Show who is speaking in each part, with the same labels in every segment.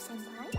Speaker 1: senpai.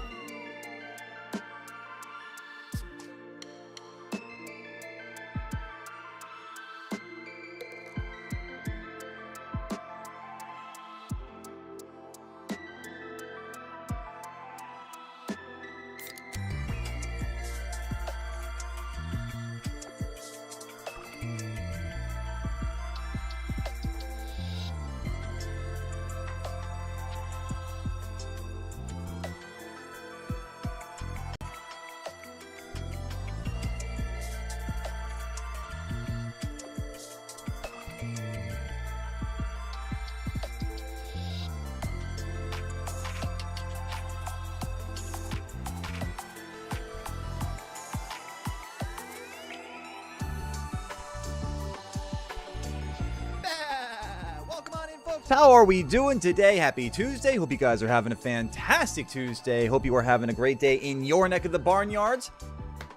Speaker 2: How are we doing today? Happy Tuesday. Hope you guys are having a fantastic Tuesday. Hope you are having a great day in your neck of the barnyards.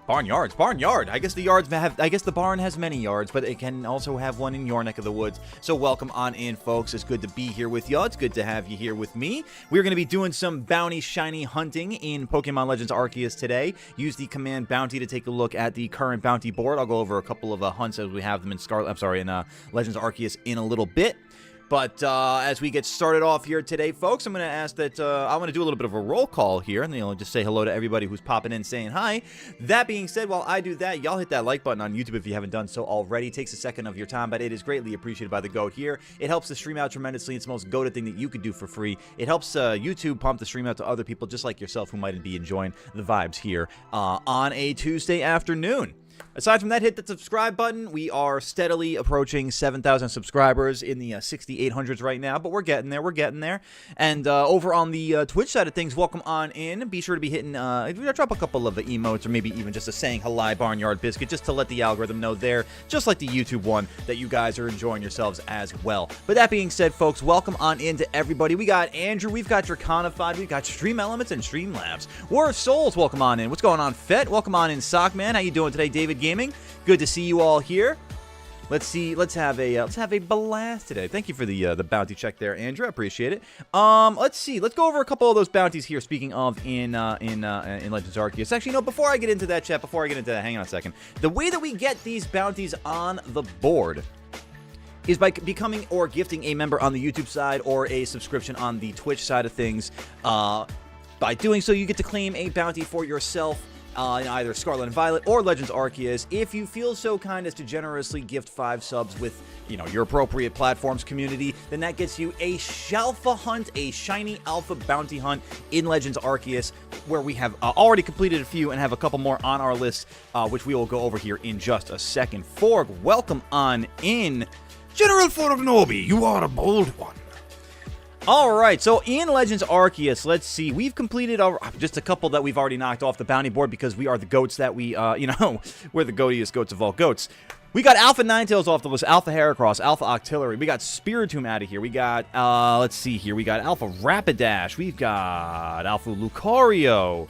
Speaker 2: Barnyard. I guess the barn has many yards, but it can also have one in your neck of the woods. So welcome on in, folks. It's good to be here with you. It's good to have you here with me. We're going to be doing some bounty shiny hunting in Pokémon Legends Arceus today. Use the command bounty to take a look at the current bounty board. I'll go over a couple of hunts as we have them in Legends Arceus in a little bit. But as we get started off here today, folks, I'm going to ask that I'm going to do a little bit of a roll call here, and then just say hello to everybody who's popping in saying hi. That being said, while I do that, y'all hit that like button on YouTube if you haven't done so already. It takes a second of your time, but it is greatly appreciated by the GOAT here. It helps the stream out tremendously. It's the most GOATed thing that you could do for free. It helps YouTube pump the stream out to other people just like yourself who might be enjoying the vibes here on a Tuesday afternoon. Aside from that, hit the subscribe button. We are steadily approaching 7,000 subscribers in the 6,800s right now, but we're getting there. And over on the Twitch side of things, welcome on in. Be sure to be hitting, drop a couple of emotes or maybe even just a saying hi Barnyard Biscuit just to let the algorithm know there, just like the YouTube one, that you guys are enjoying yourselves as well. But that being said, folks, welcome on in to everybody. We got Andrew, we've got Draconified, we've got Stream Elements and Streamlabs. War of Souls, welcome on in. What's going on, Fett? Welcome on in, Sockman. How you doing today, David Gaming? Good to see you all here. Let's have a blast today. Thank you for the bounty check there, Andrew. I appreciate it. Let's go over a couple of those bounties here. Speaking of in Legends Arceus. Actually, before I get into that, chat, hang on a second. The way that we get these bounties on the board is by becoming or gifting a member on the YouTube side or a subscription on the Twitch side of things. By doing so, you get to claim a bounty for yourself. In either Scarlet and Violet or Legends Arceus. If you feel so kind as to generously gift 5 subs with, your appropriate platforms community, then that gets you a Shalfa hunt, a shiny alpha bounty hunt in Legends Arceus, where we have already completed a few and have a couple more on our list, which we will go over here in just a second. Forg, welcome on in.
Speaker 3: General Forgnobi, you are a bold one.
Speaker 2: Alright, so in Legends Arceus, let's see, we've completed just a couple that we've already knocked off the bounty board because we are the goats that we, we're the goatiest goats of all goats. We got Alpha Ninetales off the list, Alpha Heracross, Alpha Octillery, we got Spiritomb out of here, we got, let's see here, we got Alpha Rapidash, we've got Alpha Lucario,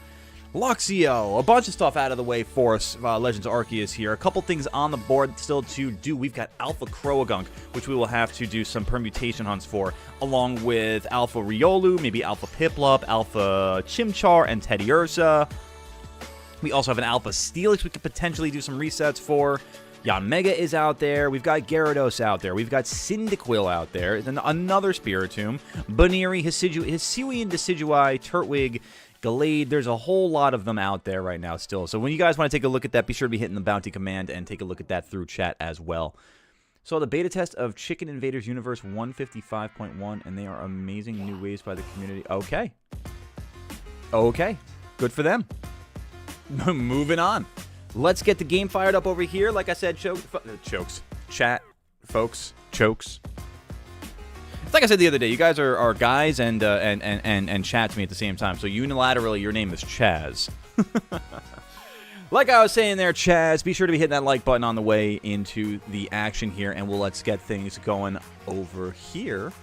Speaker 2: Luxio, a bunch of stuff out of the way for us, Legends Arceus here. A couple things on the board still to do. We've got Alpha Croagunk, which we will have to do some permutation hunts for, along with Alpha Riolu, maybe Alpha Piplup, Alpha Chimchar, and Teddiursa. We also have an Alpha Steelix we could potentially do some resets for. Yanmega is out there. We've got Gyarados out there. We've got Cyndaquil out there. Then another Spiritomb. Baneri, Hisui and Decidueye, Turtwig, Gallade. There's a whole lot of them out there right now still. So when you guys want to take a look at that, be sure to be hitting the bounty command and take a look at that through chat as well. So the beta test of Chicken Invaders Universe 155.1, and they are amazing new ways by the community. Okay. Good for them. Moving on. Let's get the game fired up over here. Like I said, chokes. Chat, folks, chokes. It's like I said the other day, you guys are guys and chat to me at the same time. So unilaterally, your name is Chaz. Like I was saying there, Chaz, be sure to be hitting that like button on the way into the action here, and let's get things going over here.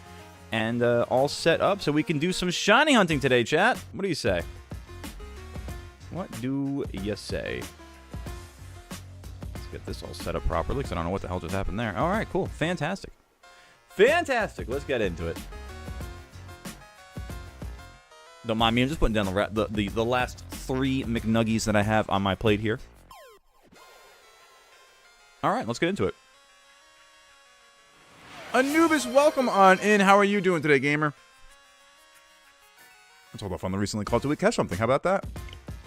Speaker 2: And all set up so we can do some shiny hunting today, chat. What do you say? What do you say? Let's get this all set up properly, because I don't know what the hell just happened there. All right, cool. Fantastic. Fantastic. Let's get into it. Don't mind me. I'm just putting down the last 3 McNuggies that I have on my plate here. All right, let's get into it. Anubis, welcome on in. How are you doing today, gamer? Let's hold off on the recently called to it. Catch something. How about that?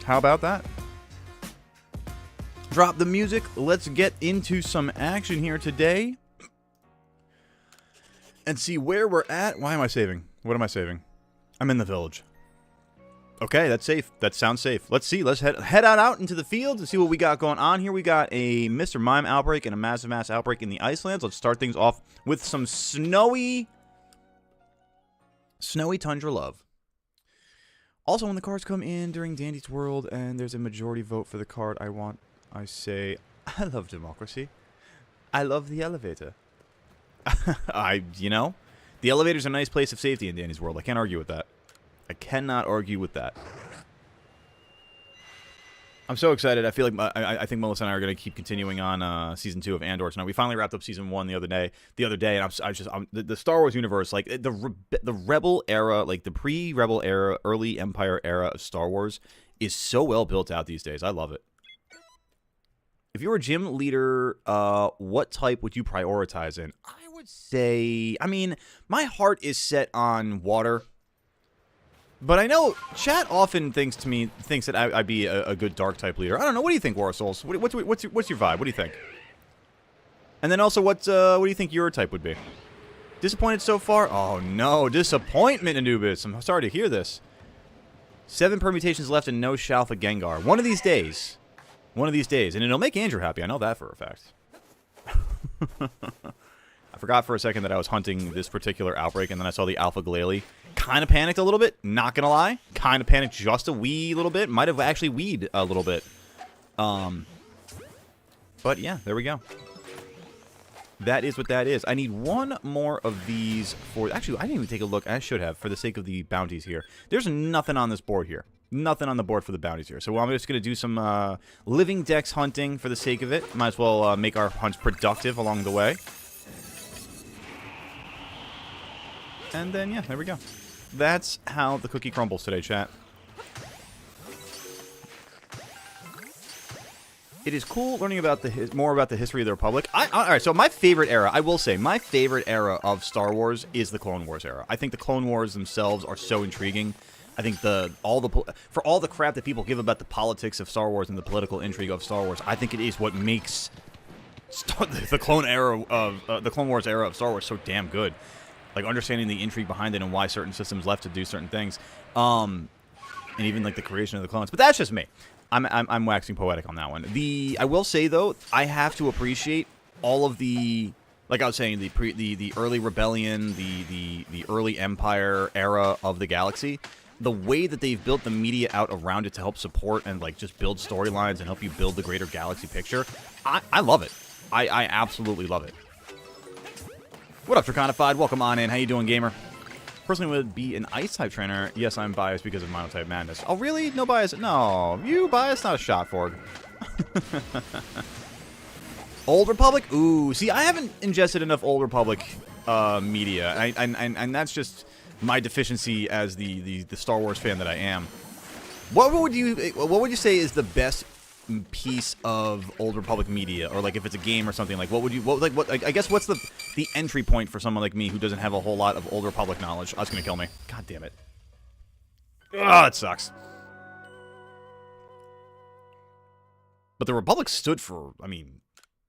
Speaker 2: How about that? Drop the music. Let's get into some action here today. And see where we're at. Why am I saving? What am I saving? I'm in the village. Okay, that's safe. That sounds safe. Let's see. Let's head out into the field to see what we got going on here. We got a Mr. Mime outbreak and a massive mass outbreak in the Icelands. Let's start things off with some snowy tundra love. Also, when the cards come in during Dandy's World and there's a majority vote for the card I want, I say, I love democracy. I love the elevator. You know, the elevator's a nice place of safety in Dandy's World. I can't argue with that. I cannot argue with that. I'm so excited. I feel like I think Melissa and I are going to keep continuing on season 2 of Andor tonight. We finally wrapped up season 1 the other day, and the Star Wars universe, like the Rebel era, like the pre-Rebel era, early Empire era of Star Wars, is so well built out these days. I love it. If you were a gym leader, what type would you prioritize in? I would say, I mean, my heart is set on water. But I know chat often thinks that I'd be a good dark type leader. I don't know. What do you think, War Souls? What's your vibe? What do you think? And then also, what do you think your type would be? Disappointed so far? Oh no, disappointment, Anubis. I'm sorry to hear this. 7 permutations left and no Shalfa Gengar. One of these days, and it'll make Andrew happy. I know that for a fact. I forgot for a second that I was hunting this particular outbreak, and then I saw the Alpha Glalie. Kind of panicked a little bit, not gonna lie. Kind of panicked just a wee little bit. Might have actually weed a little bit. But yeah, there we go. That is what that is. I need one more of these for... Actually, I didn't even take a look. I should have, for the sake of the bounties here. There's nothing on this board here. Nothing on the board for the bounties here. So I'm just going to do some living dex hunting for the sake of it. Might as well make our hunts productive along the way. And then, yeah, there we go. That's how the cookie crumbles today, chat. It is cool learning about more about the history of the Republic. All right, so my favorite era, I will say, my favorite era of Star Wars is the Clone Wars era. I think the Clone Wars themselves are so intriguing. I think for all the crap that people give about the politics of Star Wars and the political intrigue of Star Wars, I think it is what makes the Clone Wars era of Star Wars so damn good. Like, understanding the intrigue behind it and why certain systems left to do certain things. And even, like, the creation of the clones. But that's just me. I'm waxing poetic on that one. I will say, though, I have to appreciate all of the... Like I was saying, the early Rebellion, the early Empire era of the galaxy. The way that they've built the media out around it to help support and, like, just build storylines and help you build the greater galaxy picture. I love it. I absolutely love it. What up, Draconified? Welcome on in. How you doing, gamer? Personally would be an Ice-type trainer. Yes, I'm biased because of Monotype Madness. Oh, really? No bias? No. You biased? Not a shot, Forg. Old Republic? Ooh. See, I haven't ingested enough Old Republic media. And that's just my deficiency as the Star Wars fan that I am. What would you say is the best piece of Old Republic media, or like if it's a game or something, like I guess what's the entry point for someone like me who doesn't have a whole lot of Old Republic knowledge? Oh, it's gonna kill me. God damn it. Ugh, it sucks. But the Republic stood for, I mean,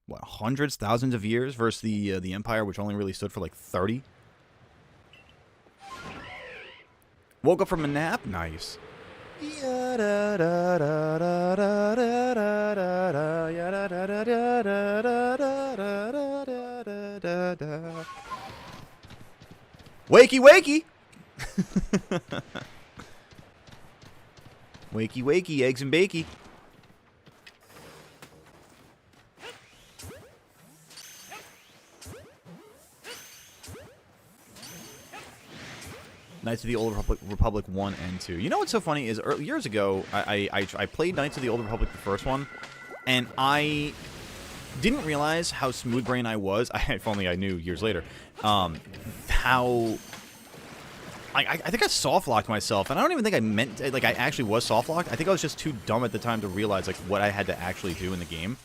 Speaker 2: what, hundreds, thousands of years versus the Empire, which only really stood for like 30. Woke up from a nap? Nice. Wakey, wakey! Wakey, wakey, eggs and bakey. Knights of the Old Republic 1 and 2. You know what's so funny is years ago, I played Knights of the Old Republic, the first one, and I didn't realize how smooth brain I was. If only I knew years later. How I think I soft locked myself, and I don't even think I meant to, like I actually was soft locked. I think I was just too dumb at the time to realize like what I had to actually do in the game.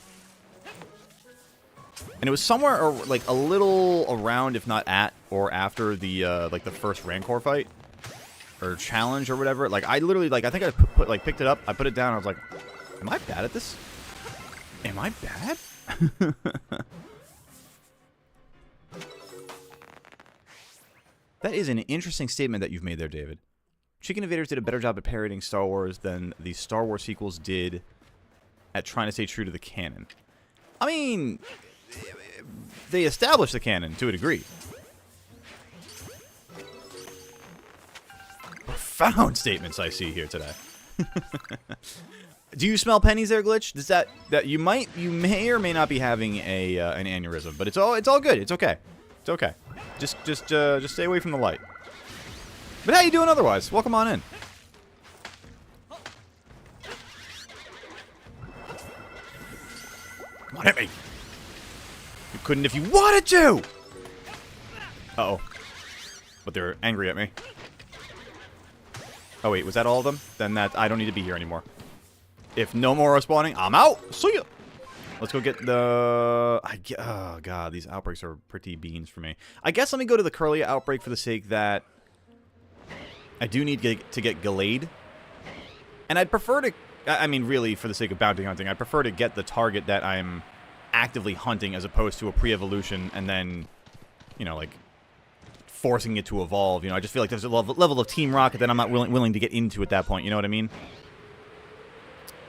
Speaker 2: And it was somewhere or like a little around, if not at or after the like the first Rancor fight or challenge or whatever. Like I literally like I think I picked it up, I put it down, I was like, am I bad at this? Am I bad? That is an interesting statement that you've made there, David. Chicken Invaders did a better job at parodying Star Wars than the Star Wars sequels did at trying to stay true to the canon. I mean, they established the canon to a degree. Profound statements I see here today. Do you smell pennies there, Glitch? Does that you may or may not be having a an aneurysm, but it's all good. It's okay. It's okay. Just stay away from the light. But how you doing otherwise? Welcome on in. Come on, hit me. You couldn't if you wanted to. Uh-oh. But they're angry at me. Oh wait, was that all of them? Then I don't need to be here anymore. If no more are spawning, I'm out. See ya. Let's go get the... oh, God. These outbreaks are pretty beans for me. I guess let me go to the Curlia outbreak for the sake that I do need to get Gallade. And I'd prefer to... I mean, really, for the sake of bounty hunting, I'd prefer to get the target that I'm actively hunting as opposed to a pre-evolution and then, you know, like, forcing it to evolve. You know, I just feel like there's a level of Team Rocket that I'm not willing to get into at that point. You know what I mean?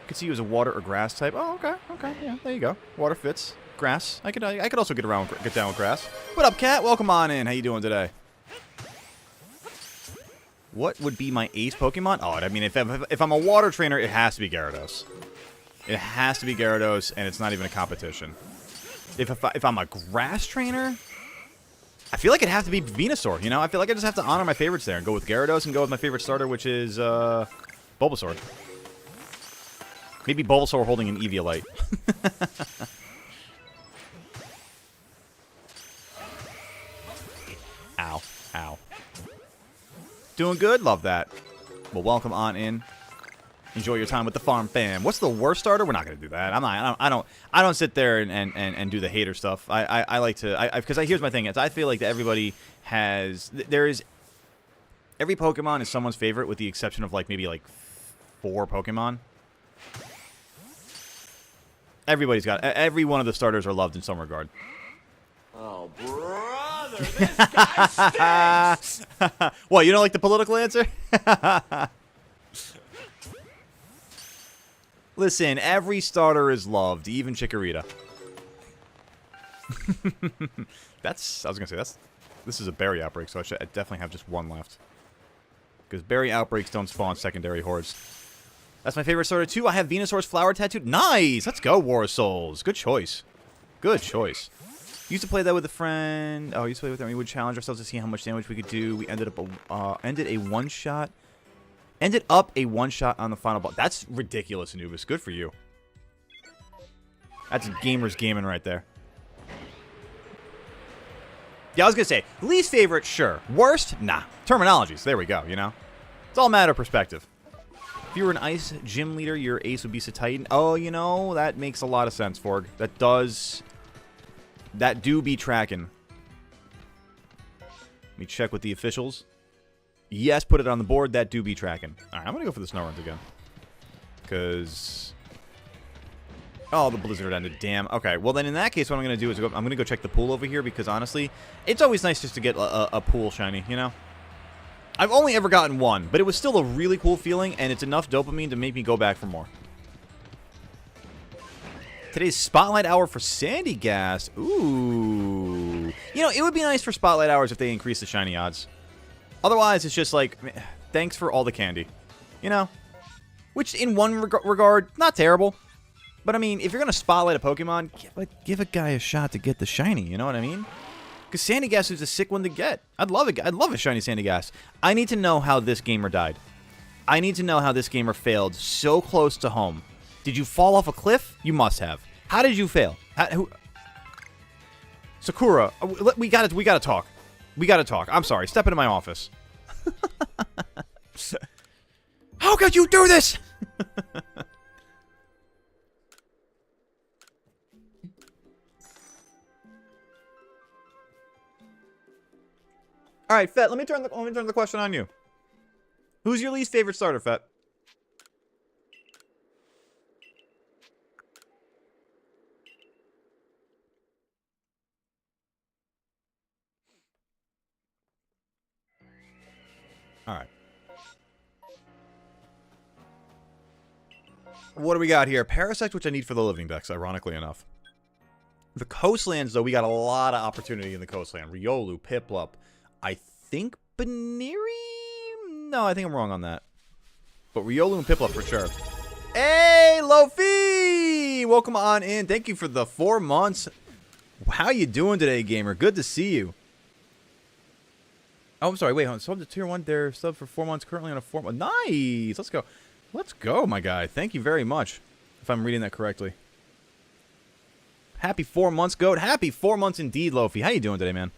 Speaker 2: Could see you as a water or grass type. Oh, okay, yeah, there you go. Water fits. Grass. I could also get down with grass. What up, Cat? Welcome on in. How you doing today? What would be my ace Pokemon? Oh, I mean, if I'm a water trainer, it has to be Gyarados. It has to be Gyarados, and it's not even a competition. If I'm a grass trainer, I feel like it'd have to be Venusaur. You know, I feel like I just have to honor my favorites there and go with Gyarados and go with my favorite starter, which is Bulbasaur. Maybe Bulbasaur holding an Eviolite. Ow. Ow. Doing good? Love that. Well, welcome on in. Enjoy your time with the farm fam. What's the worst starter? We're not gonna do that. I don't sit there and do the hater stuff. I like to because here's my thing. I feel like that everybody has every Pokemon is someone's favorite with the exception of like maybe like 4 Pokemon. Every one of the starters are loved in some regard.
Speaker 1: Oh, brother, this guy stinks!
Speaker 2: What, you don't like the political answer? Listen, every starter is loved, even Chikorita. I was gonna say, this is a berry outbreak, so I definitely have just one left. Because berry outbreaks don't spawn secondary hordes. That's my favorite starter, too. I have Venusaur's flower tattooed. Nice! Let's go, War of Souls. Good choice. Good choice. Used to play that with a friend. Oh, used to play with them. We would challenge ourselves to see how much damage we could do. We ended up a one-shot. Ended up a one-shot on the final boss. That's ridiculous, Anubis. Good for you. That's gamers gaming right there. Yeah, I was going to say, least favorite, sure. Worst? Nah. Terminologies. There we go, you know? It's all a matter of perspective. If you were an ice gym leader, your ace would be Titan. Oh, you know, that makes a lot of sense, Forg. That do be tracking. Let me check with the officials. Yes, put it on the board. That do be tracking. All right, I'm going to go for the snow runs again. Because... oh, the blizzard ended. Damn. Okay, well then in that case, what I'm going to do is I'm going to go check the pool over here because honestly, it's always nice just to get a pool shiny, you know? I've only ever gotten one, but it was still a really cool feeling, and it's enough dopamine to make me go back for more. Today's Spotlight Hour for Sandy Gas. Ooh. You know, it would be nice for Spotlight Hours if they increase the shiny odds. Otherwise, it's just like, thanks for all the candy. You know? Which, in one regard, not terrible. But, I mean, if you're going to spotlight a Pokemon, give a guy a shot to get the shiny, you know what I mean? Because Sandy Gas is a sick one to get. I'd love a shiny Sandy Gas. I need to know how this gamer died. I need to know how this gamer failed so close to home. Did you fall off a cliff? You must have. How did you fail? Sakura, we gotta talk. We gotta talk. I'm sorry. Step into my office. How could you do this? All right, Fett. Let me turn the question on you. Who's your least favorite starter, Fett? All right. What do we got here? Parasect, which I need for the living decks, ironically enough. The coastlands, though, we got a lot of opportunity in the coastland. Riolu, Piplup, I think Baneri? No, I think I'm wrong on that. But Riolu and Piplup for sure. Hey, Lofi! Welcome on in. Thank you for the 4 months. How you doing today, gamer? Good to see you. Oh, I'm sorry. Wait, hold on. Sub to tier 1. They're sub for 4 months. Currently on a 4 month. Nice! Let's go. Let's go, my guy. Thank you very much. If I'm reading that correctly. Happy 4 months, Goat. Happy 4 months indeed, Lofi. How you doing today, man?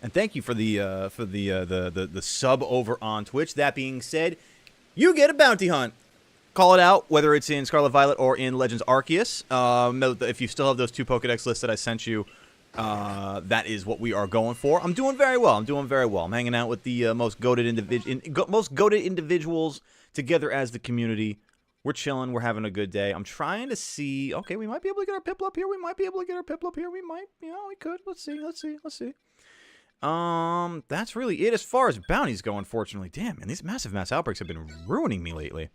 Speaker 2: And thank you for the sub over on Twitch. That being said, you get a bounty hunt. Call it out, whether it's in Scarlet Violet or in Legends Arceus. If you still have those 2 Pokedex lists that I sent you, that is what we are going for. I'm doing very well. I'm hanging out with the most goated individuals together as the community. We're chilling. We're having a good day. I'm trying to see. Okay, we might be able to get our Piplup here. We might. We could. Let's see. That's really it as far as bounties go, unfortunately. Damn, man, these mass outbreaks have been ruining me lately.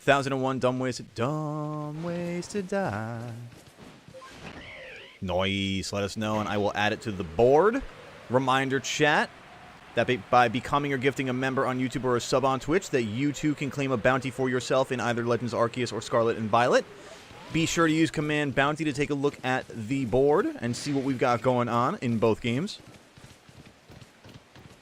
Speaker 2: 1001 dumb ways to die. Nice. Let us know, and I will add it to the board. Reminder, chat, that by becoming or gifting a member on YouTube or a sub on Twitch, that you too can claim a bounty for yourself in either Legends Arceus or Scarlet and Violet. Be sure to use Command Bounty to take a look at the board and see what we've got going on in both games.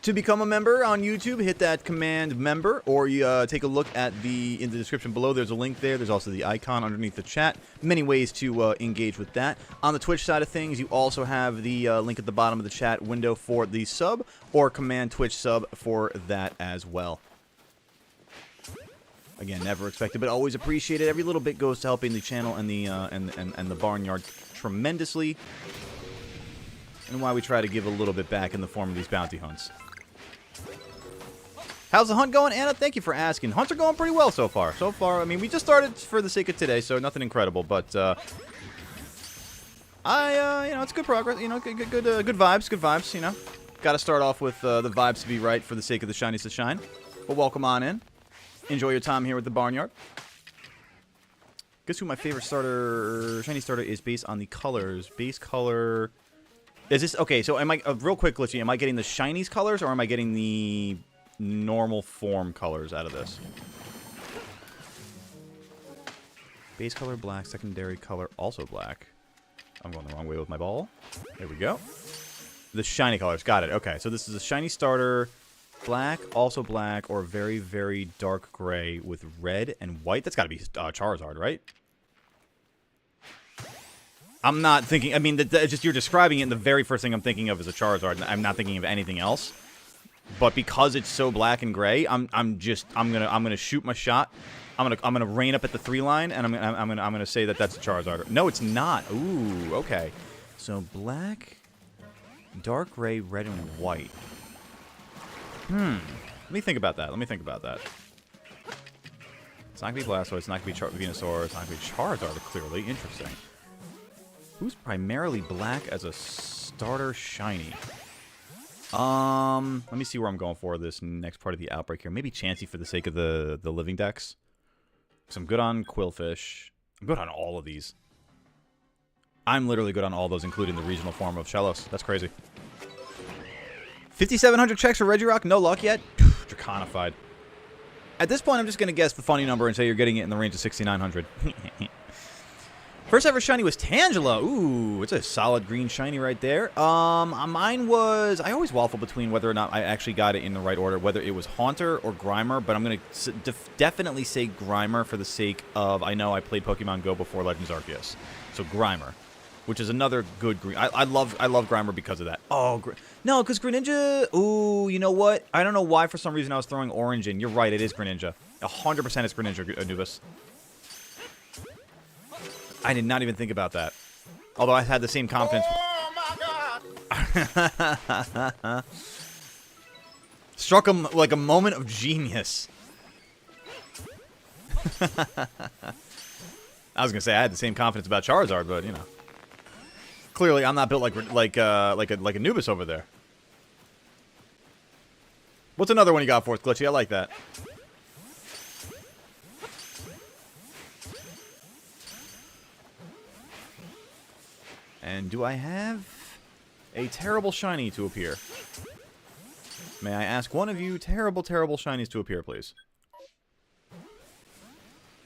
Speaker 2: To become a member on YouTube, hit that Command Member, or you take a look at in the description below. There's a link there. There's also the icon underneath the chat. Many ways to engage with that. On the Twitch side of things, you also have the link at the bottom of the chat window for the sub, or Command Twitch sub for that as well. Again, never expected, but always appreciated. Every little bit goes to helping the channel and the barnyard tremendously, and why we try to give a little bit back in the form of these bounty hunts. How's the hunt going, Anna? Thank you for asking. Hunts are going pretty well so far. I mean, we just started for the sake of today, so nothing incredible, but it's good progress. You know, good vibes. You know, got to start off with the vibes to be right for the sake of the shiniest to shine. But welcome on in. Enjoy your time here with the barnyard. Guess who my favorite shiny starter is based on the colors. Base color. Is this okay? So am I real quick, glitchy? Am I getting the shinies colors or am I getting the normal form colors out of this? Base color black, secondary color also black. I'm going the wrong way with my ball. There we go. The shiny colors, got it. Okay, so this is a shiny starter. Black, also black, or very, very dark gray with red and white. That's got to be Charizard, right? I'm not thinking... I mean, just you're describing it, and the very first thing I'm thinking of is a Charizard. I'm not thinking of anything else. But because it's so black and gray, I'm gonna shoot my shot. I'm gonna rein up at the 3 line, and I'm gonna say that that's a Charizard. No, it's not. Ooh, okay. So black, dark gray, red, and white. Let me think about that. It's not going to be Blastoise. It's not going to be Venusaur. It's not going to be Charizard, clearly. Interesting. Who's primarily black as a starter shiny? Let me see where I'm going for this next part of the outbreak here. Maybe Chansey for the sake of the living decks. Because I'm good on Quillfish. I'm good on all of these. I'm literally good on all those, including the regional form of Shellos. That's crazy. 5,700 checks for Regirock. No luck yet. Draconified. At this point, I'm just going to guess the funny number and say you're getting it in the range of 6,900. First ever shiny was Tangela. Ooh, it's a solid green shiny right there. Mine was... I always waffle between whether or not I actually got it in the right order, whether it was Haunter or Grimer, but I'm going to definitely say Grimer for the sake of... I know I played Pokemon Go before Legends Arceus. So Grimer. which is another good green. I love Grimer because of that. Oh, no, because Greninja. Ooh, you know what? I don't know why for some reason I was throwing orange in. You're right, it is Greninja. 100% it's Greninja, Anubis. I did not even think about that. Although I had the same confidence.
Speaker 1: Oh my god!
Speaker 2: Struck him like a moment of genius. I was gonna say I had the same confidence about Charizard, but you know, clearly I'm not built like Anubis over there. What's another one you got for us, Glitchy? I like that. And do I have a terrible shiny to appear? May I ask one of you terrible, terrible shinies to appear, please?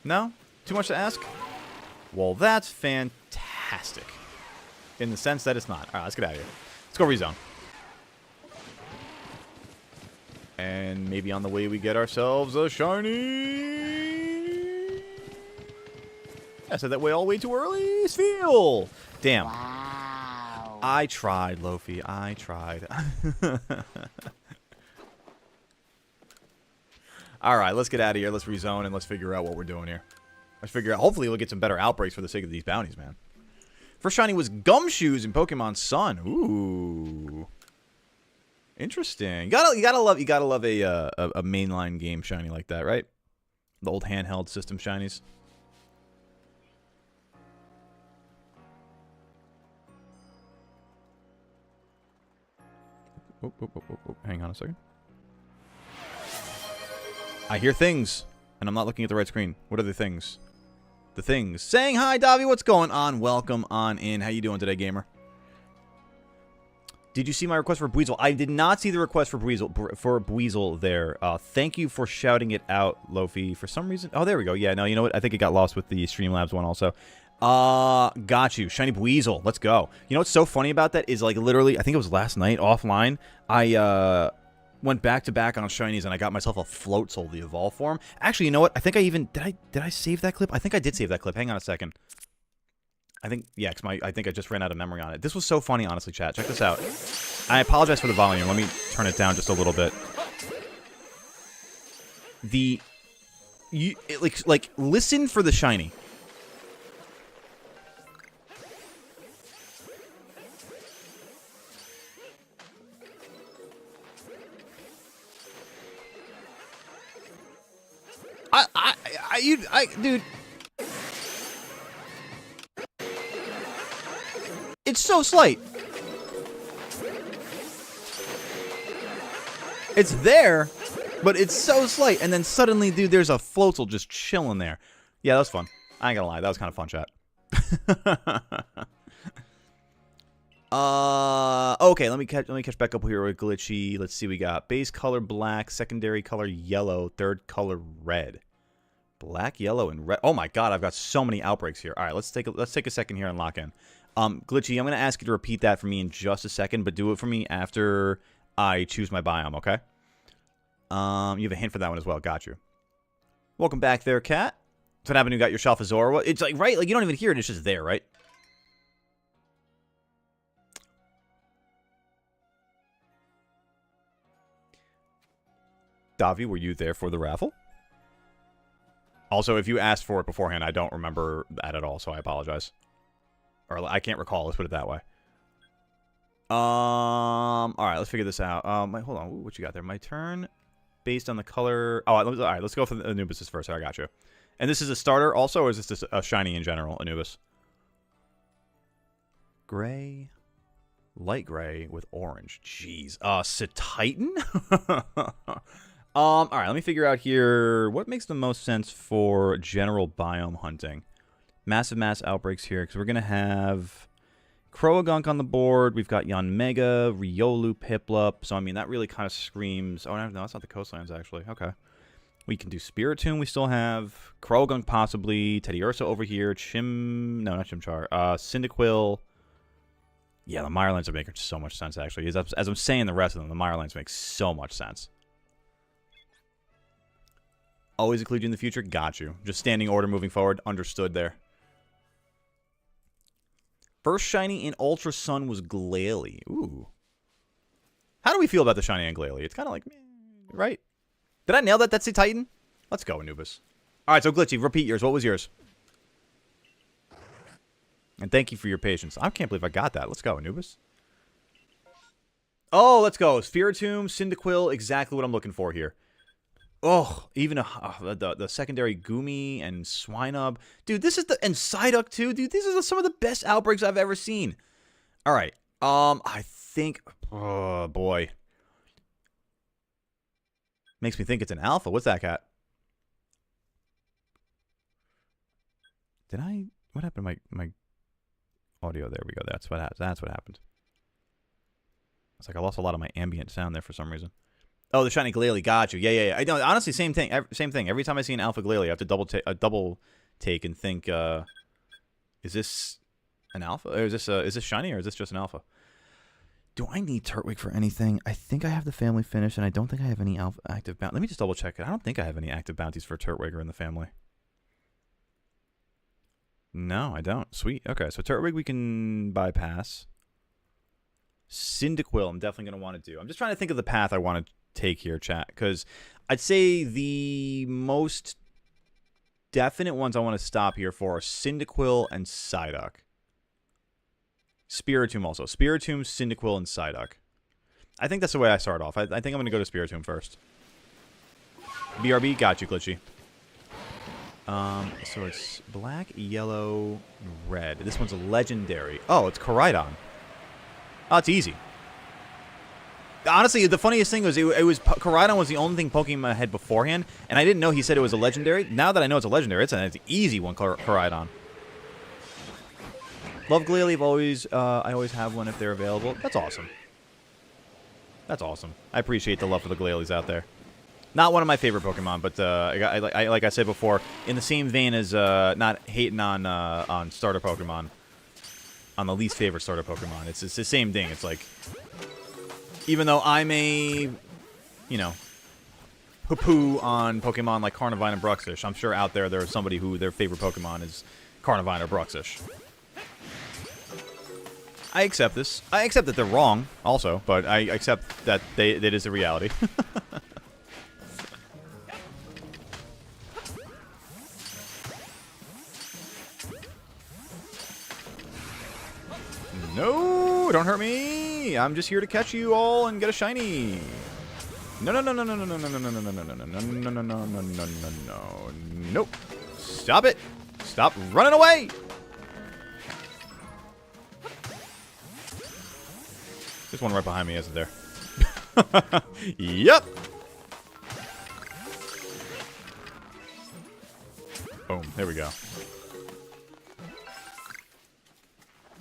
Speaker 2: No? Too much to ask? Well, that's fantastic. In the sense that it's not. Alright, let's get out of here. Let's go rezone. And maybe on the way we get ourselves a shiny. I said that way all the way too early. Spheal. Damn.
Speaker 4: Wow.
Speaker 2: I tried, Lofi. I tried. Alright, let's get out of here. Let's rezone and let's figure out what we're doing here. Let's figure out. Hopefully we'll get some better outbreaks for the sake of these bounties, man. First shiny was Gumshoes in Pokemon Sun. Ooh. Interesting. You gotta love a mainline game shiny like that, right? The old handheld system shinies. Whoop, whoop, whoop, whoop, whoop. Hang on a second. I hear things, and I'm not looking at the right screen. What are the things? The things. Saying hi, Davi. What's going on? Welcome on in. How you doing today, gamer? Did you see my request for Buizel? I did not see the request for Buizel there. Thank you for shouting it out, Lofi. For some reason... Oh, there we go. Yeah, no, you know what? I think it got lost with the Streamlabs one also. Got you. Shiny Buizel. Let's go. You know what's so funny about that is, like, literally, I think it was last night, offline, I, went back-to-back on shinies, and I got myself a Floatzel, the Evolve form. Actually, you know what? I think I even... Did I save that clip? I think I did save that clip. Hang on a second. I think... Yeah, because I think I just ran out of memory on it. This was so funny, honestly, chat. Check this out. I apologize for the volume. Let me turn it down just a little bit. Listen for the shiny. Dude. It's so slight. It's there, but it's so slight. And then suddenly, dude, there's a Floatzel just chilling there. Yeah, that was fun. I ain't gonna lie. That was kind of fun, chat. Okay, let me catch back up here with Glitchy. Let's see, we got base color black, secondary color yellow, third color red. Black, yellow, and red. Oh my god, I've got so many outbreaks here. All right, let's take a second here and lock in. Glitchy, I'm gonna ask you to repeat that for me in just a second, but do it for me after I choose my biome, okay? You have a hint for that one as well. Got you. Welcome back there, Cat. So what happened? You got your Shalfazor? It's like right, like you don't even hear it. It's just there, right? Davi, were you there for the raffle? Also, if you asked for it beforehand, I don't remember that at all, so I apologize. Or I can't recall, let's put it that way. Alright, let's figure this out. Hold on, what you got there? My turn, based on the color... Oh, alright, let's go for the Anubis first. I got you. And this is a starter also, or is this just a shiny in general, Anubis? Gray. Light gray with orange. Jeez. Titan? Alright, let me figure out here what makes the most sense for general biome hunting. Massive mass outbreaks here, because we're going to have Croagunk on the board. We've got Yanmega, Riolu, Piplup. So, I mean, that really kind of screams... Oh, no, that's not the coastlands, actually. Okay. We can do Spiritomb. We still have Croagunk, possibly. Teddiursa over here. No, not Chimchar. Cyndaquil. Yeah, the Mirelands are making so much sense, actually. As I'm saying the rest of them, the Mirelands make so much sense. Always include you in the future? Got you. Just standing order moving forward. Understood there. First shiny in Ultra Sun was Glalie. Ooh. How do we feel about the shiny and Glalie? It's kind of like, meh, right? Did I nail that? That's a Titan? Let's go, Anubis. All right, so Glitchy, repeat yours. What was yours? And thank you for your patience. I can't believe I got that. Let's go, Anubis. Oh, let's go. Spiritomb, Cyndaquil, exactly what I'm looking for here. Oh, even the secondary Goomy and Swinub. Dude, this is the... And Psyduck, too. Dude, these are some of the best outbreaks I've ever seen. All right. I think... Oh, boy. Makes me think it's an alpha. What's that, cat? Did I... What happened to my audio? There we go. That's what happened. It's like I lost a lot of my ambient sound there for some reason. Oh, the shiny Glalie. Got you. Yeah. I know. Honestly, same thing. Same thing. Every time I see an alpha Glalie, I have to double take and think, is this an alpha? Or is this shiny, or is this just an alpha? Do I need Turtwig for anything? I think I have the family finished, and I don't think I have any alpha active bounties. Let me just double check it. I don't think I have any active bounties for Turtwig in the family. No, I don't. Sweet. Okay, so Turtwig we can bypass. Cyndaquil, I'm definitely going to want to do. I'm just trying to think of the path I want to take here, chat, because I'd say the most definite ones I want to stop here for are Cyndaquil and Psyduck. Spiritomb also. Spiritomb, Cyndaquil, and Psyduck. I think that's the way I start off. I think I'm going to go to Spiritomb first. BRB, got you, Glitchy. So it's black, yellow, red. This one's a legendary. Oh, it's Koraidon. Oh, it's easy. Honestly, the funniest thing was Koraidon was the only thing poking in my head beforehand, and I didn't know he said it was a legendary. Now that I know it's a legendary, it's an easy one, Koraidon. Love Glalie. I always have one if they're available. That's awesome. That's awesome. I appreciate the love for the Glalies out there. Not one of my favorite Pokemon, but like I said before, in the same vein as not hating on starter Pokemon, on the least favorite starter Pokemon. It's the same thing. It's like, even though I'm a, poo-poo on Pokemon like Carnivine and Bruxish, I'm sure out there's somebody who their favorite Pokemon is Carnivine or Bruxish. I accept this. I accept that they're wrong, also, but I accept that that is a reality. No, don't hurt me. I'm just here to catch you all and get a shiny. No. Nope. Stop it. Stop running away. There's one right behind me, isn't there? Yep. Boom. There we go.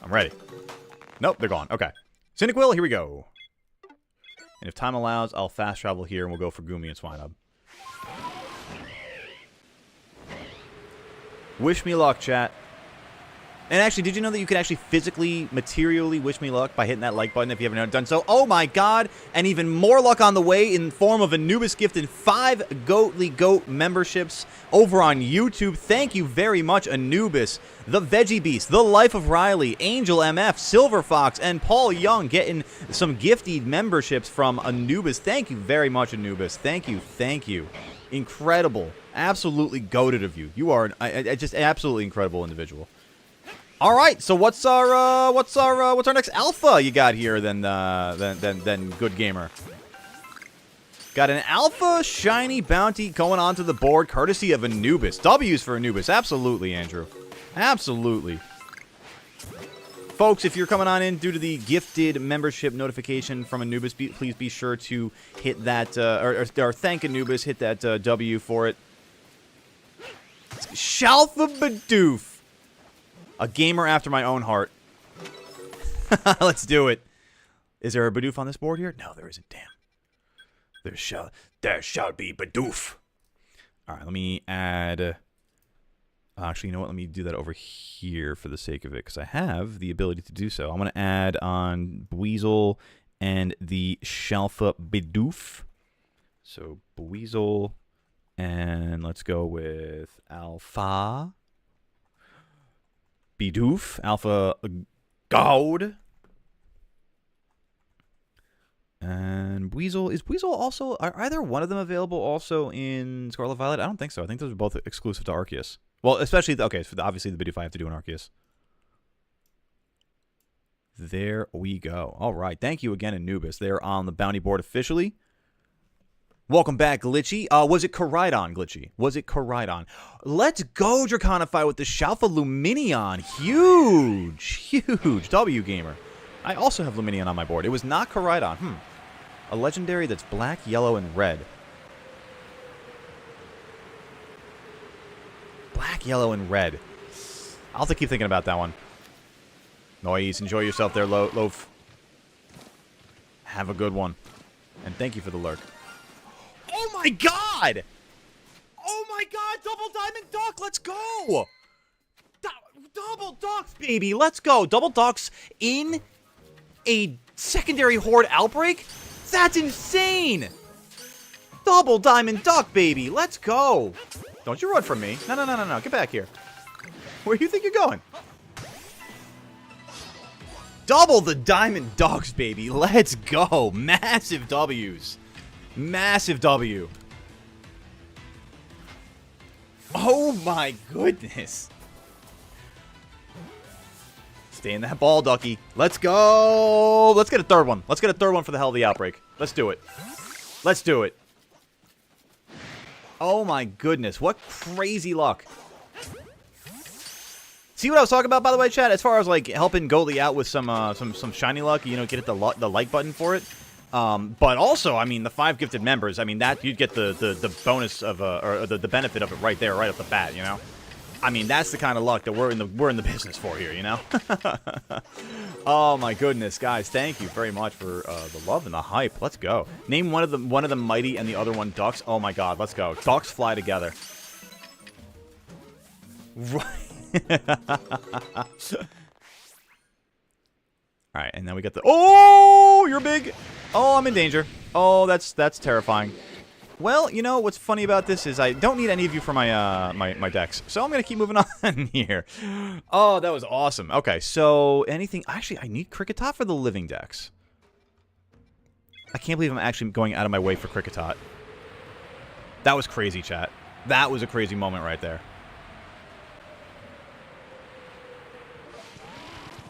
Speaker 2: I'm ready. Nope, they're gone. Okay. Cyndaquil, here we go. And if time allows, I'll fast travel here and we'll go for Goomy and Swinub. Wish me luck, chat. And actually, did you know that you could actually physically, materially wish me luck by hitting that like button if you haven't done so? Oh my god! And even more luck on the way in the form of Anubis gifted 5 Goat memberships over on YouTube. Thank you very much, Anubis. The Veggie Beast, The Life of Riley, Angel MF, Silver Fox, and Paul Young getting some gifted memberships from Anubis. Thank you very much, Anubis. Thank you. Thank you. Incredible. Absolutely goated of you. You are just absolutely incredible individual. All right, so what's our next alpha you got here then good gamer? Got an alpha shiny bounty going onto the board courtesy of Anubis. W's for Anubis. Absolutely, Andrew. Absolutely. Folks, if you're coming on in due to the gifted membership notification from Anubis, please be sure to hit that or thank Anubis, hit that W for it. Shalfa Bidoof. A gamer after my own heart. Let's do it. Is there a Bidoof on this board here? No, there isn't. Damn. There shall be Bidoof. All right, let me add... actually, you know what? Let me do that over here for the sake of it, because I have the ability to do so. I'm going to add on Buizel and the Shalfa Bidoof. So, Buizel, and let's go with Alpha... Bidoof, Alpha gold. And Weasel. Is Weasel also... Are either one of them available also in Scarlet Violet? I don't think so. I think those are both exclusive to Arceus. Well, especially... Okay, so obviously the Bidoof I have to do in Arceus. There we go. All right. Thank you again, Anubis. They're on the bounty board officially. Welcome back, Glitchy. Was it Koraidon, Glitchy? Was it Koraidon? Let's go, Draconify, with the Shalfa Luminion. Huge. Huge. W Gamer. I also have Luminion on my board. It was not Koraidon. A legendary that's black, yellow, and red. Black, yellow, and red. I'll have to keep thinking about that one. Noise. Enjoy yourself there, Loaf. Have a good one. And thank you for the lurk. Oh my god! Oh my god! Double Diamond Duck! Let's go! Double Ducks, baby! Let's go! Double Ducks in a secondary Horde outbreak? That's insane! Double Diamond Duck, baby! Let's go! Don't you run from me. No, no, no, no, no. Get back here. Where do you think you're going? Double the Diamond Ducks, baby. Let's go. Massive W's. Massive W. Oh my goodness. Stay in that ball, Ducky. Let's go. Let's get a third one. Let's get a third one for the hell of the outbreak. Let's do it. Let's do it. Oh my goodness. What crazy luck. See what I was talking about, by the way, chat? As far as, like, helping Goalie out with some shiny luck, you know, get the like button for it. But also, I mean, the 5 gifted members, I mean, that you'd get the bonus of, or the benefit of it right there, right off the bat, you know? I mean, that's the kind of luck that we're in the business for here, you know? Oh my goodness, guys, thank you very much for the love and the hype. Let's go. Name one of the mighty and the other one ducks. Oh my god, let's go. Ducks fly together. Right. Alright, and then we got the... Oh, you're big! Oh, I'm in danger. Oh, that's terrifying. Well, you know, what's funny about this is I don't need any of you for my my decks. So I'm going to keep moving on here. Oh, that was awesome. Okay, so anything... Actually, I need Kricketot for the living decks. I can't believe I'm actually going out of my way for Kricketot. That was crazy, chat. That was a crazy moment right there.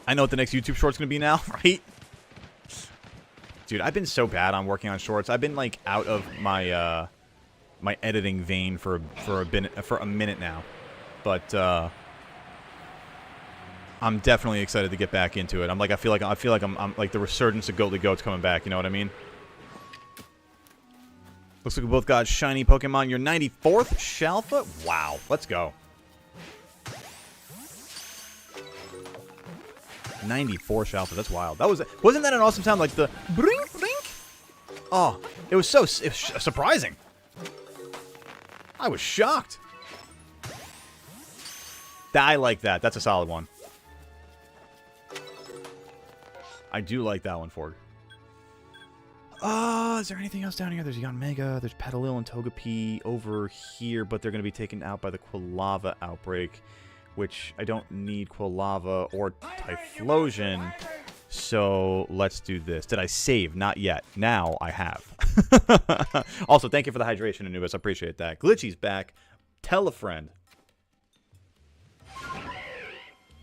Speaker 2: I know what the next YouTube short's going to be now, right? Dude, I've been so bad on working on shorts. I've been, like, out of my, my editing vein for a minute now. But, I'm definitely excited to get back into it. I feel like I'm like the resurgence of Goatly Goat's coming back, you know what I mean? Looks like we both got shiny Pokemon. Your 94th Shalfa? Wow, let's go. 94 Shalfa, that's wild. Wasn't that an awesome sound? Like the brink brink? Oh, it was surprising. I was shocked. I like that. That's a solid one. I do like that one, Ford. Is there anything else down here? There's Yanmega, there's Petalil and Togepi over here, but they're going to be taken out by the Quilava outbreak, which I don't need Quilava or Typhlosion, so let's do this. Did I save? Not yet. Now I have. Also, thank you for the hydration, Anubis. I appreciate that. Glitchy's back. Tell a friend.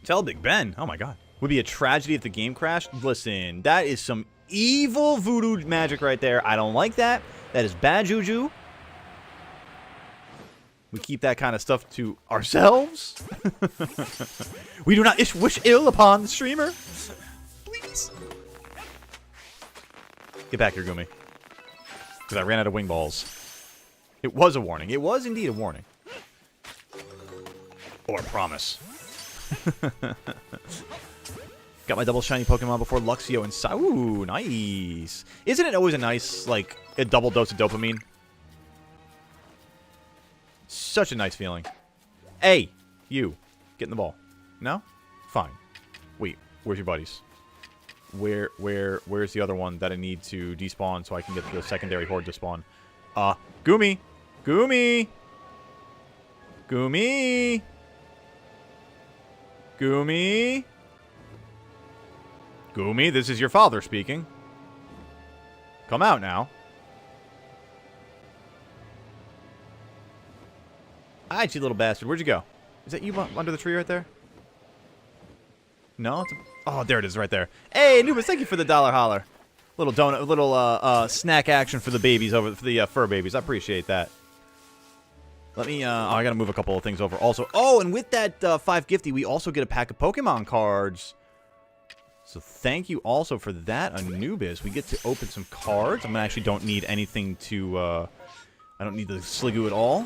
Speaker 2: Tell Big Ben. Oh my god. Would be a tragedy if the game crashed? Listen, that is some evil voodoo magic right there. I don't like that. That is bad juju. We keep that kind of stuff to ourselves. We do not wish ill upon the streamer. Please. Get back here, Gumi. Because I ran out of wing balls. It was a warning. It was indeed a warning. Or a promise. Got my double shiny Pokemon before Luxio and Sa. Ooh, nice. Isn't it always a nice, like, a double dose of dopamine? Such a nice feeling. Hey, you. Get in the ball. No? Fine. Wait, where's your buddies? Where's the other one that I need to despawn so I can get the secondary horde to spawn? Gumi! Gumi! Gumi! Gumi! Goomy, this is your father speaking. Come out now. Hi, you little bastard. Where'd you go? Is that you under the tree right there? No? Oh, there it is right there. Hey, Anubis, thank you for the dollar holler. Little donut, little snack action for the babies for the fur babies. I appreciate that. Let me, I gotta move a couple of things over also. Oh, and with that 5 gifty, we also get a pack of Pokemon cards. So thank you also for that, Anubis. We get to open some cards. I actually don't need anything to, I don't need the Sliggoo at all.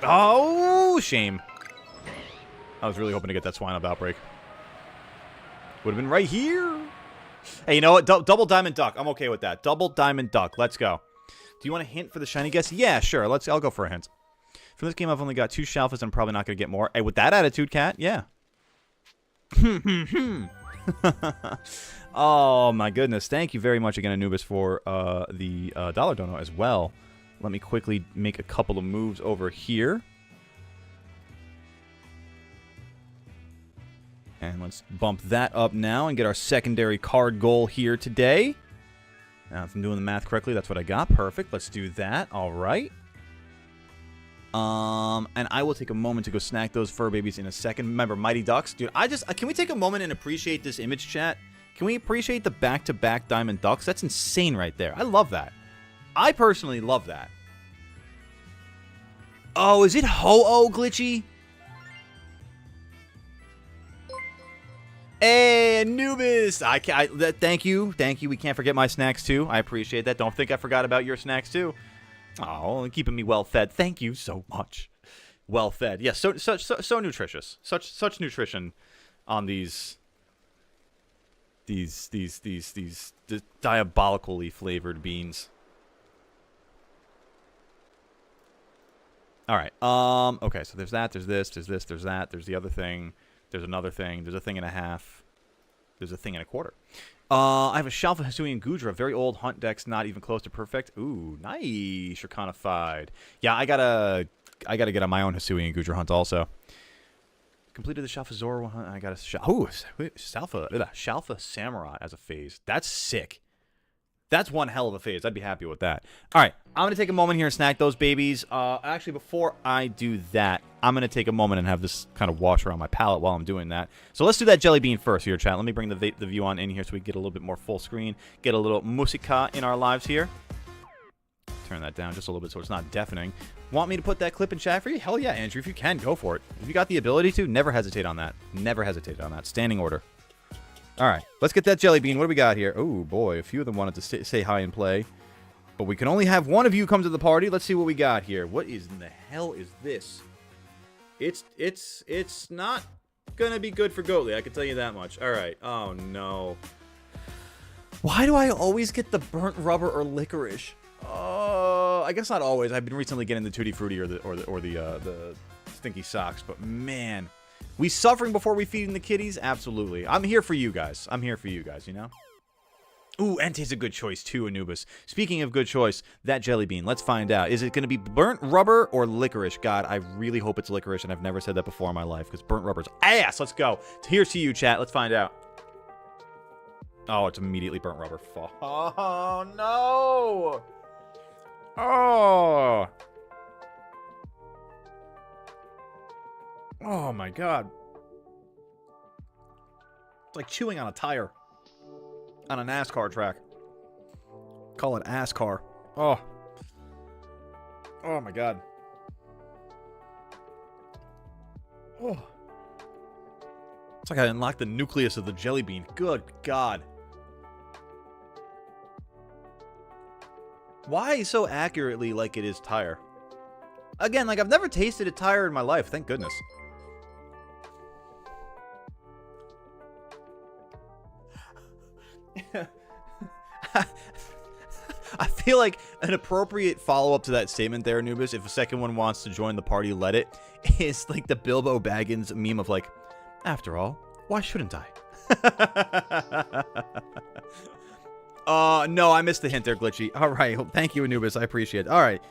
Speaker 2: Oh, shame. I was really hoping to get that Swine Up outbreak. Would have been right here. Hey, you know what? Double Diamond Duck. I'm okay with that. Double Diamond Duck. Let's go. Do you want a hint for the shiny guess? Yeah, sure. I'll go for a hint. For this game, I've only got 2 Shalfas. I'm probably not going to get more. Hey, with that attitude, Cat, yeah. Oh, my goodness. Thank you very much again, Anubis, for the dollar dono as well. Let me quickly make a couple of moves over here. And let's bump that up now and get our secondary card goal here today. Now, if I'm doing the math correctly, that's what I got. Perfect. Let's do that. All right. And I will take a moment to go snack those fur babies in a second. Remember, Mighty Ducks. Dude, can we take a moment and appreciate this image, chat? Can we appreciate the back-to-back Diamond Ducks? That's insane right there. I love that. I personally love that. Oh, is it Ho-Oh glitchy? Hey, Anubis! Thank you. Thank you. We can't forget my snacks, too. I appreciate that. Don't think I forgot about your snacks, too. Oh, keeping me well-fed. Thank you so much. Well-fed. Yes, so nutritious. Such nutrition on these diabolically flavored beans. All right. Okay, so there's that, there's this, there's that, there's the other thing, there's another thing, there's a thing and a half, there's a thing and a quarter. I have a Shalfa, Hisui, and Gudra, very old hunt decks, not even close to perfect. Ooh, nice, Shurkanified. Yeah, I gotta get on my own Hisui and Gudra hunt also. Completed the Shalfa Zoro hunt. I got a Shalfa Samurai as a phase. That's sick. That's one hell of a phase. I'd be happy with that. All right, I'm going to take a moment here and snack those babies. Actually, before I do that, I'm going to take a moment and have this kind of wash around my palate while I'm doing that. So let's do that jelly bean first here, chat. Let me bring the view on in here so we get a little bit more full screen, get a little musica in our lives here. Turn that down just a little bit so it's not deafening. Want me to put that clip in chat for you? Hell yeah, Andrew. If you can, go for it. If you got the ability to, never hesitate on that. Never hesitate on that. Standing order. All right, let's get that jelly bean. What do we got here? Oh, boy, a few of them wanted to say hi and play. But we can only have one of you come to the party. Let's see what we got here. What in the hell is this? It's not going to be good for Goatly, I can tell you that much. All right. Oh, no. Why do I always get the burnt rubber or licorice? I guess not always. I've been recently getting the Tutti Frutti or the stinky socks, but man, we suffering before we feeding the kitties? Absolutely. I'm here for you guys. I'm here for you guys, you know? Ooh, Entei's a good choice too, Anubis. Speaking of good choice, that jelly bean, let's find out. Is it going to be burnt rubber or licorice? God, I really hope it's licorice, and I've never said that before in my life, because burnt rubber's ass. Let's go. Here's to you, chat. Let's find out. Oh, it's immediately burnt rubber. Oh, no. Oh. Oh, my God. It's like chewing on a tire. On a NASCAR track. Call it ASCAR. Oh. Oh, my God. Oh. It's like I unlocked the nucleus of the jelly bean. Good God. Why so accurately like it is tire? Again, like I've never tasted a tire in my life. Thank goodness. I feel like an appropriate follow-up to that statement there, Anubis, if a second one wants to join the party, let it, is like the Bilbo Baggins meme of like, after all, why shouldn't I? No, I missed the hint there, Glitchy. All right, thank you, Anubis. I appreciate it. All right,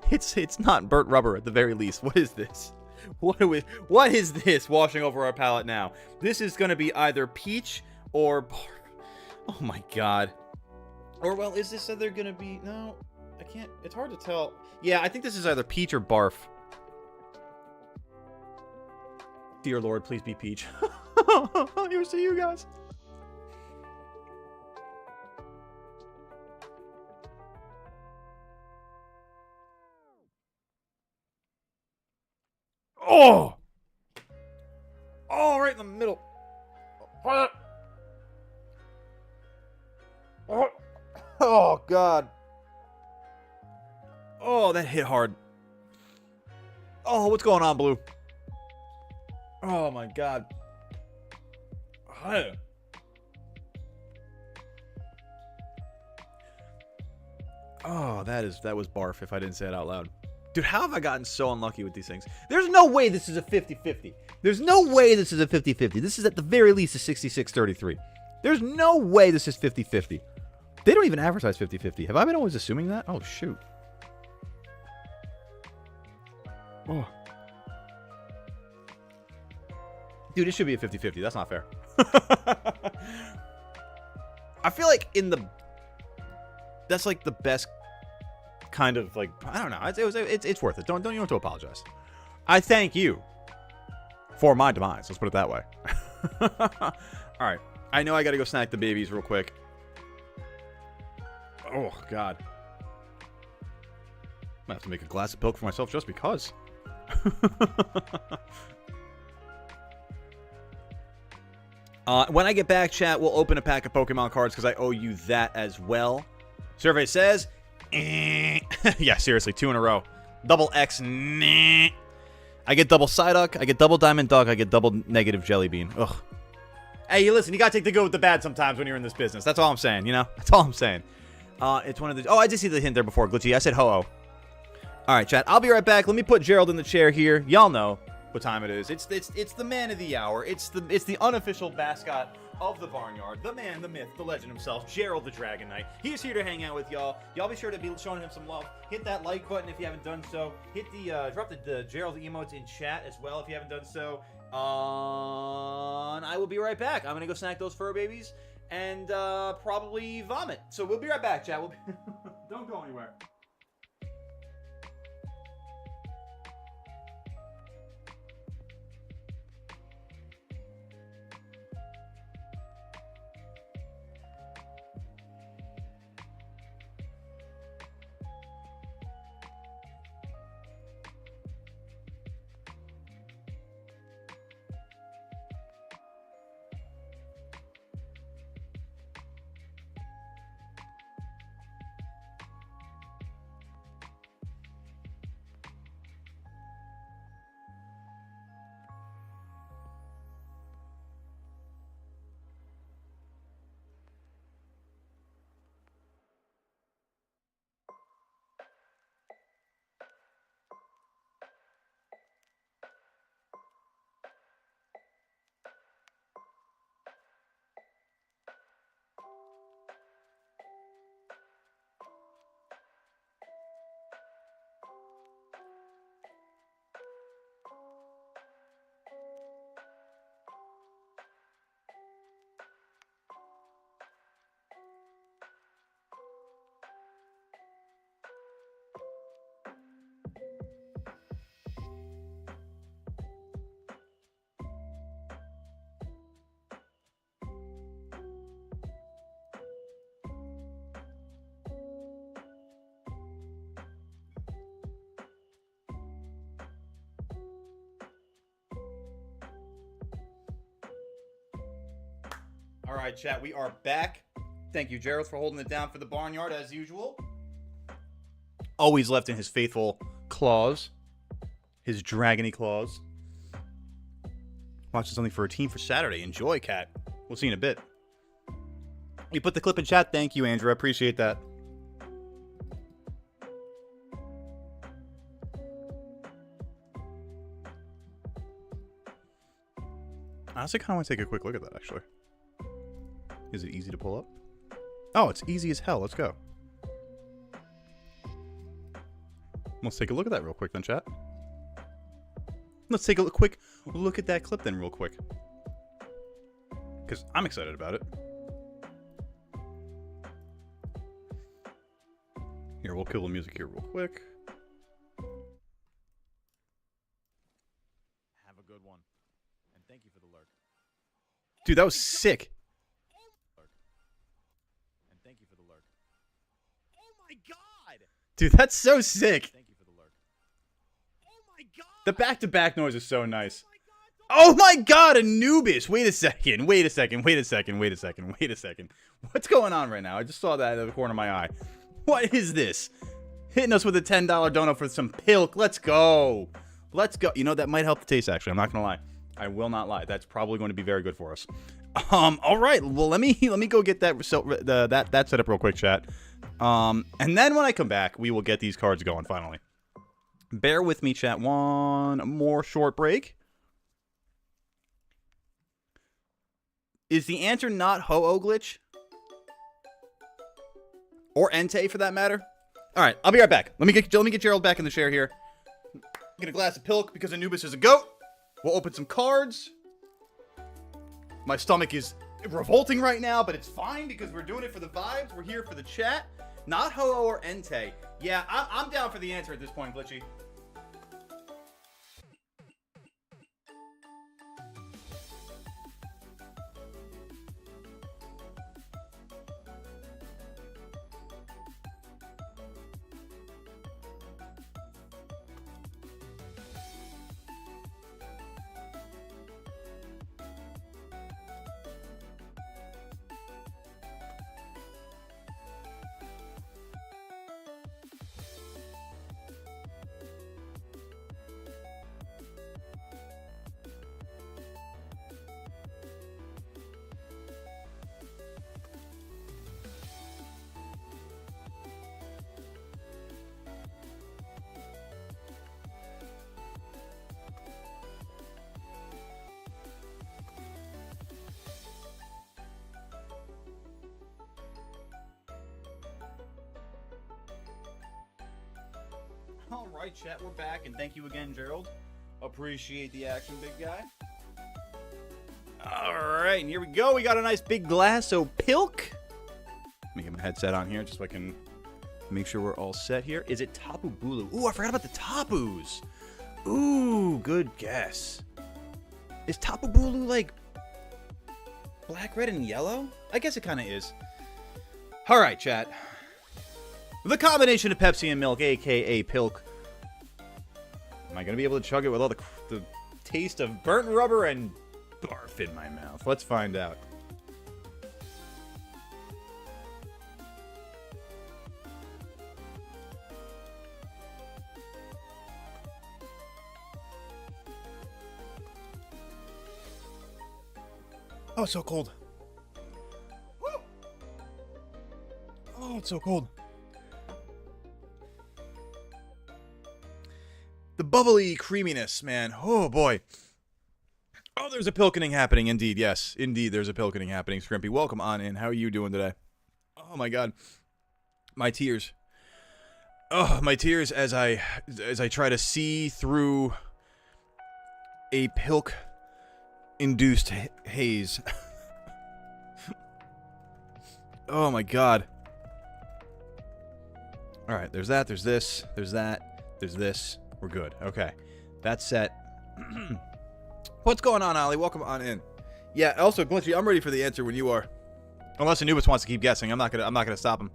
Speaker 2: it's not burnt rubber at the very least. What is this? What is this washing over our palate now? This is going to be either peach or barf. Oh my god. Or, well, is this either gonna be... No, I can't... It's hard to tell. Yeah, I think this is either Peach or Barf. Dear Lord, please be Peach. Here's to you guys.
Speaker 3: Oh!
Speaker 2: Oh, right in the middle. Oh, God. Oh, that hit hard. Oh, what's going on, Blue? Oh, my God. Oh, that was barf if I didn't say it out loud. Dude, how have I gotten so unlucky with these things? There's no way this is a 50-50. There's no way this is a 50-50. This is at the very least a 66-33. There's no way this is 50-50. They don't even advertise 50-50. Have I been always assuming that? Oh, shoot. Oh. Dude, it should be a 50-50. That's not fair. I feel like that's like the best kind of like, I don't know. It's worth it. Don't you have to apologize. I thank you for my demise. Let's put it that way. All right. I know I got to go snack the babies real quick. Oh, God. I have to make a glass of milk for myself just because. When I get back, chat, we'll open a pack of Pokemon cards because I owe you that as well. Survey says, yeah, seriously, 2 in a row. Double X, nah. I get double Psyduck, I get double Diamond Duck, I get double negative Jelly Bean. Ugh. Hey, listen, you gotta take the good with the bad sometimes when you're in this business. That's all I'm saying, you know? That's all I'm saying. It's one of the... Oh, I did see the hint there before, Glitchy. I said ho-oh. Alright, chat, I'll be right back. Let me put Gerald in the chair here. Y'all know what time it is. It's the man of the hour. It's the unofficial mascot of the barnyard. The man, the myth, the legend himself, Gerald the Dragon Knight. He's here to hang out with y'all. Y'all be sure to be showing him some love. Hit that like button if you haven't done so. Hit the drop the Gerald emotes in chat as well if you haven't done so. I will be right back. I'm gonna go snack those fur babies and probably vomit. So we'll be right back, chat. Don't go anywhere. All right, chat, we are back. Thank you, Gerald, for holding it down for the barnyard as usual. Always left in his faithful claws, his dragony claws. Watching something for a team for Saturday. Enjoy, cat. We'll see you in a bit. You put the clip in chat. Thank you, Andrew. I appreciate that. I honestly kind of want to take a quick look at that, actually. Is it easy to pull up? Oh, it's easy as hell. Let's go. Let's take a look at that real quick then, chat. Let's take a quick look at that clip then real quick. because I'm excited about it. Here, we'll kill the music here real quick. Have a good one. And thank you for the lurk. Dude, that was sick. And thank you for the lurk. Oh my god! Dude, that's so sick. Thank you for the lurk. Oh my god! The back-to-back noise is so nice. Oh my god, Anubis! Wait a second, wait a second, wait a second, wait a second, wait a second. What's going on right now? I just saw that out of the corner of my eye. What is this? Hitting us with a $10 donut for some pilk. Let's go. Let's go. You know, that might help the taste, actually. I'm not going to lie. I will not lie. That's probably going to be very good for us. All right. Well, let me go get that that set up real quick, chat. And then when I come back, we will get these cards going finally. Bear with me, chat. One more short break. Is the answer not Ho-Oh glitch? Or Entei, for that matter. All right, I'll be right back. Let me get Gerald back in the chair here. Get a glass of pilk because Anubis is a goat. We'll open some cards. My stomach is revolting right now, but it's fine because we're doing it for the vibes. We're here for the chat. Not Ho-Oh or Entei. Yeah, I'm down for the answer at this point, Glitchy. All right, chat, we're back, and thank you again, Gerald. Appreciate the action, big guy. All right, and here we go. We got a nice big glass of pilk. Let me get my headset on here just so I can make sure we're all set here. Is it Tapu Bulu? Ooh, I forgot about the Tapus. Ooh, good guess. Is Tapu Bulu like black, red, and yellow? I guess it kind of is. All right, chat. The combination of Pepsi and milk, a.k.a. pilk. Am I going to be able to chug it with all the taste of burnt rubber and barf in my mouth? Let's find out. Oh, it's so cold. Woo! Oh, it's so cold. The bubbly creaminess, man. Oh, boy. Oh, there's a pilkening happening, indeed. Yes, indeed, there's a pilkening happening. Scrimpy, welcome on in. How are you doing today? Oh, my God. My tears. Oh, my tears as I try to see through a pilk-induced haze. Oh, my God. All right, there's that, there's this, there's that, there's this. We're good. Okay. That's set. What's going on, Ollie? Welcome on in. Yeah, also, Glitchy, I'm ready for the answer when you are. Unless Anubis wants to keep guessing. I'm not gonna stop him.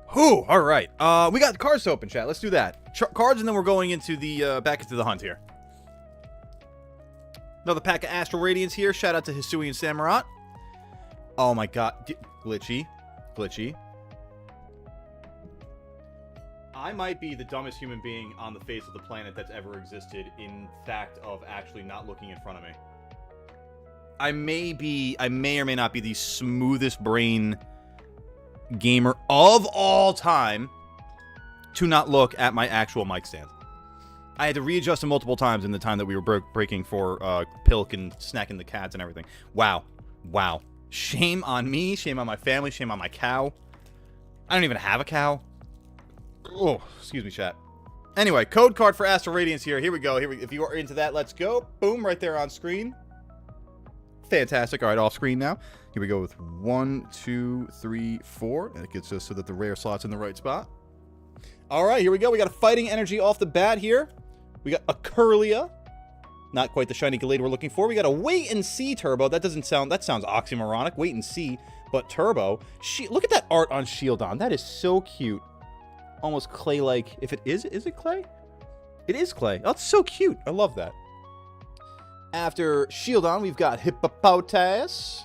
Speaker 2: Whew, alright. We got cards to open, chat. Let's do that. Cards, and then we're going into the back into the hunt here. Another pack of Astral Radiance here. Shout out to Hisui and Samurott. Oh my god. Glitchy. Glitchy. I might be the dumbest human being on the face of the planet that's ever existed in fact of actually not looking in front of me. I may or may not be the smoothest brain gamer of all time to not look at my actual mic stand. I had to readjust it multiple times in the time that we were breaking for pilk and snacking the cats and everything. Wow. Wow. Shame on me, shame on my family, shame on my cow. I don't even have a cow. Oh, excuse me, chat. Anyway, code card for Astral Radiance here. Here we go. If you are into that, let's go. Boom, right there on screen.
Speaker 3: Fantastic. All right, off screen now. Here we go with 1, 2, 3, 4. And it gets us so that the rare slot's in the right spot.
Speaker 2: All right, here we go. We got a fighting energy off the bat here. We got a Curlia. Not quite the shiny Gallade we're looking for. We got a Wait and See Turbo. That sounds oxymoronic. Wait and See, but Turbo. Look at that art on Shieldon. That is so cute. Almost clay-like. If it is it clay? It is clay. Oh, it's so cute. I love that. After Shieldon, we've got Hippopotas,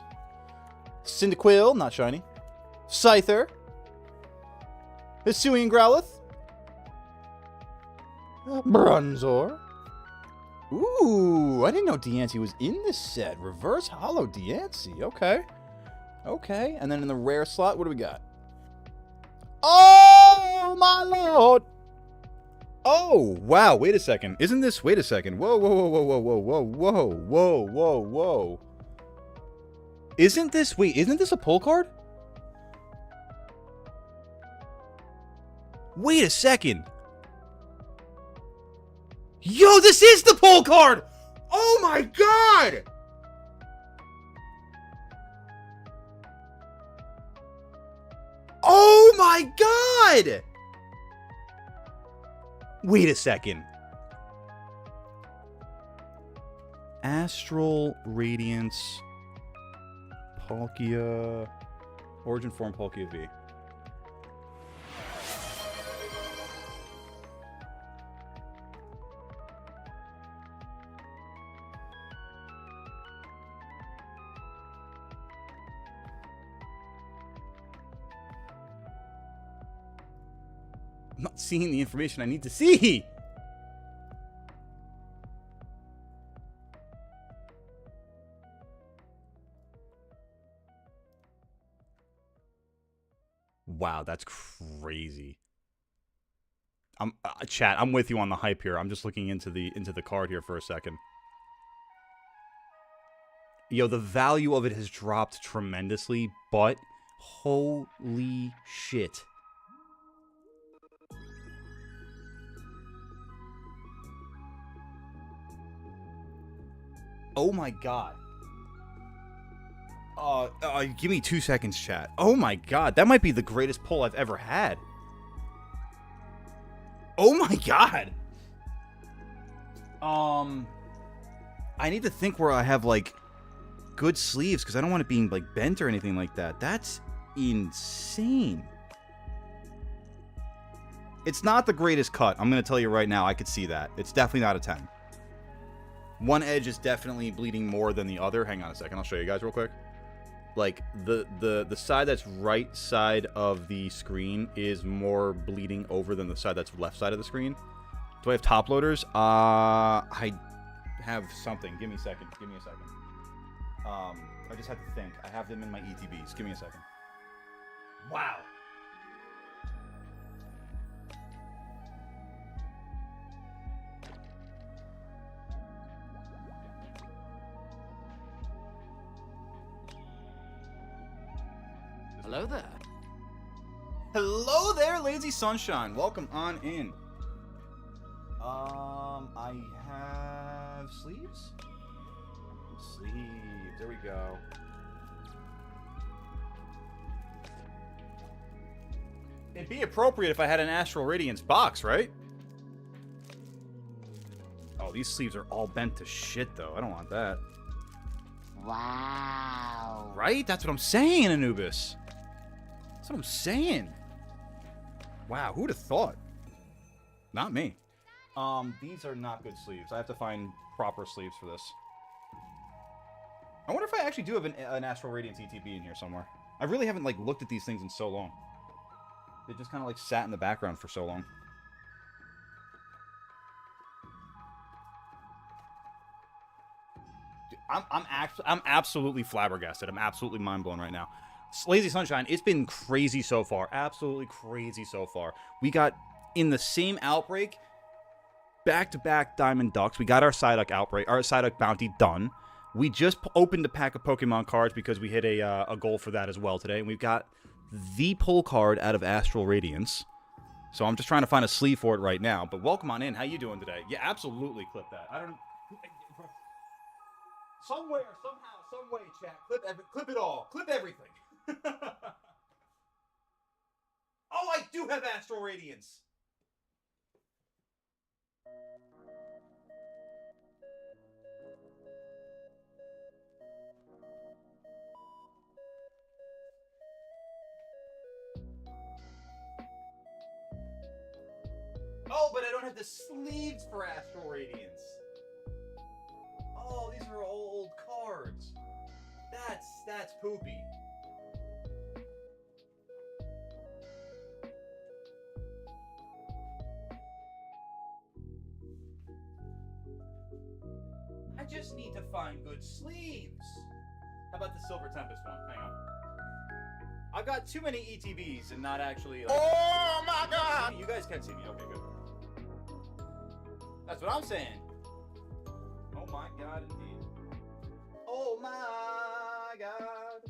Speaker 2: Cyndaquil, not shiny, Scyther, Hisui and Growlithe, Bronzor. Ooh, I didn't know Diancie was in this set. Reverse Hollow Diancie. Okay. Okay, and then in the rare slot, what do we got? Oh, my lord! Oh, wow, wait a second. Isn't this... Wait a second. Whoa, whoa, whoa, whoa, whoa, whoa, whoa, whoa, whoa, whoa. Isn't this... Wait, isn't this a pull card? Wait a second. Yo, this is the pull card! Oh my god! Oh my god! Wait a second. Astral Radiance, Palkia, Origin Form Palkia V. I'm not seeing the information I need to see. Wow, that's crazy. Chat, I'm with you on the hype here. I'm just looking into the card here for a second. Yo, the value of it has dropped tremendously, but holy shit. Oh my god. Give me 2 seconds, chat. Oh my god, that might be the greatest pull I've ever had. Oh my god. I need to think where I have, like, good sleeves, because I don't want it being, like, bent or anything like that. That's insane. It's not the greatest cut. I'm going to tell you right now, I could see that. It's definitely not a 10. One edge is definitely bleeding more than the other. Hang on a second. I'll show you guys real quick. Like, the side that's right side of the screen is more bleeding over than the side that's left side of the screen. Do I have top loaders? I have something. Give me a second. Give me a second. I just have to think. I have them in my ETBs. Give me a second. Wow.
Speaker 4: Hello there.
Speaker 2: Hello there, Lazy Sunshine. Welcome on in. I have sleeves. Sleeves. There we go. It'd be appropriate if I had an Astral Radiance box, right? Oh, these sleeves are all bent to shit, though. I don't want that.
Speaker 4: Wow.
Speaker 2: Right? That's what I'm saying, Anubis. That's what I'm saying. Wow, who'd have thought? Not me. These are not good sleeves. I have to find proper sleeves for this. I wonder if I actually do have an Astral Radiance ETB in here somewhere. I really haven't, like, looked at these things in so long. They just kind of, like, sat in the background for so long. Dude, I'm absolutely flabbergasted. I'm absolutely mind blown right now. Lazy Sunshine, it's been crazy so far. Absolutely crazy so far. We got, in the same outbreak, back-to-back Diamond Ducks. We got our Psyduck outbreak, our Psyduck bounty done. We just opened a pack of Pokemon cards because we hit a goal for that as well today. And we've got the pull card out of Astral Radiance. So I'm just trying to find a sleeve for it right now. But welcome on in. How you doing today? Yeah, absolutely clip that. I don't... Somewhere, somehow, some way, chat. Clip it all. Clip everything. Oh, I do have Astral Radiance. Oh, but I don't have the sleeves for Astral Radiance. Oh, these are old cards. That's poopy. I just need to find good sleeves. How about the Silver Tempest one? Hang on. I've got too many ETBs and not actually. Like,
Speaker 1: Oh my god!
Speaker 2: you guys can see me. Okay, good. That's what I'm saying. Oh my god, indeed. Oh my god.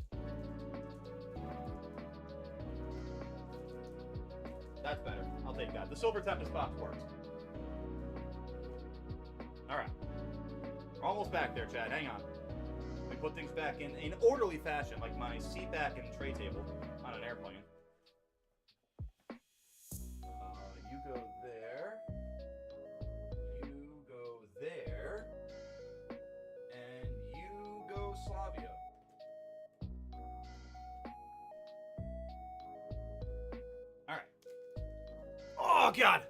Speaker 2: That's better. I'll take that. The Silver Tempest box works. Alright. We're almost back there, Chad. Hang on. Let me put things back in orderly fashion, like my seat back and tray table on an airplane. You go there. You go there. And you go Slavia. Alright. Oh, God!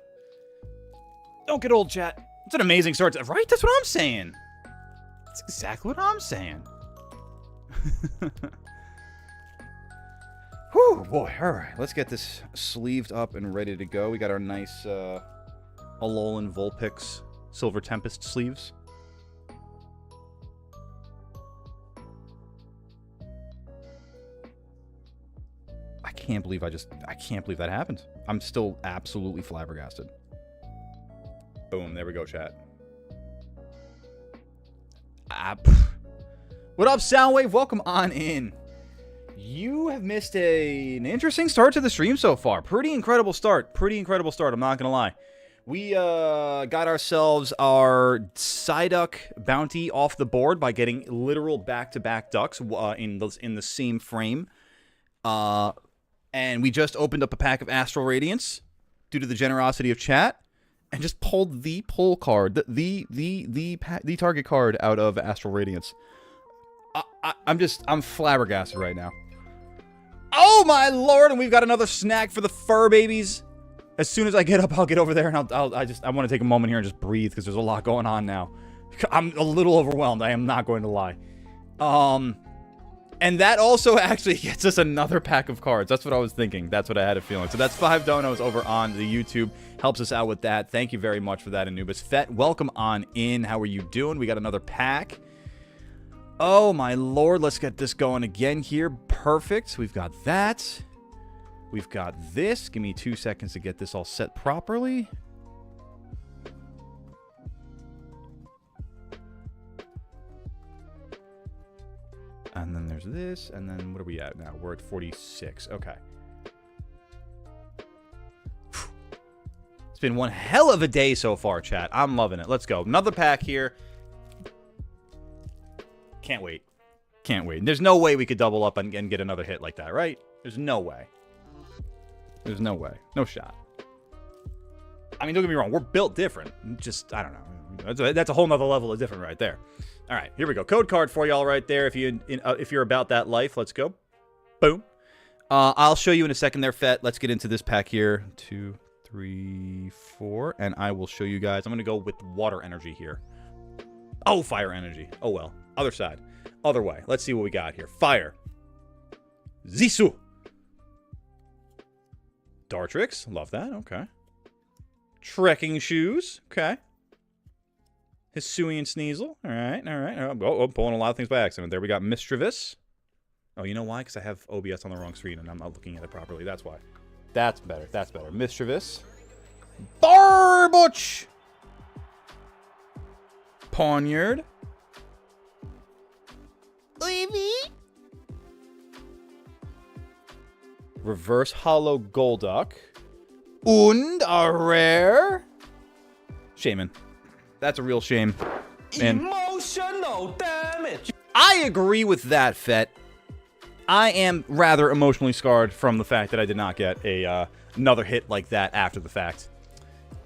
Speaker 2: Don't get old, chat. It's an amazing start to, right? That's what I'm saying. That's exactly what I'm saying. Whew, boy. All right. Let's get this sleeved up and ready to go. We got our nice Alolan Vulpix Silver Tempest sleeves. I can't believe that happened. I'm still absolutely flabbergasted. Boom, there we go, chat. What up, Soundwave? Welcome on in. You have missed an interesting start to the stream so far. Pretty incredible start. I'm not gonna lie. We got ourselves our Psyduck bounty off the board by getting literal back-to-back ducks in the same frame. And we just opened up a pack of Astral Radiance due to the generosity of chat. And just pulled the pull card, the target card out of Astral Radiance. I'm flabbergasted right now. Oh my lord! And we've got another snack for the fur babies. As soon as I get up, I'll get over there and I want to take a moment here and just breathe because there's a lot going on now. I'm a little overwhelmed. I am not going to lie. And that also actually gets us another pack of cards. That's what I was thinking. That's what I had a feeling. So that's 5 donos over on the YouTube. Helps us out with that. Thank you very much for that, Anubis. Fet, welcome on in. How are you doing? We got another pack. Oh, my lord. Let's get this going again here. Perfect. We've got that. We've got this. Give me 2 seconds to get this all set properly. And then there's this, and then what are we at now? We're at 46. Okay. It's been one hell of a day so far, chat. I'm loving it. Let's go. Another pack here. Can't wait. Can't wait. There's no way we could double up and get another hit like that, right? There's no way. There's no way. No shot. I mean, don't get me wrong. We're built different. Just, I don't know. That's a whole nother level of different right there. All right, here we go. Code card for y'all right there. If you're about that life, let's go. Boom. I'll show you in a second there, Fet. Let's get into this pack here. 2, 3, 4, and I will show you guys. I'm gonna go with water energy here. Oh, fire energy. Oh well. Other side. Other way. Let's see what we got here. Fire. Zisu. Dartrix. Love that. Okay. Trekking shoes. Okay. Hisui and Sneasel. All right. Oh, pulling a lot of things by accident. There we got Mischievous. Oh, you know why? Because I have OBS on the wrong screen and I'm not looking at it properly. That's why. That's better. That's better. Mischievous. Barbuch. Pawniard. Eevee. Reverse Hollow Golduck. And a rare. Shaman. That's a real shame. Man.
Speaker 4: Emotional damage.
Speaker 1: damage.
Speaker 2: I agree with that, Fett. I am rather emotionally scarred from the fact that I did not get a another hit like that after the fact.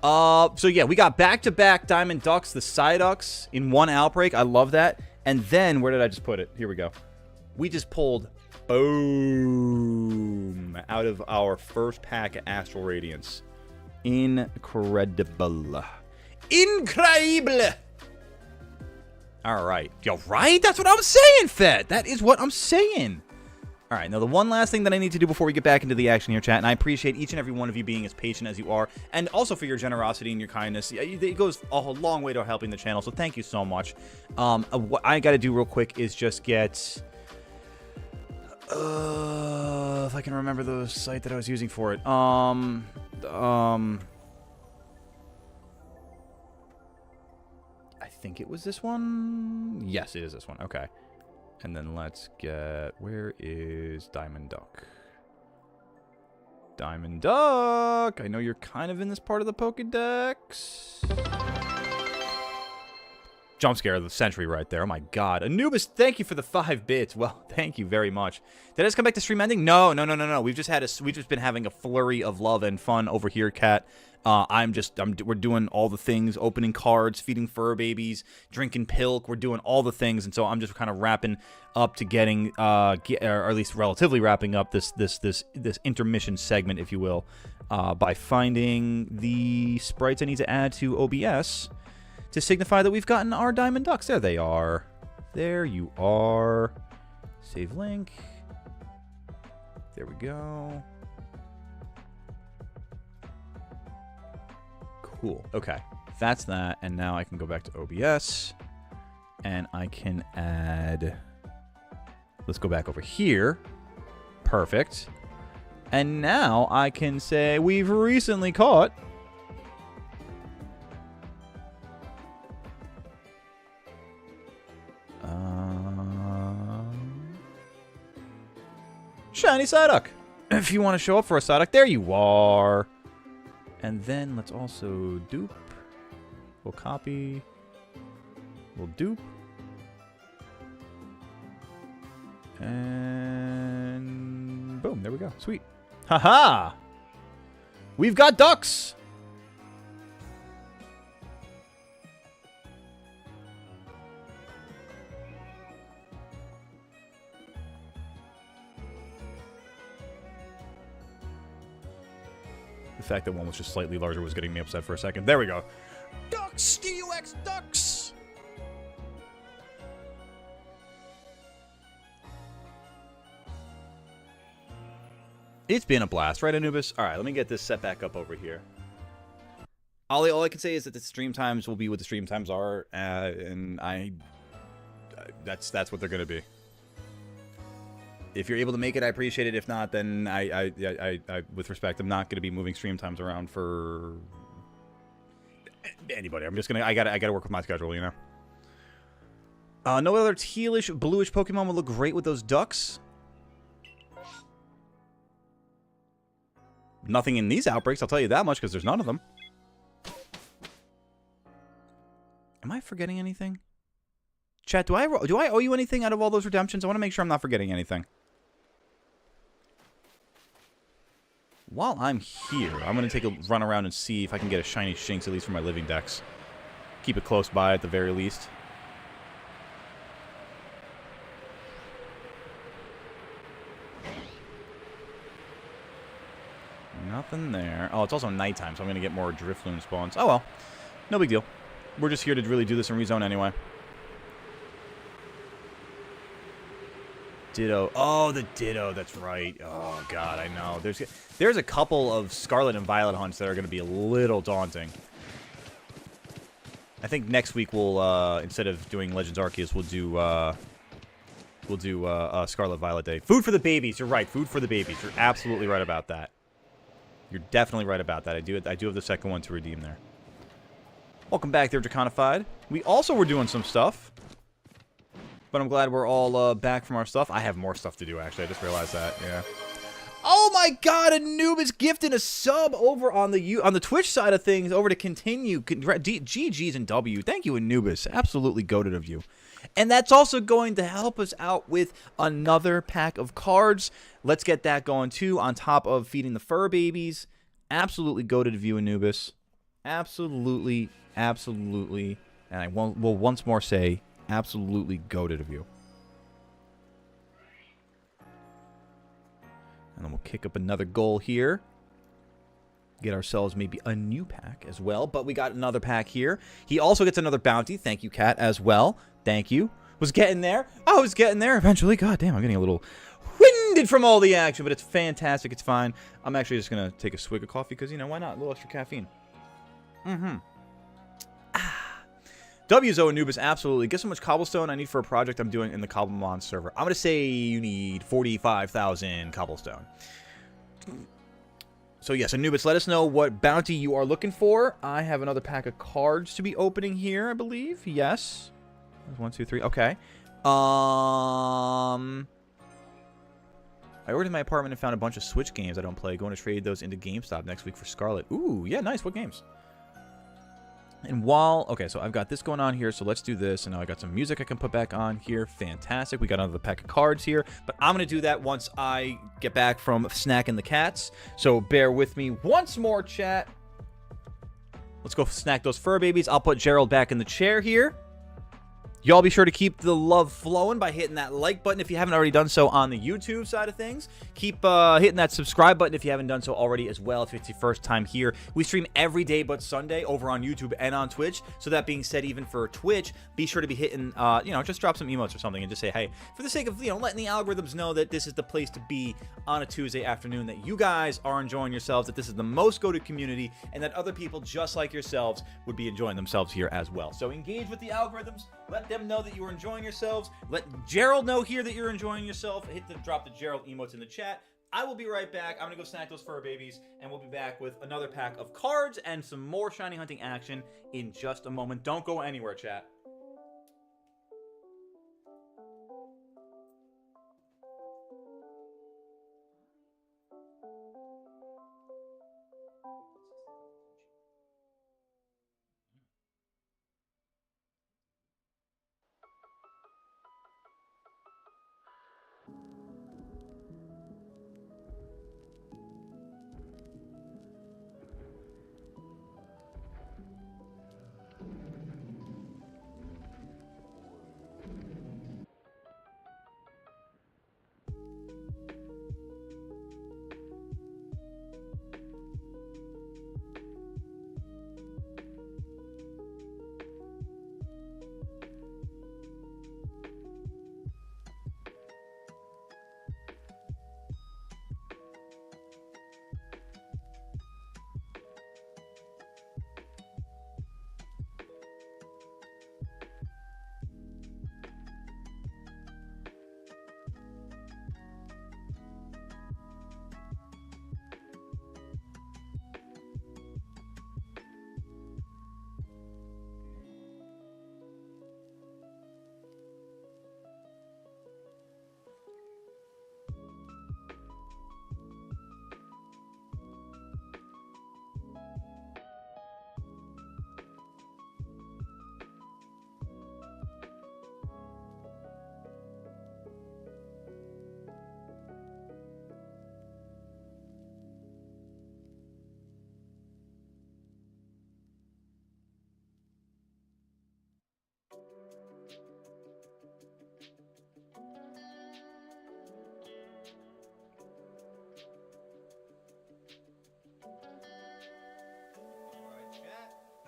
Speaker 2: So yeah, we got back-to-back Diamond Ducks, the Psyducks, in one outbreak. I love that. And then, where did I just put it? Here we go. We just pulled, boom, out of our first pack of Astral Radiance. Incredible. Incredible! Alright. Yo, right? That's what I'm saying, Fett! That is what I'm saying! Alright, now the one last thing that I need to do before we get back into the action here, chat, and I appreciate each and every one of you being as patient as you are, and also for your generosity and your kindness. It goes a long way to helping the channel, so thank you so much. What I gotta do real quick is just get... if I can remember the site that I was using for it. I think it was this one? Yes, it is this one. Okay. And then let's get... Where is Diamond Duck? Diamond Duck! I know you're kind of in this part of the Pokedex. Jump scare of the century right there. Oh my god. Anubis, thank you for the 5 bits. Well, thank you very much. Did I just come back to stream ending? No. We've just been having a flurry of love and fun over here, Cat. We're doing all the things, opening cards, feeding fur babies, drinking pilk. We're doing all the things, and so I'm just kind of wrapping up to getting, or at least relatively wrapping up this intermission segment, if you will, by finding the sprites I need to add to OBS to signify that we've gotten our Diamond Ducks. There they are. There you are. Save link. There we go. Cool. Okay. That's that. And now I can go back to OBS. And I can add... Let's go back over here. Perfect. And now I can say we've recently caught... Shiny Psyduck. If you want to show up for a Psyduck, there you are. And then let's also dupe. We'll copy. We'll dupe. And boom, there we go. Sweet. Haha! We've got ducks! The fact that one was just slightly larger was getting me upset for a second. There we go. Ducks! DUX ducks! It's been a blast, right, Anubis? Alright, let me get this set back up over here. All I can say is that the stream times will be what the stream times are, and that's what they're gonna be. If you're able to make it, I appreciate it. If not, then I with respect, I'm not going to be moving stream times around for anybody. I'm just gonna, I gotta work with my schedule, you know. No other tealish, bluish Pokemon would look great with those ducks. Nothing in these outbreaks, I'll tell you that much, because there's none of them. Am I forgetting anything? Chat, do I owe you anything out of all those redemptions? I want to make sure I'm not forgetting anything. While I'm here, I'm going to take a run around and see if I can get a shiny Shinx, at least for my living decks. Keep it close by at the very least. Nothing there. Oh, it's also nighttime, so I'm going to get more Drifloon spawns. Oh well. No big deal. We're just here to really do this in rezone anyway. Ditto. Oh, the Ditto. That's right. Oh, God, I know. There's a couple of Scarlet and Violet hunts that are going to be a little daunting. I think next week we'll, instead of doing Legends Arceus, we'll do Scarlet Violet Day. Food for the babies. You're right. Food for the babies. You're absolutely right about that. You're definitely right about that. I do have the second one to redeem there. Welcome back there, Draconified. We also were doing some stuff. But I'm glad we're all back from our stuff. I have more stuff to do, actually. I just realized that, yeah. Oh my god, Anubis gifted a sub over on the Twitch side of things over to continue. GG's and W. Thank you, Anubis. Absolutely goated of you. And that's also going to help us out with another pack of cards. Let's get that going too, on top of feeding the fur babies. Absolutely goated view, Anubis. Absolutely, absolutely. And I will once more say, absolutely goated of you. And then we'll kick up another goal here. Get ourselves maybe a new pack as well. But we got another pack here. He also gets another bounty. Thank you, Cat, as well. Thank you. Was getting there. I was getting there eventually. God damn, I'm getting a little winded from all the action. But it's fantastic. It's fine. I'm actually just going to take a swig of coffee because, you know, why not? A little extra caffeine. WZO Anubis, absolutely. Guess how much cobblestone I need for a project I'm doing in the Cobblemon server. I'm going to say you need 45,000 cobblestone. So yes, Anubis, let us know what bounty you are looking for. I have another pack of cards to be opening here, I believe. Yes. 1, 2, 3. Okay. I ordered in my apartment and found a bunch of Switch games I don't play. Going to trade those into GameStop next week for Scarlet. Ooh, yeah, nice. What games? And while... Okay, so I've got this going on here, so let's do this. And now I got some music I can put back on here. Fantastic. We got another pack of cards here. But I'm going to do that once I get back from snacking the cats. So bear with me once more, chat. Let's go snack those fur babies. I'll put Gerald back in the chair here. Y'all be sure to keep the love flowing by hitting that like button if you haven't already done so on the YouTube side of things. Keep hitting that subscribe button if you haven't done so already as well, if it's your first time here. We stream every day but Sunday over on YouTube and on Twitch. So that being said, even for Twitch, be sure to be hitting, you know, just drop some emotes or something and just say, hey, for the sake of, you know, letting the algorithms know that this is the place to be on a Tuesday afternoon, that you guys are enjoying yourselves, that this is the most go-to community, and that other people just like yourselves would be enjoying themselves here as well. So engage with the algorithms. Let them know that you are enjoying yourselves. Let Gerald know here that you're enjoying yourself. Drop the Gerald emotes in the chat. I will be right back. I'm going to go snack those fur babies, and we'll be back with another pack of cards and some more shiny hunting action in just a moment. Don't go anywhere, chat.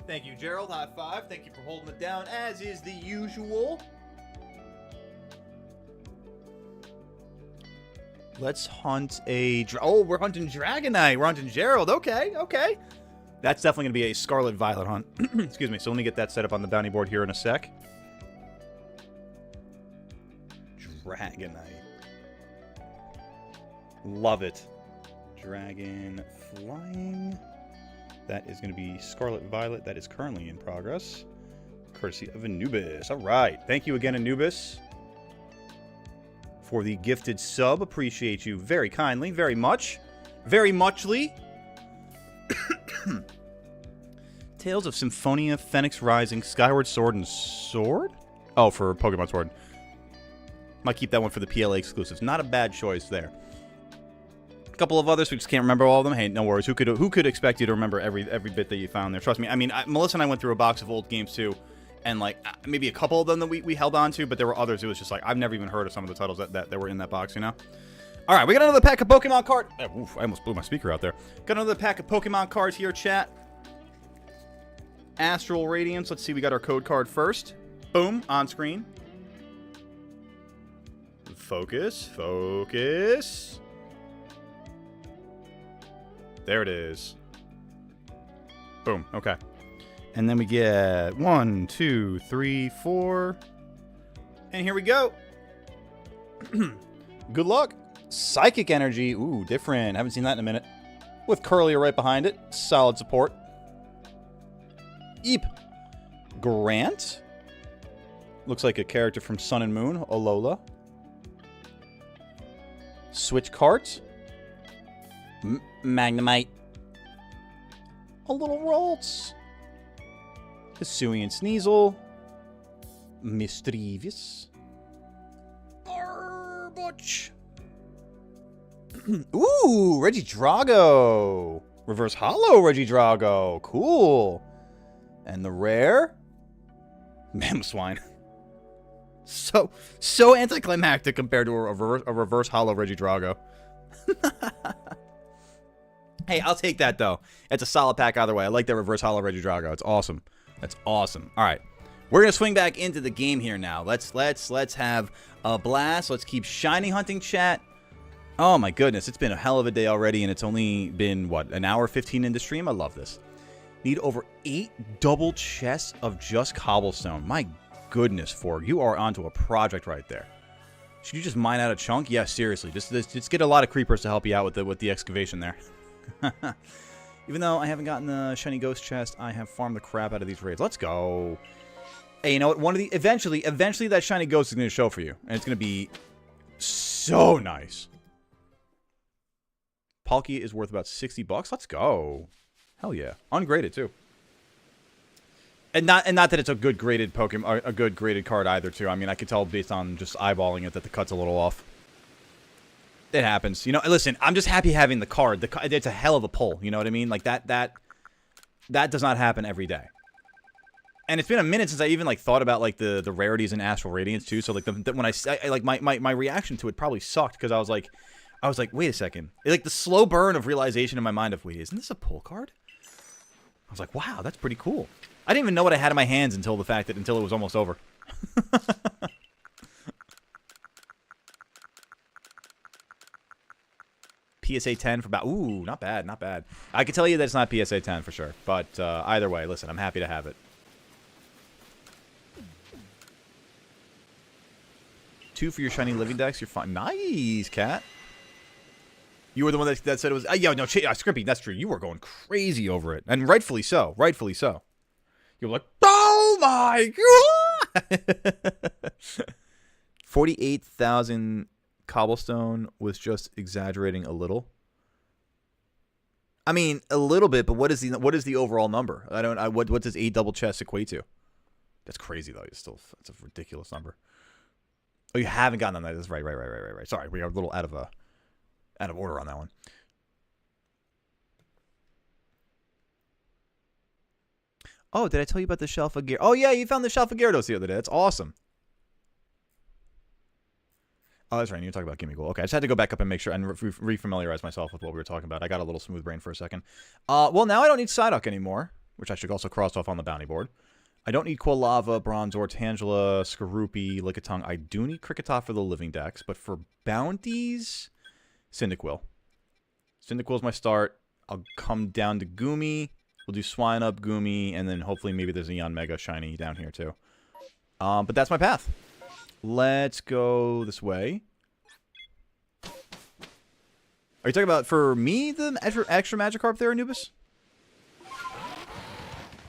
Speaker 2: Thank you, Gerald. High five. Thank you for holding it down, as is the usual. Let's hunt a... Oh, we're hunting Dragonite. We're hunting Gerald. Okay, okay. That's definitely going to be a Scarlet Violet hunt. Excuse me. So let me get that set up on the bounty board here in a sec. Dragonite. Love it. Dragon flying. That is going to be Scarlet Violet. That is currently in progress. Courtesy of Anubis. All right. Thank you again, Anubis, for the gifted sub. Appreciate you very kindly. Very much. Very muchly. Tales of Symphonia, Phoenix Rising, Skyward Sword, and Sword?
Speaker 3: Oh, for Pokemon Sword. Might keep that one for the PLA exclusives. Not a bad choice there. A couple of others, we just can't remember all of them. Hey, no worries. Who could expect you to remember every bit that you found there? Trust me. I mean, Melissa and I went through a box of old games too, and like maybe a couple of them that we held on to, but there were others. It was just like I've never even heard of some of the titles that were in that box. You know. All right, we got another pack of Pokemon cards. Oof, I almost blew my speaker out there. Got another pack of Pokemon cards here, chat. Astral Radiance. Let's see. We got our code card first. Boom, on screen. Focus, focus. There it is. Boom, okay. And then we get 1, 2, 3, 4. And here we go. Good luck. Psychic Energy. Ooh, different. Haven't seen that in a minute. With Curlier right behind it. Solid support. Eep. Grant. Looks like a character from Sun and Moon. Alola. Switch Cart. Magnemite. A little Ralts. Hisui and Sneasel. Mischievous. Arbutch. Ooh, Regidrago. Reverse Hollow Regidrago. Cool. And the rare? Mamoswine. So anticlimactic compared to a reverse Hollow Regidrago. Hey, I'll take that though. It's a solid pack either way. I like that reverse Hollow Regidrago. It's awesome. That's awesome. All right. We're going to swing back into the game here now. Let's have a blast. Let's keep shiny hunting, chat. Oh my goodness, it's been a hell of a day already, and it's only been, what, an hour 15 into stream? I love this. Need over 8 double chests of just cobblestone. My goodness, Forg, you are onto a project right there. Should you just mine out a chunk? Yeah, seriously. Just get a lot of creepers to help you out with the excavation there. Even though I haven't gotten the shiny ghost chest, I have farmed the crap out of these raids. Let's go. Hey, you know what? Eventually that shiny ghost is going to show for you, and it's going to be so nice. Palkia is worth about $60. Let's go. Hell yeah. Ungraded too. And not that it's a good graded Pokemon, or a good graded card either too. I mean, I could tell based on just eyeballing it that the cut's a little off. It happens. You know, listen, I'm just happy having the card. It's a hell of a pull, you know what I mean? Like that does not happen every day. And it's been a minute since I even like thought about like the rarities in Astral Radiance too. So like when I like my reaction to it probably sucked because I was like, wait a second. Like the slow burn of realization in my mind of, wait, isn't this a pull card? I was like, wow, that's pretty cool. I didn't even know what I had in my hands until it was almost over. PSA 10 for about, ooh, not bad, not bad. I can tell you that it's not PSA 10 for sure, but either way, listen, I'm happy to have it. 2 for your shiny living dex. You're fine. Nice, cat. You were the one that said it was. Yo, no, Scrippy, that's true. You were going crazy over it, and rightfully so. Rightfully so. You were like, oh my god! 48,000 cobblestone was just exaggerating a little. I mean, a little bit, but what is the overall number? What does 8 double chests equate to? That's crazy though. That's a ridiculous number. Oh, you haven't gotten on that. That's right. Sorry, we are a little out of order on that one. Oh, did I tell you about the Shelf of Gyarados? Oh, yeah, you found the Shelf of Gyarados the other day. That's awesome. Oh, that's right. You were talking about Gimme Gold. Okay, I just had to go back up and make sure and refamiliarize myself with what we were talking about. I got a little smooth brain for a second. Well, now I don't need Psyduck anymore, which I should also cross off on the bounty board. I don't need Quilava, Bronzor, Tangela, Skorupi, Lickitung. I do need Kricketot for the living dex, but for bounties, Cyndaquil. Cyndaquil's my start. I'll come down to Goomy. We'll do Swinub, Goomy, and then hopefully maybe there's a Yanmega shiny down here too. But that's my path. Let's go this way. Are you talking about, for me, the extra Magikarp there, Anubis?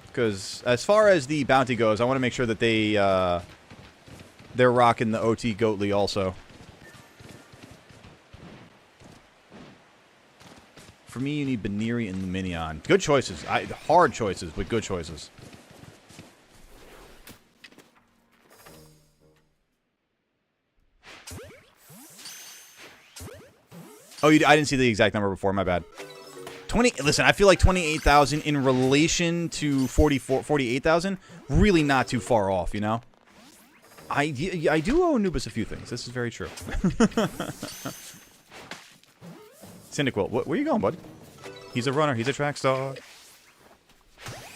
Speaker 3: Because as far as the bounty goes, I want to make sure that they're rocking the OT Goatly also. For me, you need Baniri and Minion. Good choices. Hard choices, but good choices. Oh, I didn't see the exact number before. My bad. 20. Listen, I feel like 28,000 in relation to 48,000, really not too far off, you know? I do owe Anubis a few things. This is very true. Cyndaquil, where you going, bud? He's a runner. He's a track star.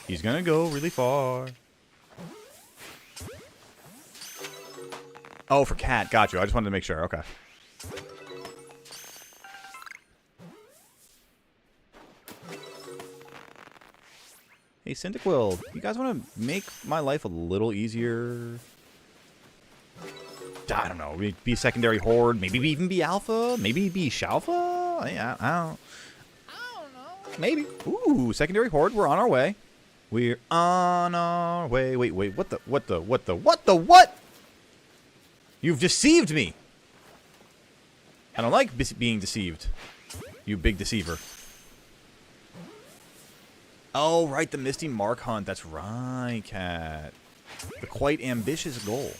Speaker 3: He's gonna go really far. Oh, for cat. Got you. I just wanted to make sure. Okay. Hey, Cyndaquil, you guys want to make my life a little easier? I don't know. Be a secondary horde. Maybe even be alpha. Maybe be shalpha. I don't know. Maybe. Ooh, secondary horde. We're on our way. We're on our way. Wait. What? You've deceived me. I don't like being deceived. You big deceiver. Oh, right, the Misty Mark Hunt. That's right, Cat. The quite ambitious goal.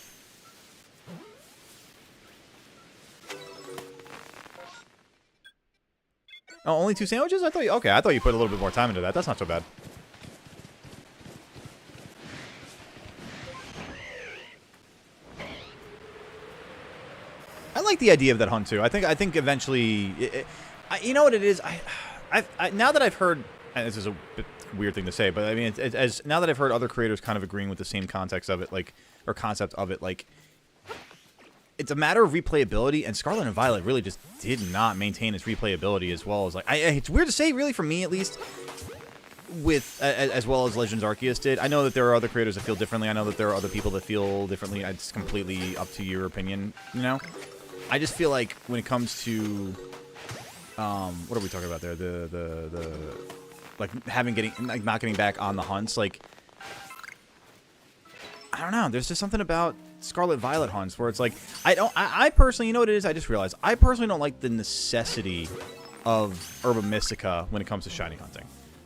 Speaker 3: Oh, only 2 sandwiches? I thought you put a little bit more time into that. That's not so bad. I like the idea of that hunt too. I think eventually, you know what it is. Now that I've heard, and this is a bit weird thing to say, but I mean, as now that I've heard other creators kind of agreeing with the same context of it, like, or concept of it, like, it's a matter of replayability, and Scarlet and Violet really just did not maintain its replayability as well as, like, it's weird to say, really, for me at least, with as well as Legends Arceus did. I know that there are other creators that feel differently. I know that there are other people that feel differently. It's completely up to your opinion, you know? I just feel like when it comes to, what are we talking about there? The like not getting back on the hunts, like, I don't know. There's just something about Scarlet Violet hunts where it's like, I personally, you know what it is? I just realized I personally don't like the necessity of Herba Mystica when it comes to shiny hunting,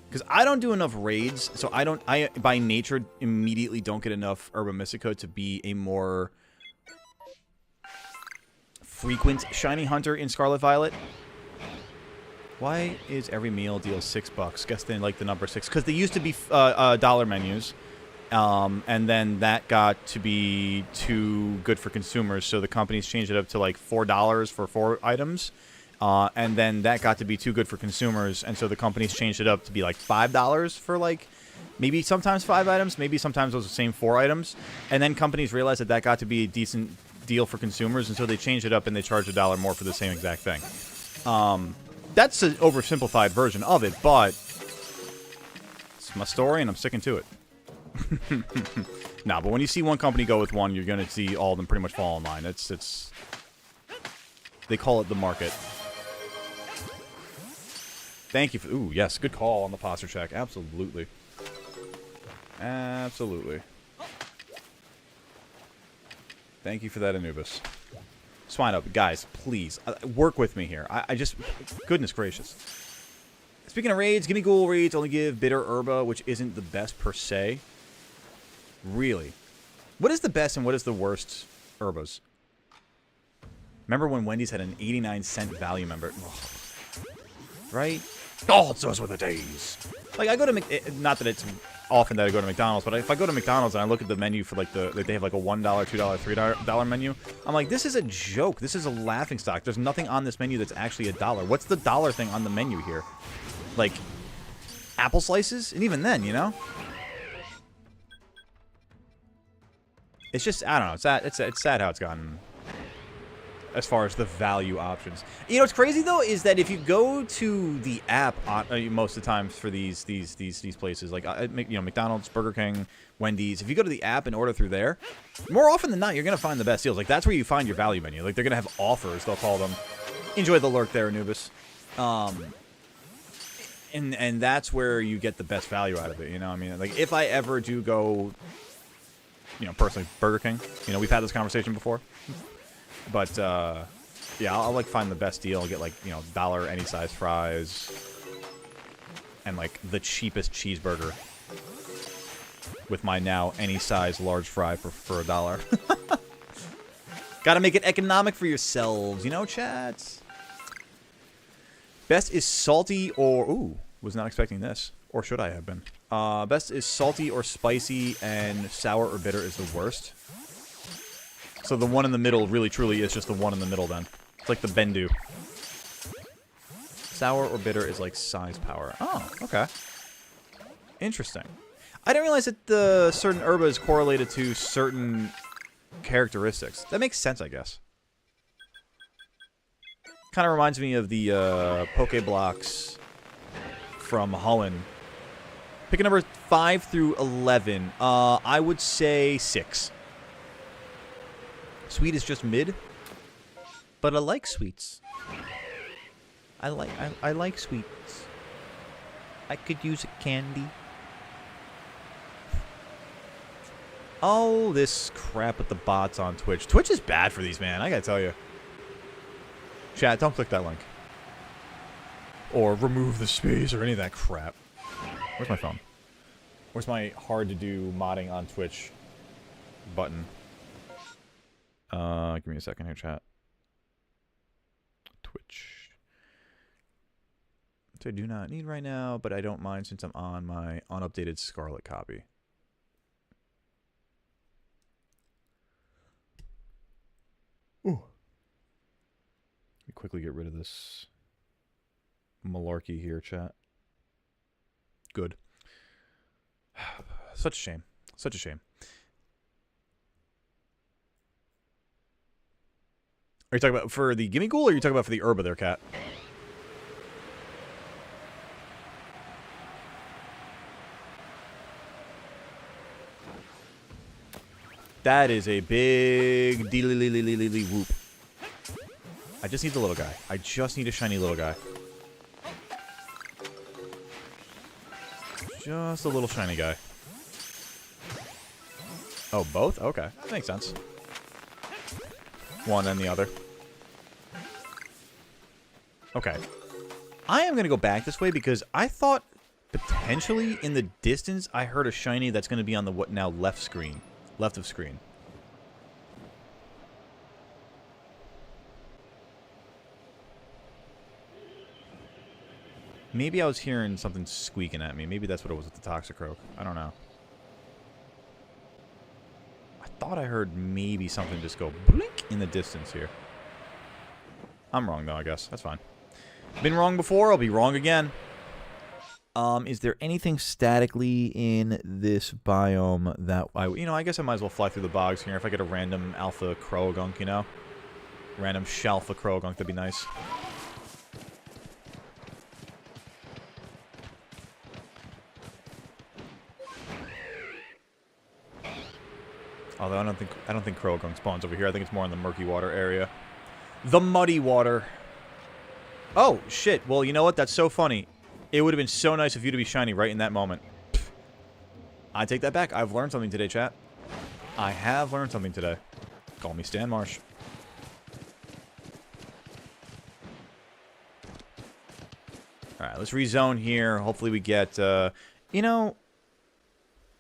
Speaker 3: because I don't do enough raids, so I by nature immediately don't get enough Herba Mystica to be a more frequent shiny hunter in Scarlet Violet. Why is every meal deal $6? Guess they like the number 6 because they used to be dollar menus, and then that got to be too good for consumers, so the companies changed it up to like $4 for 4 items, and then that got to be too good for consumers, and so the companies changed it up to be like $5 for like maybe sometimes 5 items, maybe sometimes those the same 4 items, and then companies realized that that got to be a decent deal for consumers, and so they changed it up and they charged $1 more for the same exact thing. That's an oversimplified version of it, but it's my story and I'm sticking to it. Nah, but when you see one company go with one, you're gonna see all of them pretty much fall in line. It's they call it the market. Thank you for, ooh, yes, good call on the posture check. Absolutely. Absolutely. Thank you for that, Anubis. Swine up. Guys, please, work with me here. I just, goodness gracious. Speaking of raids, Gimme Ghoul raids only give bitter herba, which isn't the best per se. Really? What is the best and what is the worst herbas? Remember when Wendy's had an 89-cent value member? Oh. Right? Oh, those were the days. Like, I go to, not that it's often that I go to McDonald's, but if I go to McDonald's and I look at the menu for like they have like a $1, $2, $3 menu, I'm like, this is a joke. This is a laughing stock. There's nothing on this menu that's actually $1. What's the dollar thing on the menu here? Like, apple slices? And even then, you know? It's just, I don't know. It's sad how it's gotten as far as the value options. You know what's crazy though is that if you go to the app most of the times for these places, like you know, McDonald's, Burger King, Wendy's, if you go to the app and order through there, more often than not you're gonna find the best deals. Like, that's where you find your value menu. Like, they're gonna have offers, they'll call them. Enjoy the lurk there, Anubis. And that's where you get the best value out of it. You know, I mean, like, if I ever do go, you know, personally, Burger King. You know, we've had this conversation before. But, yeah, I'll, like, find the best deal. I'll get, like, you know, $1 any size fries. And, like, the cheapest cheeseburger. With my now any size large fry for $1. Gotta make it economic for yourselves, you know, chats?
Speaker 2: Best is salty or... Ooh, was not expecting this. Or should I have been? Best is salty or spicy, and sour or bitter is the worst. So the one in the middle really truly is just the one in the middle then. It's like the Bendu. Sour or bitter is like size power. Oh, okay. Interesting. I didn't realize that the certain herba is correlated to certain characteristics. That makes sense, I guess. Kind of reminds me of the Poké blocks from Holland. Pick a number 5 through 11. I would say 6. Sweet is just mid, but I like sweets. I like sweets. I could use a candy. Oh, this crap with the bots on Twitch. Twitch is bad for these, man. I gotta tell you. Chat, don't click that link. Or remove the space or any of that crap. Where's my phone? Where's my hard-to-do modding on Twitch button? Give me a second here, chat. Twitch. Which I do not need right now, but I don't mind since I'm on my unupdated Scarlet copy. Ooh. Let me quickly get rid of this malarkey here, chat. Good. Such a shame. Such a shame. Are you talking about for the Gimme Ghoul, or are you talking about for the herba there, cat? That is a big deely whoop. I just need the little guy. I just need a shiny little guy. Just a little shiny guy. Oh, both? Okay. That makes sense. One and the other. Okay. I am going to go back this way because I thought potentially in the distance I heard a shiny that's going to be on the what now left screen. Left of screen. Maybe I was hearing something squeaking at me. Maybe that's what it was with the Toxicroak. I don't know. I thought I heard maybe something just go blink in the distance here. I'm wrong, though, I guess. That's fine. Been wrong before. I'll be wrong again. Is there anything statically in this biome that I guess I might as well fly through the bogs here if I get a random alpha Croagunk, you know? Random Shalpha Croagunk, that'd be nice. Although I don't think Croagunk spawns over here. I think it's more in the murky water area. The muddy water. Oh, shit. Well, you know what? That's so funny. It would have been so nice of you to be shiny right in that moment. Pfft. I take that back. I've learned something today, chat. I have learned something today. Call me Stan Marsh. Alright, let's rezone here. Hopefully we get, you know...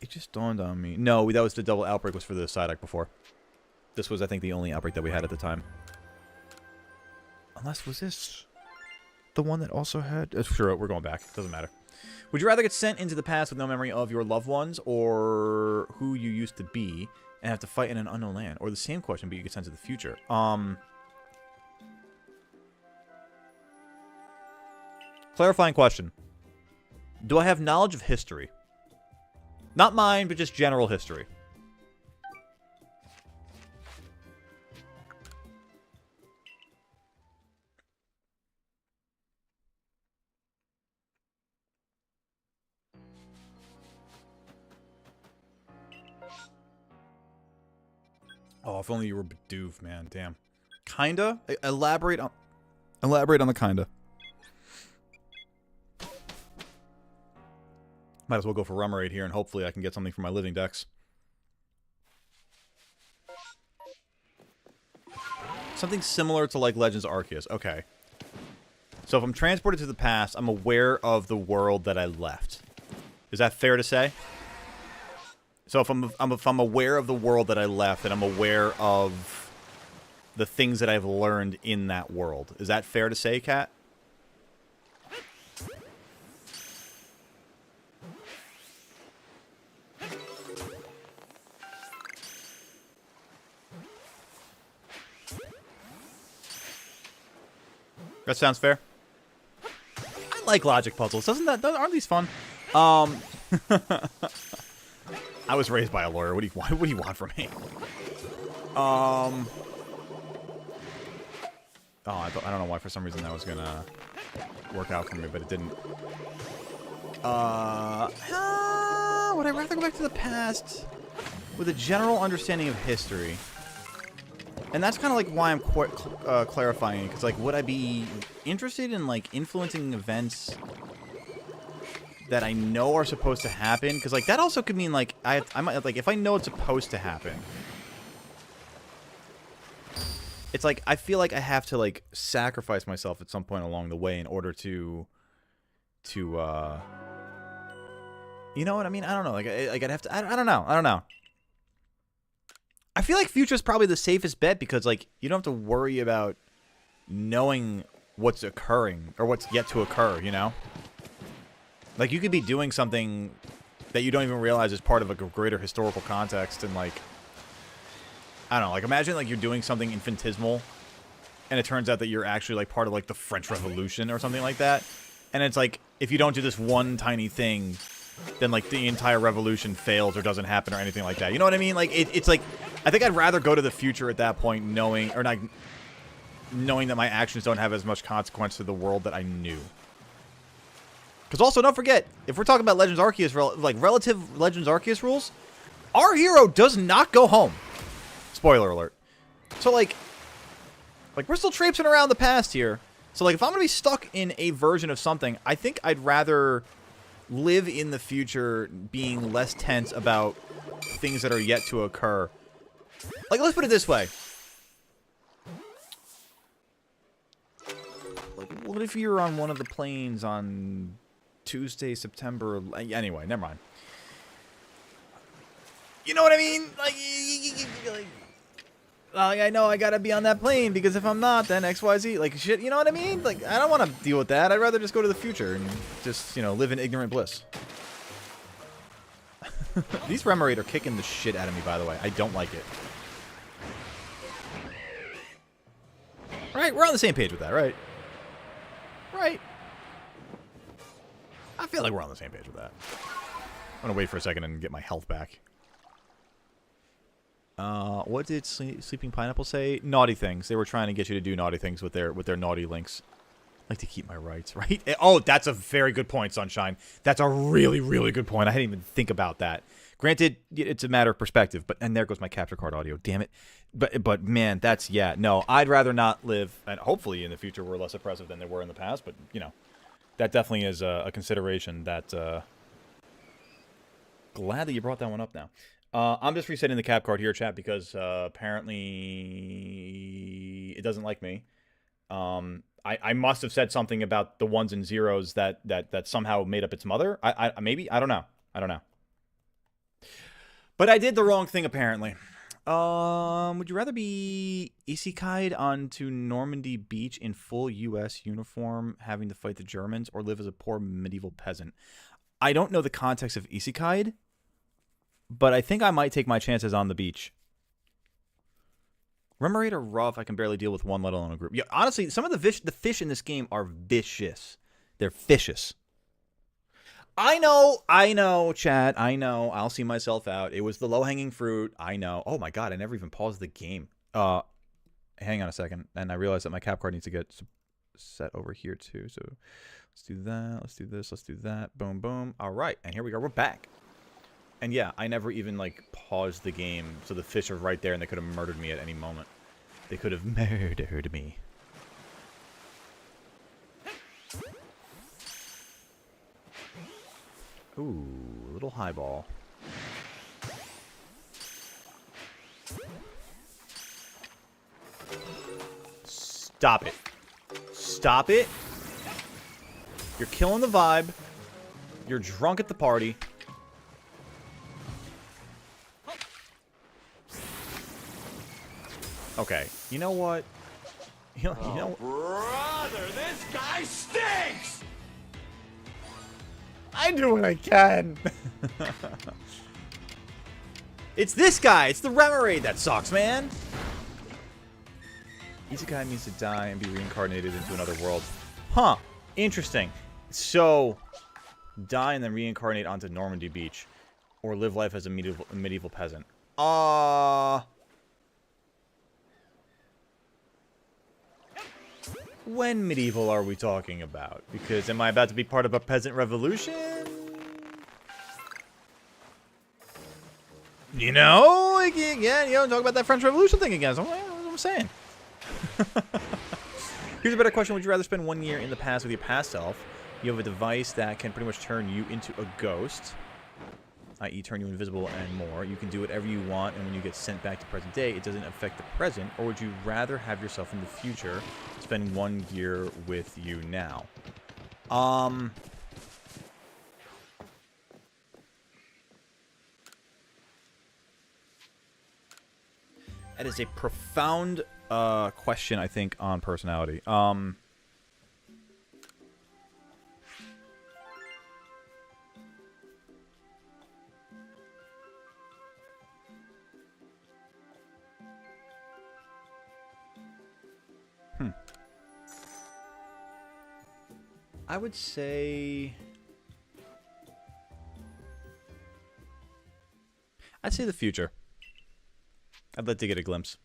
Speaker 2: It just dawned on me. No, that was the double outbreak was for the Psyduck before. This was, I think, the only outbreak that we had at the time. Unless, was this the one that also had... Sure, we're going back. Doesn't matter. Would you rather get sent into the past with no memory of your loved ones or who you used to be and have to fight in an unknown land? Or the same question, but you get sent to the future? Clarifying question. Do I have knowledge of history? Not mine, but just general history. Oh, if only you were Bidoof, man. Damn. Kinda? Elaborate on the kinda. Might as well go for Rummerade here, and hopefully I can get something from my living decks. Something similar to, like, Legends Arceus. Okay. So if I'm transported to the past, I'm aware of the world that I left. Is that fair to say? So if I'm aware of the world that I left, and I'm aware of the things that I've learned in that world. Is that fair to say, Kat?
Speaker 3: That sounds fair. I like logic puzzles. Aren't these fun? I was raised by a lawyer. What do you want from me? Oh, I don't know why for some reason that was gonna work out for me, but it didn't. Would I rather go back to the past with a general understanding of history? And that's kind of like why I'm clarifying it, because like, would I be interested in like influencing events that I know are supposed to happen? Because like that also could mean like I might like if I know it's supposed to happen. It's like I feel like I have to like sacrifice myself at some point along the way in order to you know what I mean? I don't know. Like I'd have to. I don't know. I feel like future is probably the safest bet because like you don't have to worry about knowing what's occurring or what's yet to occur. You know, like you could be doing something that you don't even realize is part of like a greater historical context, and like I don't know. Like imagine like you're doing something infinitesimal, and it turns out that you're actually like part of like the French Revolution or something like that, and it's like if you don't do this one tiny thing, then like the entire revolution fails or doesn't happen or anything like that. You know what I mean? Like it's like I think I'd rather go to the future at that point knowing that my actions don't have as much consequence to the world that I knew. Because also don't forget, if we're talking about Legends Arceus, like relative Legends Arceus rules, our hero does not go home. Spoiler alert. So like we're still traipsing around the past here. So like if I'm gonna be stuck in a version of something, I think I'd rather live in the future being less tense about things that are yet to occur. Like, let's put it this way. Like, what if you're on one of the planes on Tuesday, September... Anyway, never mind. You know what I mean? Like I know I gotta be on that plane because if I'm not, then XYZ. Like, shit, you know what I mean? Like, I don't want to deal with that. I'd rather just go to the future and just, you know, live in ignorant bliss. These Remoraid are kicking the shit out of me, by the way. I don't like it. Right? We're on the same page with that, right? Right? I feel like we're on the same page with that. I'm gonna wait for a second and get my health back. What did Sleeping Pineapple say? Naughty things. They were trying to get you to do naughty things with their naughty links. I like to keep my rights, right? Oh, that's a very good point, Sunshine. That's a really, really good point. I didn't even think about that. Granted, it's a matter of perspective, and there goes my capture card audio. Damn it. But man, that's, yeah, no, I'd rather not live, and hopefully in the future we're less oppressive than they were in the past, but, you know, that definitely is a consideration that, glad that you brought that one up now. I'm just resetting the cap card here, chat, because apparently it doesn't like me. I must have said something about the ones and zeros that somehow made up its mother. Maybe? I don't know. But I did the wrong thing, apparently. Would you rather be isekai'd onto Normandy Beach in full U.S. uniform, having to fight the Germans, or live as a poor medieval peasant? I don't know the context of isekai'd, but I think I might take my chances on the beach. Remoraid are rough. I can barely deal with one, let alone a group. Yeah, honestly, some of the fish in this game are vicious. They're vicious. I know, chat. I know. I'll see myself out. It was the low-hanging fruit. I know. Oh, my God. I never even paused the game. Hang on a second. And I realized that my cap card needs to get set over here, too. So let's do that. Let's do this. Let's do that. Boom, boom. All right. And here we go. We're back. And yeah, I never even, like, paused the game. So the fish are right there, and they could have murdered me at any moment. They could have murdered me. Ooh, a little highball. Stop it. Stop it. You're killing the vibe. You're drunk at the party. Okay, you know what? You know,
Speaker 1: brother, this guy stinks!
Speaker 3: I do what I can. It's this guy. It's the Remoraid that sucks, man.
Speaker 2: Isekai means to die and be reincarnated into another world. Huh. Interesting. So, die and then reincarnate onto Normandy Beach. Or live life as a medieval peasant. When medieval are we talking about? Because am I about to be part of a peasant revolution? You know? Like, yeah, you know, talk about that French Revolution thing again. That's what I'm saying. Here's a better question. Would you rather spend 1 year in the past with your past self? You have a device that can pretty much turn you into a ghost, i.e. turn you invisible and more. You can do whatever you want, and when you get sent back to present day, it doesn't affect the present. Or would you rather have yourself in the future spend 1 year with you now? That is a profound question, I think, on personality. I would say... I'd say the future. I'd like to get a glimpse.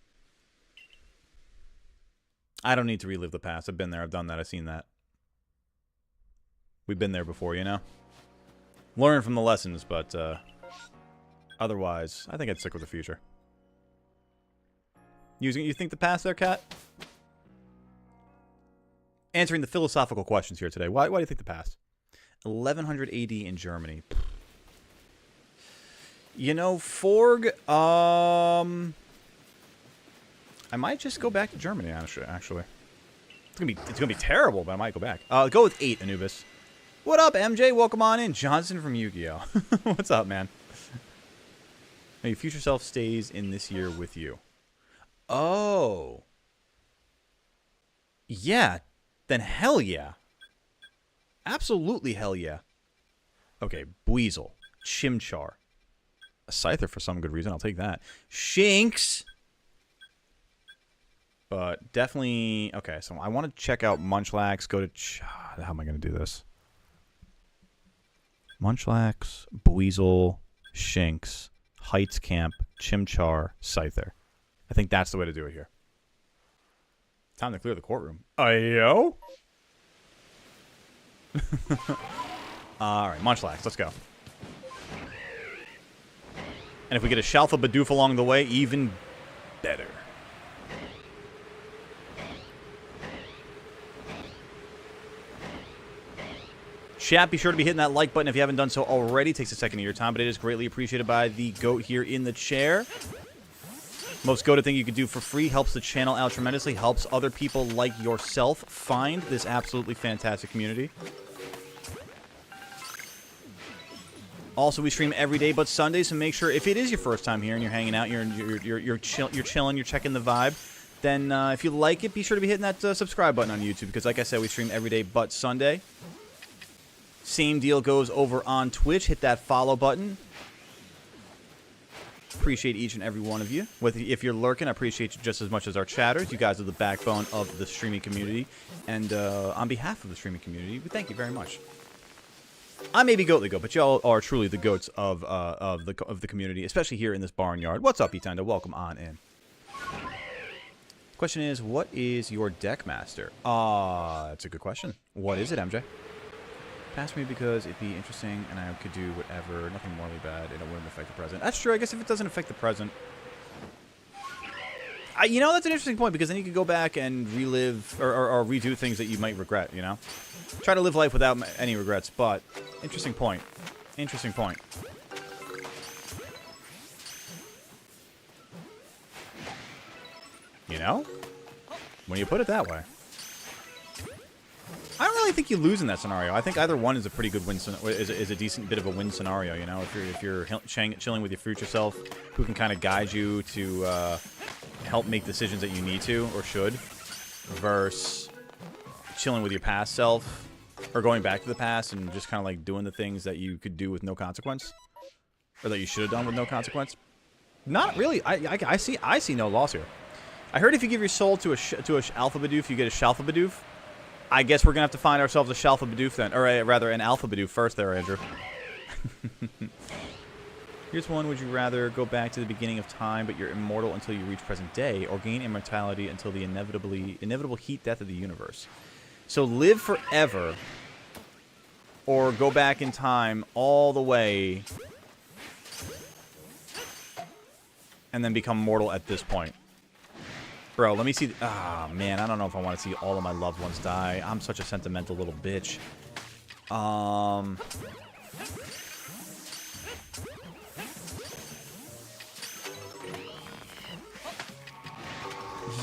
Speaker 2: I don't need to relive the past. I've been there. I've done that. I've seen that. We've been there before, you know? Learn from the lessons, but otherwise, I think I'd stick with the future. You think the past there, Kat? Answering the philosophical questions here today. Why do you think the past? 1100 AD in Germany. You know, Forg, I might just go back to Germany, actually. It's gonna be terrible, but I might go back. Go with 8, Anubis. What up, MJ? Welcome on in. Johnson from Yu-Gi-Oh! What's up, man? Now, your future self stays in this year with you. Oh. Yeah. Then hell yeah. Absolutely hell yeah. Okay, Buizel. Chimchar. A Scyther for some good reason. I'll take that. Shinx. But definitely... Okay, so I want to check out Munchlax. Go to... How am I going to do this? Munchlax, Buizel, Shinx, Heights Camp, Chimchar, Scyther. I think that's the way to do it here. Time to clear the courtroom. Ayo? Alright, Munchlax, let's go. And if we get a Shalfa Bidoof along the way, even better. Chat, be sure to be hitting that like button if you haven't done so already. It takes a second of your time, but it is greatly appreciated by the GOAT here in the chair. Most goated thing you could do for free, helps the channel out tremendously, helps other people like yourself find this absolutely fantastic community. Also, we stream every day but Sunday, so make sure if it is your first time here and you're hanging out, you're chilling, you're checking the vibe, then if you like it, be sure to be hitting that subscribe button on YouTube, because like I said, we stream every day but Sunday. Same deal goes over on Twitch. Hit that follow button. Appreciate each and every one of you. If you're lurking, I appreciate you just as much as our chatters. You guys are the backbone of the streaming community. And on behalf of the streaming community, we thank you very much. I may be Goatly Goat, but y'all are truly the goats of the community, especially here in this barnyard. What's up, Etanda? Welcome on in. Question is, what is your deck master? That's a good question. What is it, MJ? Pass me because it'd be interesting and I could do whatever, nothing morally bad, and it wouldn't affect the present. That's true. I guess if it doesn't affect the present. You know, that's an interesting point, because then you could go back and relive or redo things that you might regret, you know? Try to live life without any regrets, but interesting point. Interesting point. You know? When you put it that way. I don't really think you lose in that scenario. I think either one is a pretty good win. Is a decent bit of a win scenario. You know, if you're chilling with your future self, who can kind of guide you to help make decisions that you need to or should, versus chilling with your past self or going back to the past and just kind of like doing the things that you could do with no consequence, or that you should have done with no consequence. Not really. I see no loss here. I heard if you give your soul to a Alpha Bidoof, you get a Shalpha Bidoof. I guess we're going to have to find ourselves a Shalpha Bidoof then. Or rather, an Alpha Bidoof first there, Andrew. Here's one. Would you rather go back to the beginning of time, but you're immortal until you reach present day, or gain immortality until the inevitable heat death of the universe? So live forever, or go back in time all the way, and then become mortal at this point. Bro, let me see. Ah, man, I don't know if I want to see all of my loved ones die. I'm such a sentimental little bitch.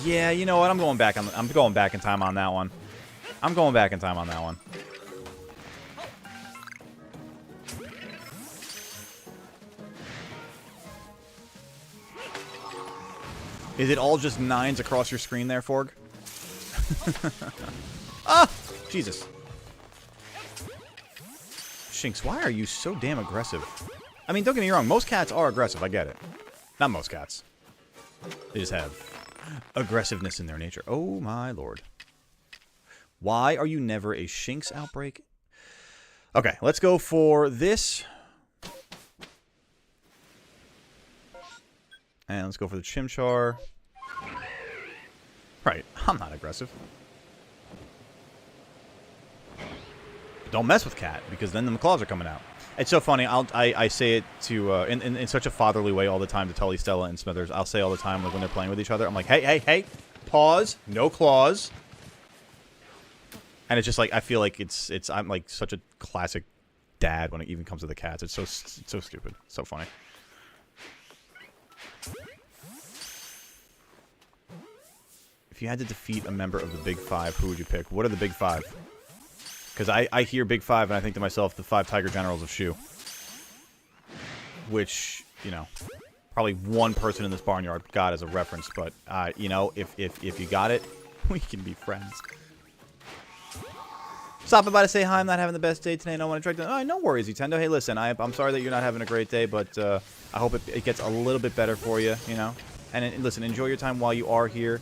Speaker 2: Yeah, you know what? I'm going back in time on that one. I'm going back in time on that one. Is it all just 9s across your screen there, Forg? Ah! Jesus. Shinx, why are you so damn aggressive? I mean, don't get me wrong. Most cats are aggressive. I get it. Not most cats. They just have aggressiveness in their nature. Oh, my lord. Why are you never a Shinx outbreak? Okay, let's go for this. And let's go for the Chimchar. Right, I'm not aggressive. But don't mess with Cat, because then the claws are coming out. It's so funny. I say it to in such a fatherly way all the time to Tully, Stella, and Smithers. I'll say all the time, like when they're playing with each other, I'm like, hey, pause, no claws. And it's just like I feel like I'm like such a classic dad when it even comes to the cats. It's so stupid, so funny. If you had to defeat a member of the Big Five, who would you pick? What are the Big Five? Because I hear Big Five and I think to myself, the 5 Tiger Generals of Shu. Which, you know, probably one person in this barnyard got as a reference. But, you know, if you got it, we can be friends. Stopping by to say hi. I'm not having the best day today. I don't want to drag down. Oh, no worries, Nintendo. Hey, listen, I'm sorry that you're not having a great day, but I hope it gets a little bit better for you, you know. And listen, enjoy your time while you are here.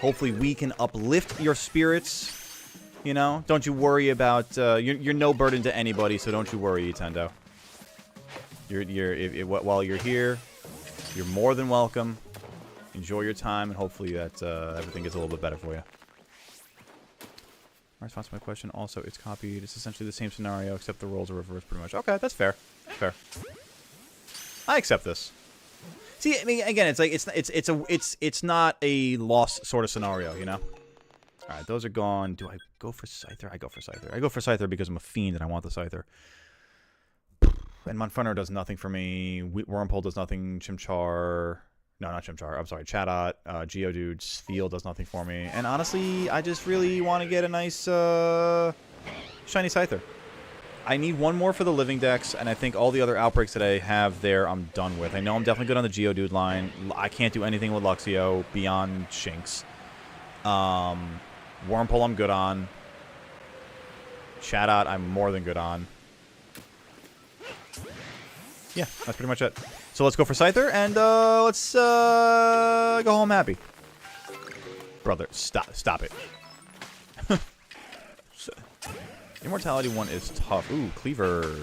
Speaker 2: Hopefully we can uplift your spirits, you know. Don't you worry about, you're no burden to anybody, so don't you worry, Nintendo. While you're here, you're more than welcome. Enjoy your time, and hopefully that everything gets a little bit better for you. My response to my question, also, it's copied. It's essentially the same scenario, except the roles are reversed pretty much. Okay, that's fair. Fair. I accept this. See, I mean, again, it's like it's not a lost sort of scenario, you know. All right, those are gone. Do I go for Scyther? I go for Scyther. I go for Scyther because I'm a fiend and I want the Scyther. And Monferno does nothing for me. Wormpole does nothing. Chimchar. No, not Chimchar. I'm sorry. Chatot. Geodude. Spheal does nothing for me. And honestly, I just really want to get a nice shiny Scyther. I need one more for the living dex, and I think all the other outbreaks that I have there, I'm done with. I know I'm definitely good on the Geodude line. I can't do anything with Luxio beyond Shinx. Wormpole I'm good on. Chatot I'm more than good on. Yeah, that's pretty much it. So let's go for Scyther, and let's go home happy. Brother, stop it. Immortality one is tough. Ooh, Cleaver.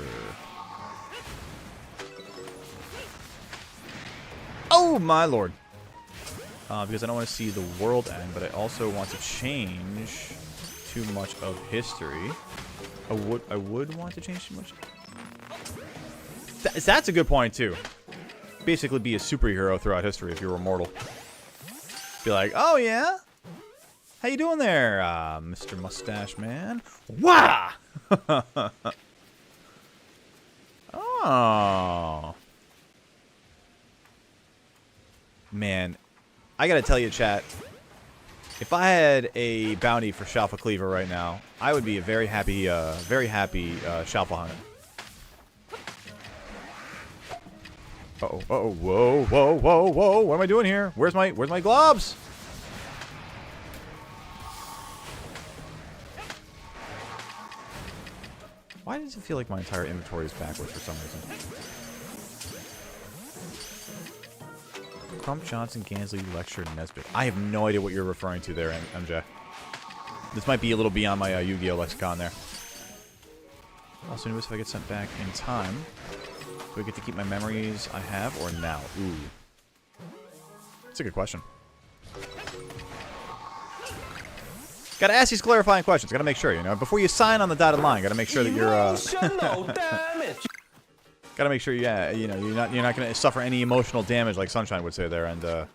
Speaker 2: Oh, my lord. Because I don't want to see the world end, but I also want to change too much of history. I would want to change too much. That's a good point, too. Basically be a superhero throughout history if you're immortal. Be like, oh, yeah? How you doing there, Mr. Mustache Man? Wah! Oh. Man, I gotta tell you, chat. If I had a bounty for Shalpha Cleaver right now, I would be a very happy Shalpha hunter. Uh-oh, whoa, what am I doing here? Where's my globs? Why does it feel like my entire inventory is backwards for some reason?
Speaker 3: Crump, Johnson, Gansley, Lecture, Nesbitt. I have no idea what you're referring to there, MJ. This might be a little beyond my Yu-Gi-Oh! Lexicon there. Also, notice if I get sent back in time. Do I get to keep my memories I have, or now? Ooh. That's a good question. Gotta ask these clarifying questions. Gotta make sure, you know. Before you sign on the dotted line, gotta make sure that you're, gotta make sure, yeah, you know, you're not gonna suffer any emotional damage like Sunshine would say there, and,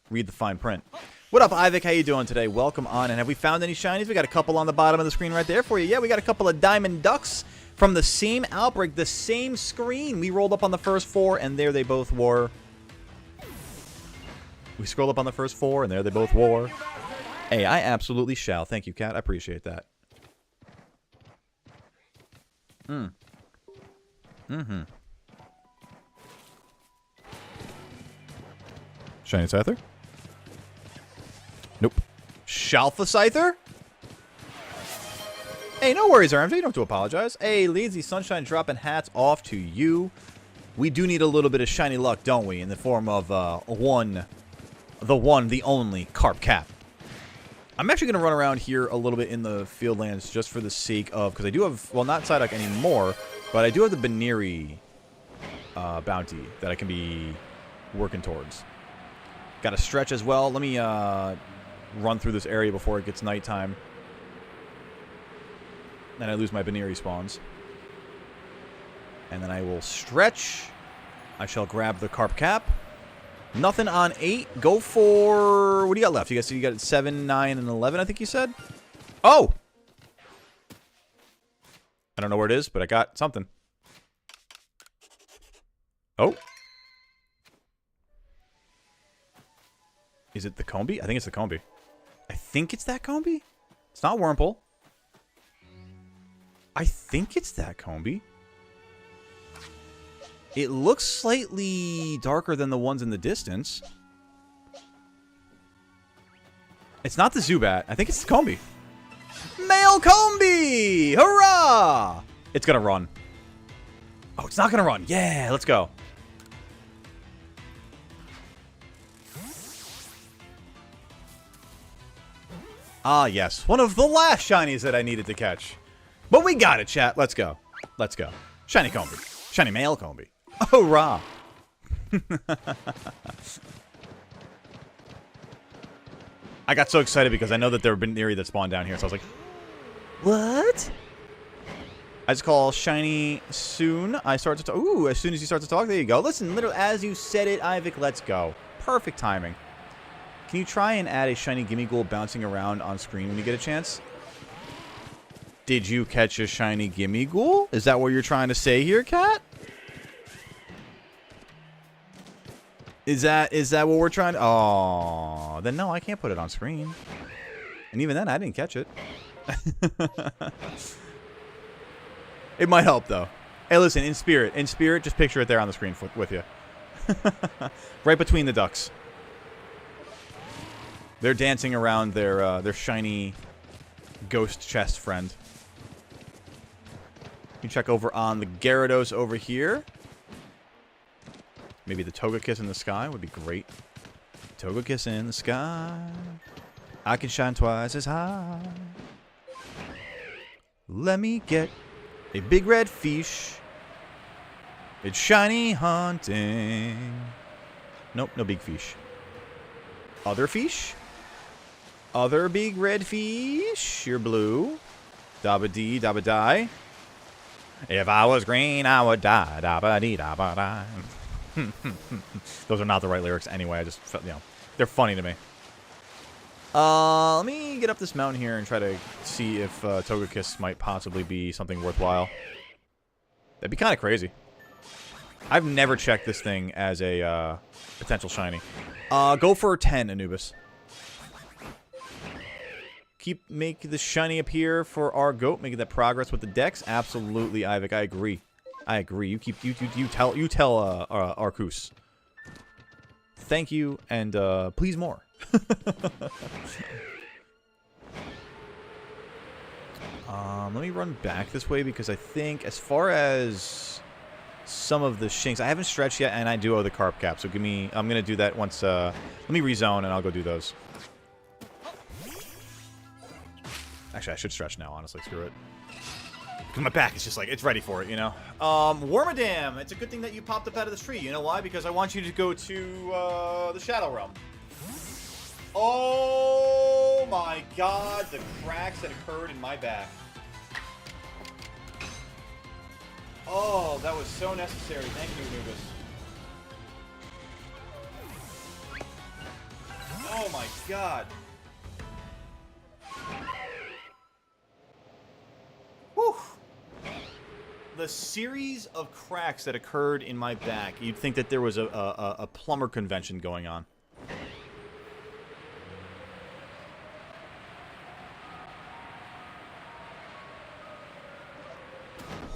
Speaker 3: read the fine print. What up, Ivik? How you doing today? Welcome on. And have we found any shinies? We got a couple on the bottom of the screen right there for you. Yeah, we got a couple of diamond ducks from the same outbreak, the same screen. We rolled up on the first 4, and there they both were. We scrolled up on the first 4, and there they both were. Hey, I absolutely shall. Thank you, Kat. I appreciate that. Shiny Scyther? Nope. Shalfa Scyther? Hey, no worries, RMJ. You don't have to apologize. Hey, Lazy Sunshine dropping hats off to you. We do need a little bit of shiny luck, don't we? In the form of the one, the only Carp Cap. I'm actually going to run around here a little bit in the field lands just for the sake of, because I do have, well, not Psyduck anymore, but I do have the Baneri bounty that I can be working towards. Got a stretch as well. Let me run through this area before it gets nighttime. Then I lose my Baneri spawns. And then I will stretch. I shall grab the Carp Cap. Nothing on 8. Go for... What do you got left? You guys see you got 7, 9, and 11, I think you said? Oh! I don't know where it is, but I got something. Oh. Is it the Combi? I think it's the Combi. I think it's that Combi? It's not Wurmple. I think it's that Combi. It looks slightly darker than the ones in the distance. It's not the Zubat. I think it's the Combi. Male Combi! Hurrah! It's gonna run. Oh, it's not gonna run. Yeah, let's go. Ah, yes. One of the last shinies that I needed to catch. But we got it, chat. Let's go. Let's go. Shiny Combi. Shiny male Combi. Hurrah! I got so excited because I know that there have been Baneri that spawned down here, so I was like, what? I just call shiny soon. I start to talk. Ooh, as soon as you start to talk, there you go. Listen, literally, as you said it, Ivik, let's go. Perfect timing. Can you try and add a shiny Gimmighoul bouncing around on screen when you get a chance? Did you catch a shiny Gimmighoul? Is that what you're trying to say here, Kat? Is that what we're trying to... Oh, then no, I can't put it on screen. And even then, I didn't catch it. It might help, though. Hey, listen, in spirit, just picture it there on the screen with you. Right between the ducks. They're dancing around their shiny ghost chest friend. You can check over on the Gyarados over here. Maybe the Togekiss in the sky would be great. Togekiss in the sky. I can shine twice as high. Let me get a big red fish. It's shiny hunting. Nope, no big fish. Other fish? Other big red fish. You're blue. Dabba-dee, dabba-die. If I was green, I would die. Dabba-dee, dabba-die. Those are not the right lyrics anyway. I just felt, you know, they're funny to me. Let me get up this mountain here and try to see if Togekiss might possibly be something worthwhile. That'd be kind of crazy. I've never checked this thing as a potential shiny. Go for 10, Anubis. Make the shiny appear for our goat, making that progress with the dex. Absolutely, Ivik. I agree. I agree. You tell Arceus. Thank you, and please more. Let me run back this way because I think as far as
Speaker 2: some of the shinks. I haven't stretched yet, and I do owe the carp cap. So give me. I'm gonna do that once. Let me rezone, and I'll go do those. Actually, I should stretch now. Honestly, screw it. Because my back is just like, it's ready for it, you know? Wormadam, it's a good thing that you popped up out of this tree. You know why? Because I want you to go to the Shadow Realm. Oh my god, the cracks that occurred in my back. Oh, that was so necessary. Thank you, Anubis. Oh my god. Whew. The series of cracks that occurred in my back, you'd think that there was a plumber convention going on.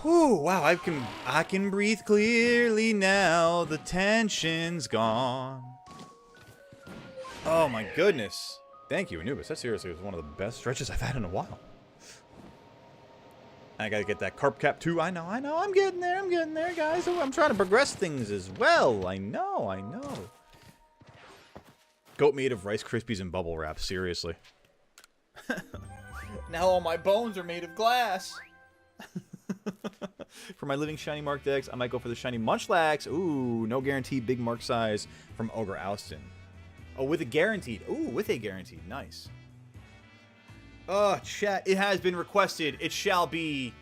Speaker 2: Whew, wow, I can breathe clearly now. The tension's gone. Oh my goodness. Thank you, Anubis. That seriously was one of the best stretches I've had in a while. I gotta get that carp cap too. I know. I'm getting there, guys. I'm trying to progress things as well. I know. Goat made of Rice Krispies and bubble wrap. Seriously. Now all my bones are made of glass. For my living shiny mark decks, I might go for the shiny Munchlax. Ooh, no guarantee big mark size from Ogre Oustin. Oh, with a guaranteed. Ooh, with a guaranteed. Nice. Chat, it has been requested. It shall be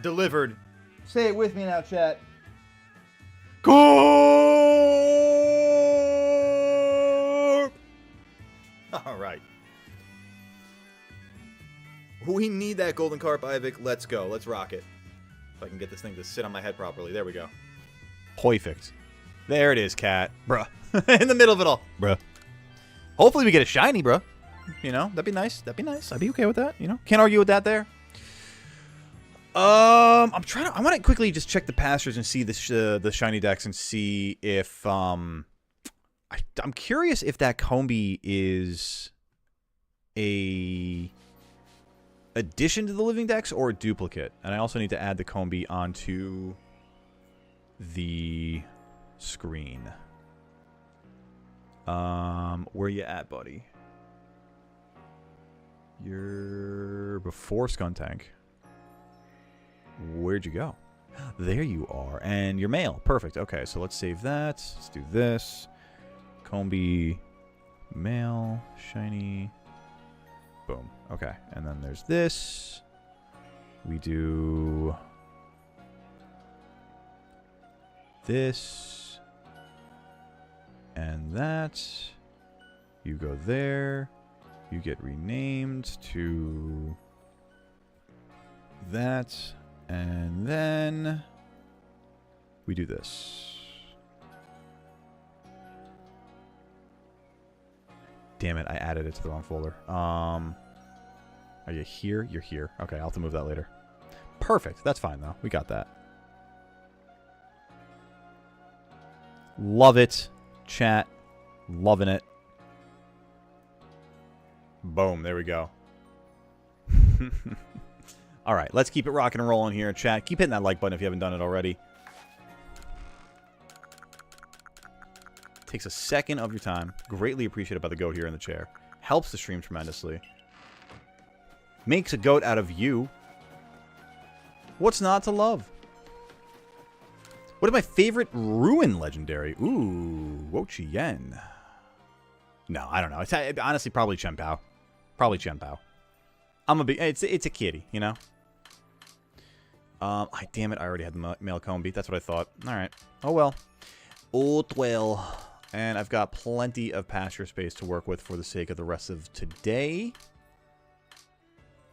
Speaker 2: delivered. Say it with me now, chat. Corp! Alright. We need that golden carp, Ivik. Let's go. Let's rock it. If I can get this thing to sit on my head properly. There we go. Perfect. There it is, cat. Bruh. In the middle of it all. Bruh. Hopefully we get a shiny, bruh. You know, that'd be nice. That'd be nice. I'd be okay with that. You know, can't argue with that there. I want to quickly just check the pastures and see the shiny decks and see if I'm curious if that Combi is a addition to the living decks or a duplicate. And I also need to add the Combi onto the screen. Where you at, buddy? You're before Skuntank. Where'd you go? There you are. And you're male. Perfect. Okay, so let's save that. Let's do this. Combi, male, shiny. Boom. Okay, and then there's this. We do this. And that. You go there. You get renamed to that, and then we do this. Damn it, I added it to the wrong folder. Are you here? You're here. Okay, I'll have to move that later. Perfect. That's fine, though. We got that. Love it. Chat. Loving it. Boom, there we go. All right, let's keep it rocking and rolling here, chat. Keep hitting that like button if you haven't done it already. Takes a second of your time. Greatly appreciated by the goat here in the chair. Helps the stream tremendously. Makes a goat out of you. What's not to love? What is my favorite Ruin legendary? Ooh, Wochi Yen. No, I don't know. It's honestly probably Chenpao. Probably Chenpao. I'm a big. It's a kitty, you know. Damn it! I already had the male Combi. That's what I thought. All right. Oh well. Oh well. And I've got plenty of pasture space to work with for the sake of the rest of today.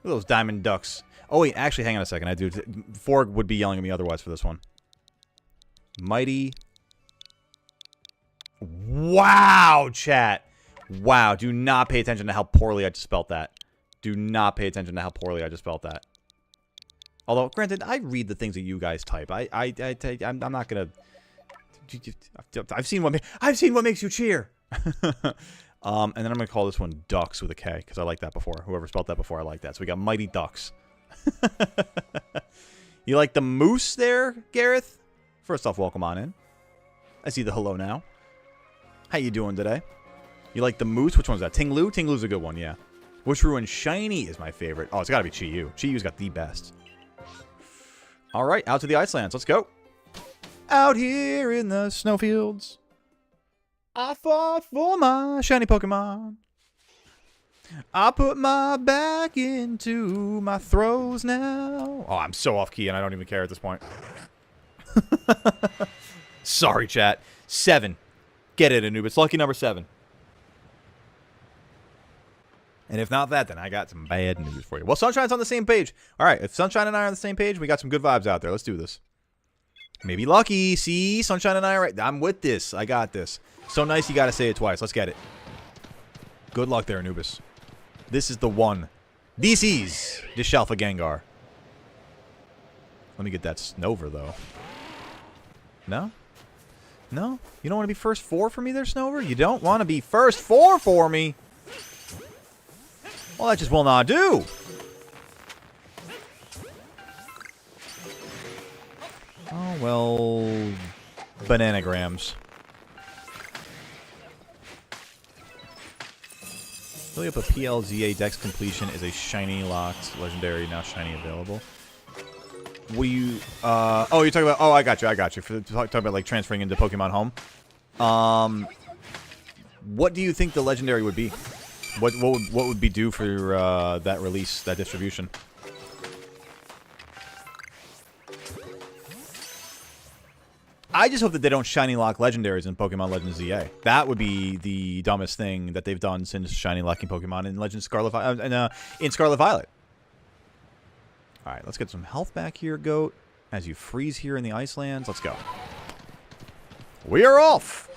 Speaker 2: Look at those diamond ducks. Oh wait, actually, hang on a second. I do. Forg would be yelling at me otherwise for this one. Mighty. Wow, chat. Wow, do not pay attention to how poorly I just spelt that. Do not pay attention to how poorly I just spelt that. Although, granted, I read the things that you guys type. I'm not gonna. I've seen what makes you cheer. And then I'm gonna call this one Ducks with a K because I like that before. Whoever spelled that before, I like that. So we got Mighty Ducks. You like the moose there, Gareth?
Speaker 3: First off, welcome on in. I see the hello now. How you doing today? You like the moose? Which one's that? Tinglu? Tinglu's a good one, yeah. Which ruin shiny is my favorite? Oh, it's got to be Chi-Yu. Chi-Yu's got the best. All right, out to the Icelands. Let's go. Out here in the snowfields, I fought for my shiny Pokemon. I put my back into my throws now. Oh, I'm so off key and I don't even care at this point. Sorry, chat. 7. Get it, Anubis. Lucky number 7. And if not that, then I got some bad news for you. Well, Sunshine's on the same page. All right, if Sunshine and I are on the same page, we got some good vibes out there. Let's do this. Maybe lucky. See? Sunshine and I are right. I'm with this. I got this. So nice you got to say it twice. Let's get it. Good luck there, Anubis. This is the one. This is the Shalfa Gengar. Let me get that Snover, though. No? No? You don't want to be first 4 for me there, Snover? You don't want to be first 4 for me? Well, that just will not do. Oh, well... Bananagrams. Filling up a PLZA Dex completion is a shiny locked legendary, now shiny available. Will you... oh, you're talking about... Oh, I got you. For talking about, like, transferring into Pokemon Home. What do you think the legendary would be? What would be due for that release, that distribution? I just hope that they don't shiny lock legendaries in Pokemon Legends ZA. That would be the dumbest thing that they've done since shiny locking Pokemon in Legends Scarlet in Scarlet Violet. All right, let's get some health back here, Goat. As you freeze here in the Icelands, let's go. We are off.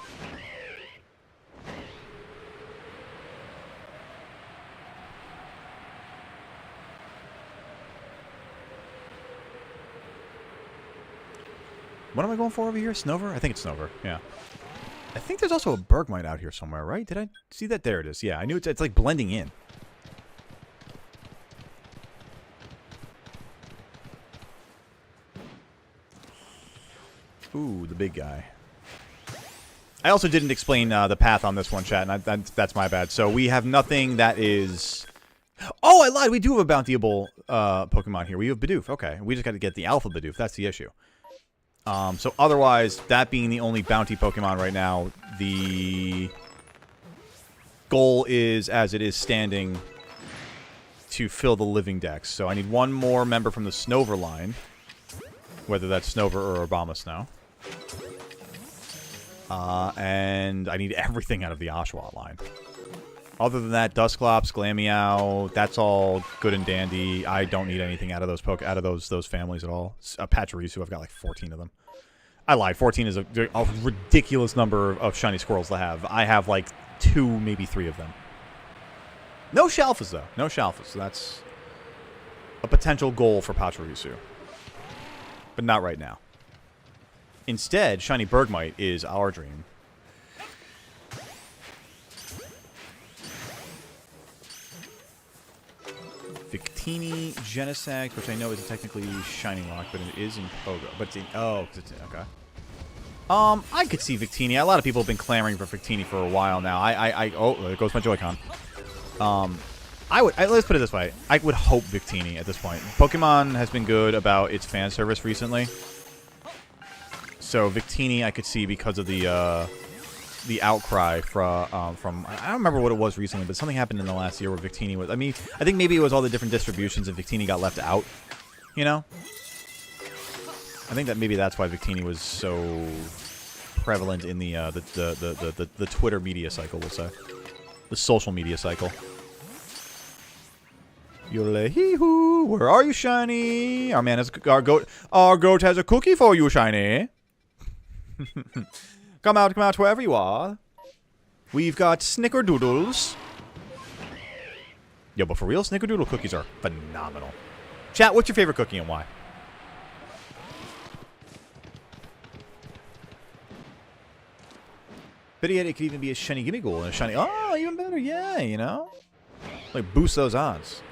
Speaker 3: What am I going for over here? Snover? I think it's Snover. Yeah. I think there's also a Bergmite out here somewhere, right? Did I see that? There it is. Yeah, I knew it's like blending in. Ooh, the big guy. I also didn't explain the path on this one, chat, and that's my bad. So we have nothing that is... Oh, I lied. We do have a bountyable Pokemon here. We have Bidoof. Okay. We just got to get the Alpha Bidoof. That's the issue. So otherwise, that being the only bounty Pokemon right now, the goal is, as it is standing, to fill the living dex. So I need one more member from the Snover line, whether that's Snover or Abomasnow. And I need everything out of the Oshawott line. Other than that, Dusclops, Glameow, that's all good and dandy. I don't need anything out of those families at all. Pachirisu, I've got like 14 of them. I lied. 14 is a ridiculous number of shiny squirrels to have. I have like 2, maybe 3 of them. No Shalfas, though. No Shalfas. So that's a potential goal for Pachirisu. But not right now. Instead, shiny Bergmite is our dream. Victini, Genesect, which I know isn't technically Shiny Lock, but it is in Pogo. But it's in... Oh, it's in, okay. I could see Victini. A lot of people have been clamoring for Victini for a while now. Oh, there goes my Joy-Con. Let's put it this way. I would hope Victini at this point. Pokemon has been good about its fan service recently. So Victini I could see because of the outcry from I don't remember what it was recently, but something happened in the last year where Victini was... I mean, I think maybe it was all the different distributions and Victini got left out, you know? I think that maybe that's why Victini was so prevalent in the Twitter media cycle, we'll say. The social media cycle. Yole-hee-hoo, where are you, Shiny? Our goat has a cookie for you, Shiny. Come out wherever you are. We've got Snickerdoodles. Yo, but for real, Snickerdoodle cookies are phenomenal. Chat, what's your favorite cookie and why? Better yet, it could even be a shiny Gimmighoul and a shiny... Oh, even better, yeah, you know? Like, boost those odds.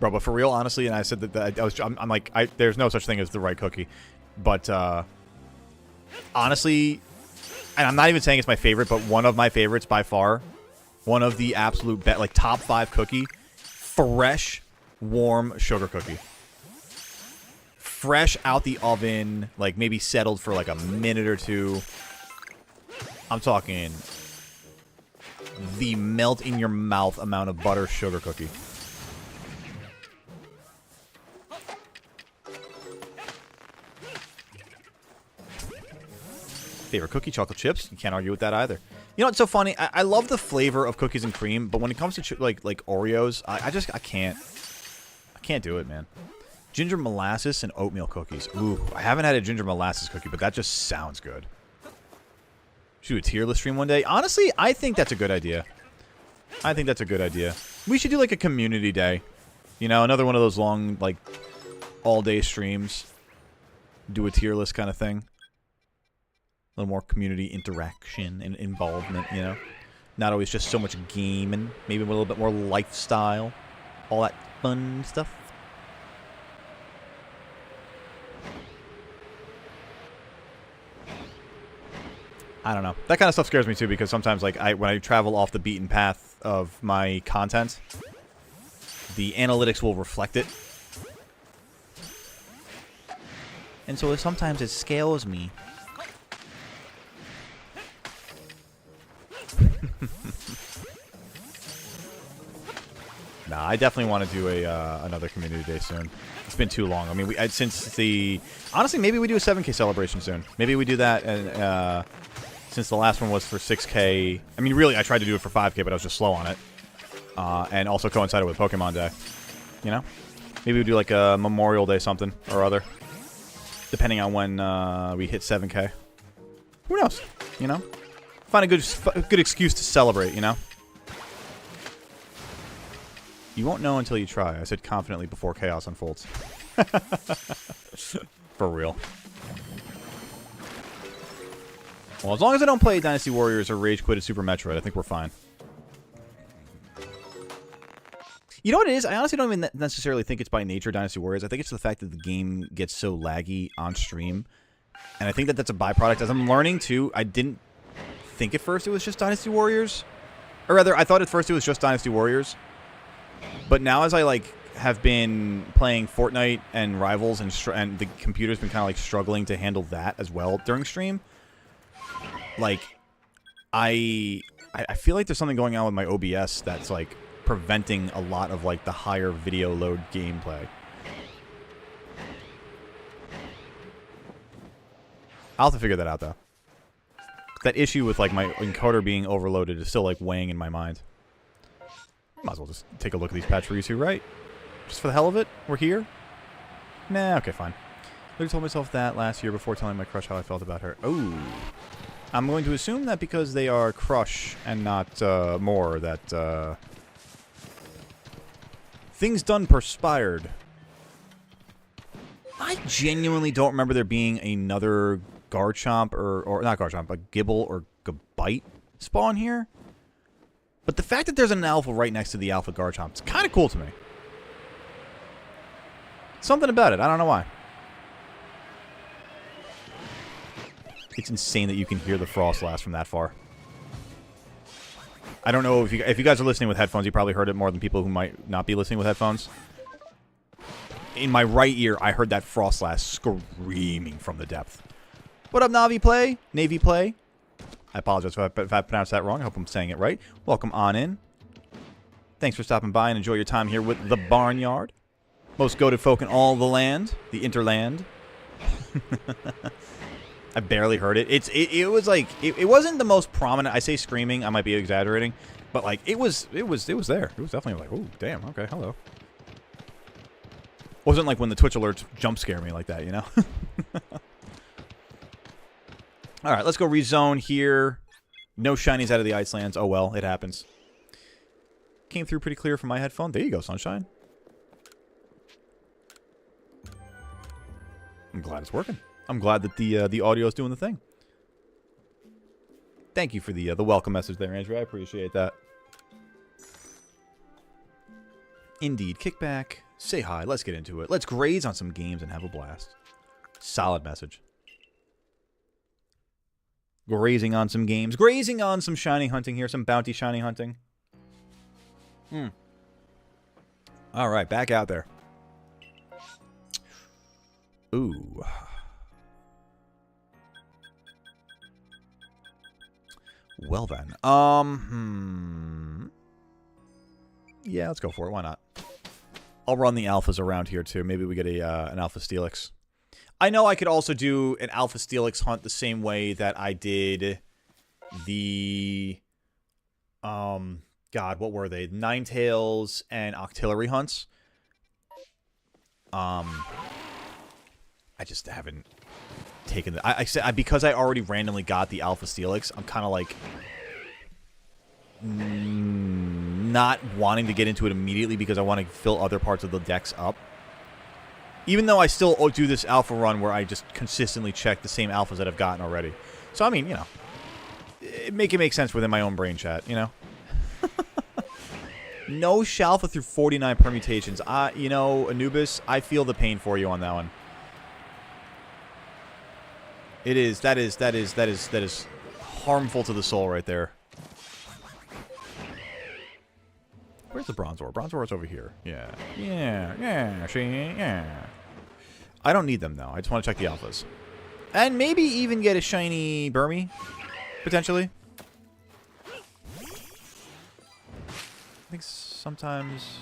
Speaker 3: Bro, but for real, honestly, and I said that I'm like, there's no such thing as the right cookie. But honestly, and I'm not even saying it's my favorite, but one of my favorites by far, one of the absolute best, like top 5 cookie, fresh, warm sugar cookie. Fresh out the oven, like maybe settled for like a minute or two. I'm talking the melt in your mouth amount of butter sugar cookie. Favorite cookie, chocolate chips. You can't argue with that either. You know what's so funny? I love the flavor of cookies and cream, but when it comes to like Oreos, I can't do it, man. Ginger molasses and oatmeal cookies. Ooh, I haven't had a ginger molasses cookie, but that just sounds good. Should do a tier list stream one day. Honestly, I think that's a good idea. I think that's a good idea. We should do like a community day. You know, another one of those long, like, all-day streams. Do a tier list kind of thing. A little more community interaction and involvement, you know? Not always just so much gaming. Maybe a little bit more lifestyle. All that fun stuff. I don't know. That kind of stuff scares me too, because sometimes, like, when I travel off the beaten path of my content, the analytics will reflect it. And so sometimes it scares me. Nah, I definitely want to do another community day soon. It's been too long. I mean, honestly, maybe we do a 7K celebration soon. Maybe we do that, and since the last one was for 6K. I mean, really, I tried to do it for 5K, but I was just slow on it. And also coincided with Pokemon Day. You know? Maybe we do like a Memorial Day something or other. Depending on when we hit 7K. Who knows? You know? Find a good excuse to celebrate, you know? You won't know until you try, I said confidently before chaos unfolds. For real. Well, as long as I don't play Dynasty Warriors or Rage Quit at Super Metroid, I think we're fine. You know what it is? I honestly don't even necessarily think it's by nature Dynasty Warriors. I think it's the fact that the game gets so laggy on stream. And I think that that's a byproduct. As I'm learning, too, I didn't think at first it was just Dynasty Warriors. Or rather, I thought at first it was just Dynasty Warriors. But now as I, like, have been playing Fortnite and Rivals, and the computer's been kind of, like, struggling to handle that as well during stream, like, I feel like there's something going on with my OBS that's, like, preventing a lot of, like, the higher video load gameplay. I'll have to figure that out, though. That issue with, like, my encoder being overloaded is still, like, weighing in my mind. Might as well just take a look at these patch for Hisui, right? Just for the hell of it? We're here? Nah, okay, fine. I told myself that last year before telling my crush how I felt about her. Oh. I'm going to assume that because they are crush and not more, that things done perspired. I genuinely don't remember there being another Garchomp or not Garchomp, but Gibble or Gabite spawn here. But the fact that there's an alpha right next to the alpha Garchomp is kind of cool to me. Something about it. I don't know why. It's insane that you can hear the Frostlass from that far. I don't know if you guys are listening with headphones, you probably heard it more than people who might not be listening with headphones. In my right ear, I heard that Frostlass screaming from the depth. What up, Navi Play? Navy Play? I apologize if I pronounced that wrong. I hope I'm saying it right. Welcome on in. Thanks for stopping by and enjoy your time here with the Barnyard. Most goated folk in all the land. The interland. I barely heard it. It was like it wasn't the most prominent. I say screaming, I might be exaggerating, but like it was there. It was definitely like, oh damn, okay, hello. Wasn't like when the Twitch alerts jump scare me like that, you know? All right, let's go rezone here. No shinies out of the Icelands. Oh well, it happens. Came through pretty clear from my headphone. There you go, sunshine. I'm glad it's working. I'm glad that the audio is doing the thing. Thank you for the welcome message there, Andrew. I appreciate that.
Speaker 2: Indeed. Kick back. Say hi. Let's get into it. Let's graze on some games and have a blast. Solid message. Grazing on some games. Grazing on some shiny hunting here. Some bounty shiny hunting. Alright, back out there. Ooh. Well then. Yeah, let's go for it. Why not? I'll run the alphas around here too. Maybe we get an alpha Steelix. I know I could also do an alpha Steelix hunt the same way that I did the God, what were they? Ninetales and Octillery hunts. I just haven't taken the I said because I already randomly got the alpha Steelix, I'm kind of like not wanting to get into it immediately because I want to fill other parts of the decks up. Even though I still do this alpha run where I just consistently check the same alphas that I've gotten already. So, I mean, you know, it makes sense within my own brain chat, you know? No Shalfa through 49 permutations. You know, Anubis, I feel the pain for you on that one. That is harmful to the soul right there. Where's the Bronzor? Bronzor's over here. Yeah. I don't need them, though. I just want to check the alphas. And maybe even get a shiny Burmy, potentially. I think sometimes...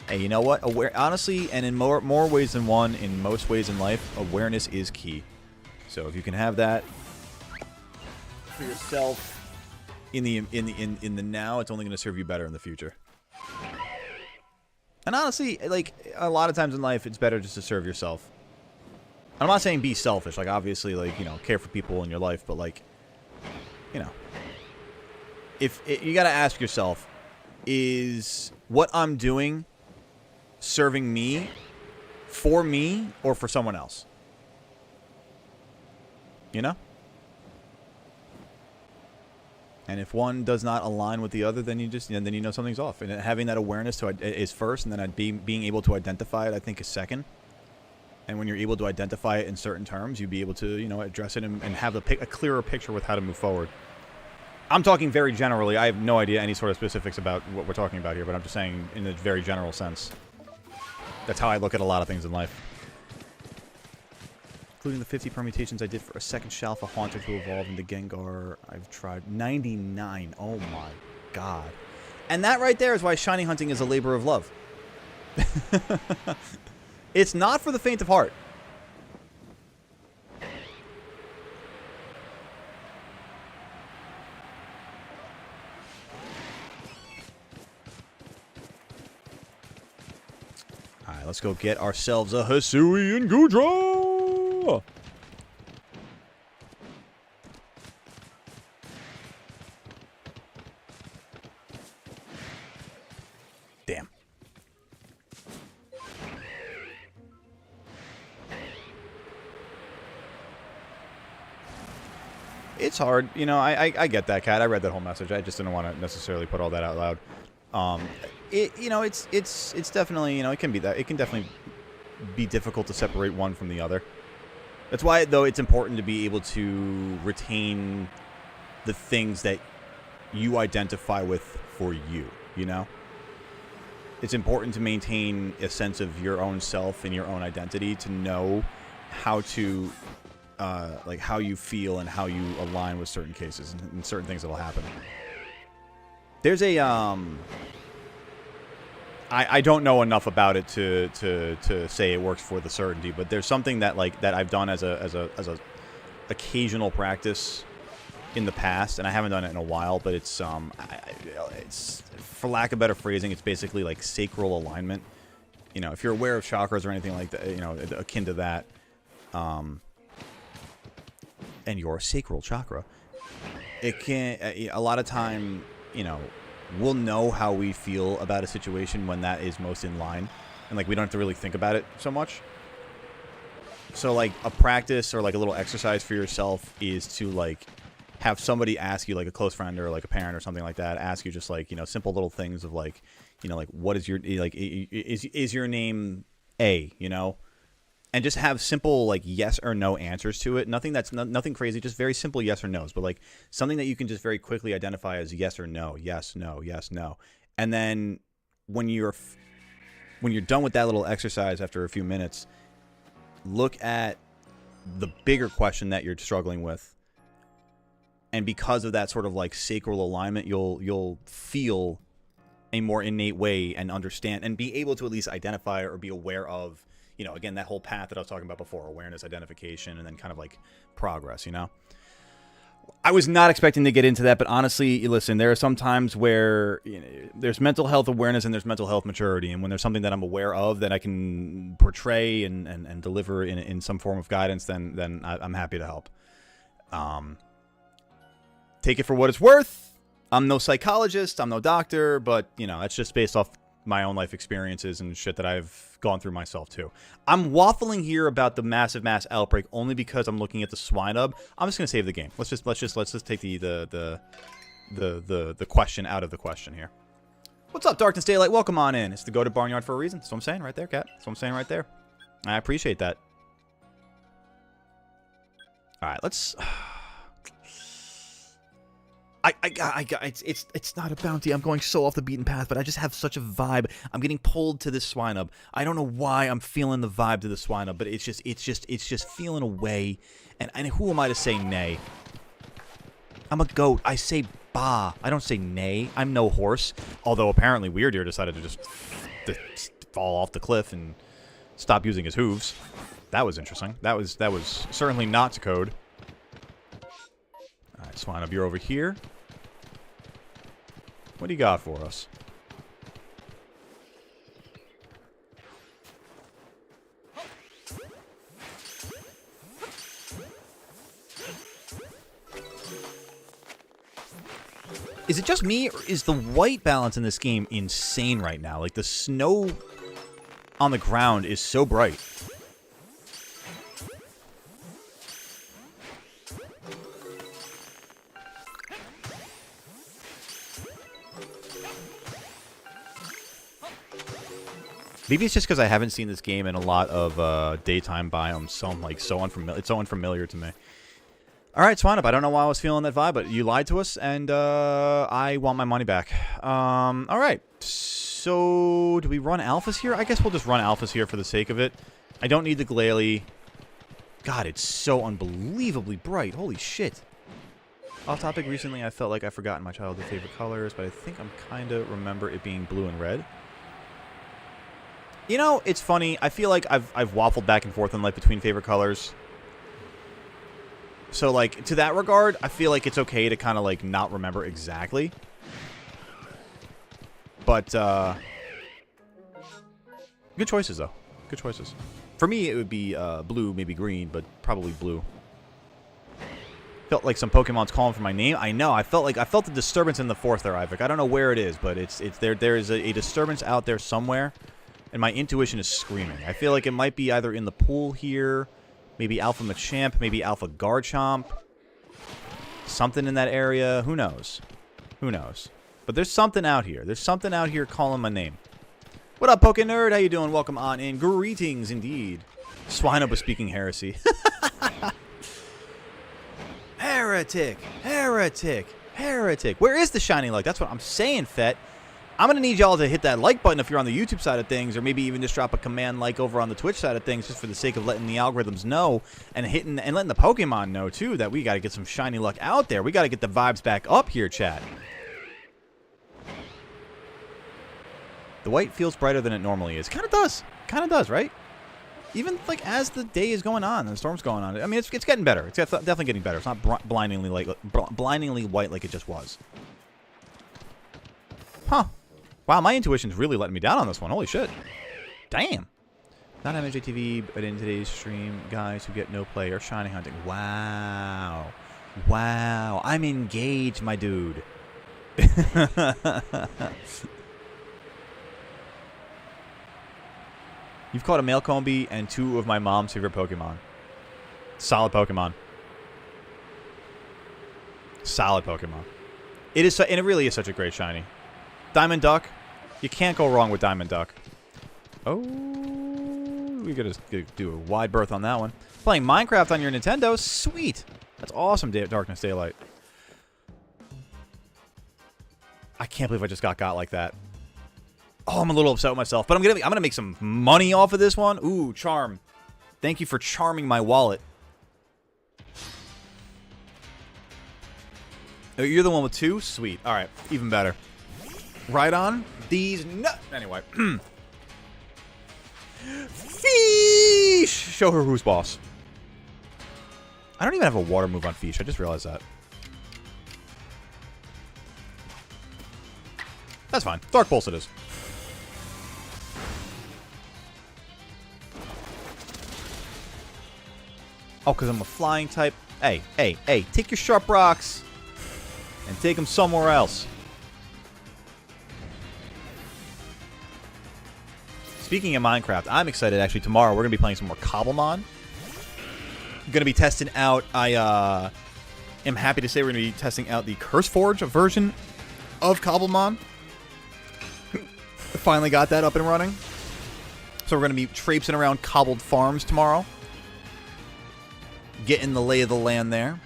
Speaker 2: Hey, you know what? Honestly, and in more ways than one, in most ways in life, awareness is key. So if you can have that for yourself in the now, it's only going to serve you better in the future. And honestly, like a lot of times in life, it's better just to serve yourself. I'm not saying be selfish, like obviously, like, you know, care for people in your life, but like, you know, you got to ask yourself, is what I'm doing serving me, for me, or for someone else? You know? And if one does not align with the other, then then you know something's off. And having that awareness is first, and then being able to identify it, I think, is second. And when you're able to identify it in certain terms, you'll be able to, you know, address it and have a clearer picture with how to move forward. I'm talking very generally. I have no idea any sort of specifics about what we're talking about here, but I'm just saying in a very general sense. That's how I look at a lot of things in life. Including the 50 permutations I did for a second Shalfa Haunter to evolve into Gengar. I've tried 99. Oh my god. And that right there is why shiny hunting is a labor of love. It's not for the faint of heart. Alright, let's go get ourselves a Hisui and Goodra! Damn. It's hard. You know, I get that, Kat. I read that whole message. I just didn't want to necessarily put all that out loud. You know, it's definitely, you know, it can definitely be difficult to separate one from the other. That's why, though, it's important to be able to retain the things that you identify with for you, you know? It's important to maintain a sense of your own self and your own identity to know how to, like, how you feel and how you align with certain cases and certain things that will happen. There's a, I don't know enough about it to say it works for the certainty, but there's something that I've done as a occasional practice in the past, and I haven't done it in a while, but it's for lack of better phrasing, it's basically like sacral alignment. You know, if you're aware of chakras or anything like that, you know, akin to that, and your sacral chakra, it can a lot of time, you know, we'll know how we feel about a situation when that is most in line. And, like, we don't have to really think about it so much. So, like, a practice or, like, a little exercise for yourself is to, like,
Speaker 3: have somebody ask you, like a close friend or like a parent or something like that, ask you just like, you know, simple little things of like, you know, like what is your, like, is your name A, you know? And just have simple like yes or no answers to it. Nothing that's nothing crazy, just very simple yes or no's, but like something that you can just very quickly identify as yes or no, yes, no, yes, no. And then when you're done with that little exercise after a few minutes, look at the bigger question that you're struggling with. And because of that sort of like sacral alignment, you'll feel a more innate way and understand and be able to at least identify or be aware of, you know, again, that whole path that I was talking about before, awareness, identification, and then kind of like progress, you know? I was not expecting to get into that, but honestly, listen, there are some times where, you know, there's mental health awareness and there's mental health maturity. And when there's something that I'm aware of that I can portray and deliver in some form of guidance, then I'm happy to help. Take it for what it's worth. I'm no psychologist, I'm no doctor, but, you know, that's just based off my own life experiences and shit that I've gone through myself too. I'm waffling here about the massive mass outbreak only because I'm looking at the Swinub. I'm just gonna save the game. Let's just take the question out of the question here. What's up, Darkness Daylight? Welcome on in. It's the go to Barnyard for a reason. That's what I'm saying right there, Cat. That's what I'm saying right there. I appreciate that. All right, let's. It's not a bounty. I'm going so off the beaten path, but I just have such a vibe. I'm getting pulled to this Swinub. I don't know why I'm feeling the vibe to the Swinub, but it's just feeling away. And who am I to say nay? I'm a goat. I say bah. I don't say nay. I'm no horse. Although apparently Weird Ear decided to just fall off the cliff and stop using his hooves. That was interesting. That was certainly not to code. All right, Swinub, you're over here. What do you got for us? Is it just me, or is the white balance in this game insane right now? Like, the snow on the ground is so bright. Maybe it's just because I haven't seen this game in a lot of daytime biomes, so I'm like so unfamiliar. It's so unfamiliar to me. All right, Swinub, I don't know why I was feeling that vibe, but you lied to us, and I want my money back. All right, so do we run alphas here? I guess we'll just run alphas here for the sake of it. I don't need the Glalie. God, it's so unbelievably bright. Holy shit. Off topic, recently I felt like I've forgotten my childhood favorite colors, but I think I'm kind of remember it being blue and red. You know, it's funny. I feel like I've waffled back and forth in life between favorite colors. So, like, to that regard, I feel like it's okay to kind of, like, not remember exactly. But, good choices, though. Good choices. For me, it would be blue, maybe green, but probably blue. Felt like some Pokemon's calling for my name. I know. I felt the disturbance in the fourth there, Ivik. I don't know where it is, but it's there. There is a disturbance out there somewhere. And my intuition is screaming. I feel like it might be either in the pool here, maybe Alpha Machamp, maybe Alpha Garchomp. Something in that area. Who knows? Who knows? But there's something out here. There's something out here calling my name. What up, Poké Nerd? How you doing? Welcome on in. Greetings, indeed. Swinub was speaking heresy. Heretic! Heretic! Heretic! Where is the shiny light? That's what I'm saying, Fett. I'm going to need y'all to hit that like button if you're on the YouTube side of things, or maybe even just drop a command like over on the Twitch side of things, just for the sake of letting the algorithms know and letting the Pokemon know, too, that we got to get some shiny luck out there. We got to get the vibes back up here, chat. The white feels brighter than it normally is. Kind of does. Kind of does, right? Even, like, as the day is going on and the storm's going on. I mean, it's getting better. It's definitely getting better. It's not blindingly white like it just was. Huh. Wow, my intuition's really letting me down on this one. Holy shit. Damn. Not MJTV, but in today's stream, guys who get no play are shiny hunting. Wow. Wow. I'm engaged, my dude. You've caught a male Combi and 2 of my mom's favorite Pokemon. Solid Pokemon. Solid Pokemon. It is, and it really is such a great shiny. Diamond Duck. You can't go wrong with Diamond Duck. Oh, we gotta do a wide berth on that one. Playing Minecraft on your Nintendo, sweet. That's awesome. Darkness Daylight. I can't believe I just got like that. Oh, I'm a little upset with myself, but I'm gonna make some money off of this one. Ooh, charm. Thank you for charming my wallet. Oh, you're the one with 2? Sweet. All right, even better. Right on. These anyway. Fish! Show her who's boss. I don't even have a water move on Fish. I just realized that. That's fine. Dark Pulse it is. Oh, because I'm a flying type. Hey, hey, hey. Take your sharp rocks and take them somewhere else. Speaking of Minecraft, I'm excited actually. Tomorrow we're going to be playing some more Cobblemon. Going to be testing out, I am happy to say we're going to be testing out the CurseForge version of Cobblemon. Finally got that up and running. So we're going to be traipsing around cobbled farms tomorrow. Getting the lay of the land there.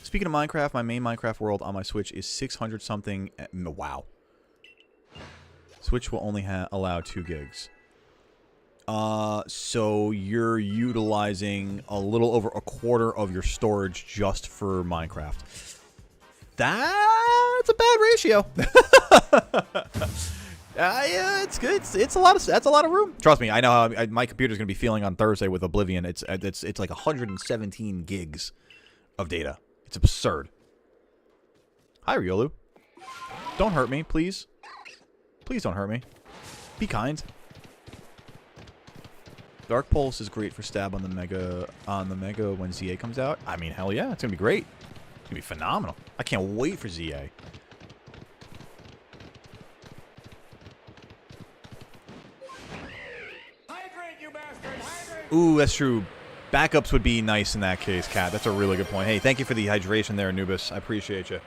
Speaker 3: Speaking of Minecraft, my main Minecraft world on my Switch is 600 something. Wow. Switch will only allow 2 gigs. So you're utilizing a little over a quarter of your storage just for Minecraft. That's a bad ratio. Yeah, it's good. It's a lot of that's a lot of room. Trust me, I know how my computer's gonna be feeling on Thursday with Oblivion. It's like 117 gigs of data. It's absurd. Hi, Riolu. Don't hurt me, please. Please don't hurt me. Be kind. Dark Pulse is great for stab on the Mega when ZA comes out. I mean, hell yeah, it's gonna be great. It's gonna be phenomenal. I can't wait for ZA. Ooh, that's true. Backups would be nice in that case, Kat. That's a really good point. Hey, thank you for the hydration there, Anubis. I appreciate you.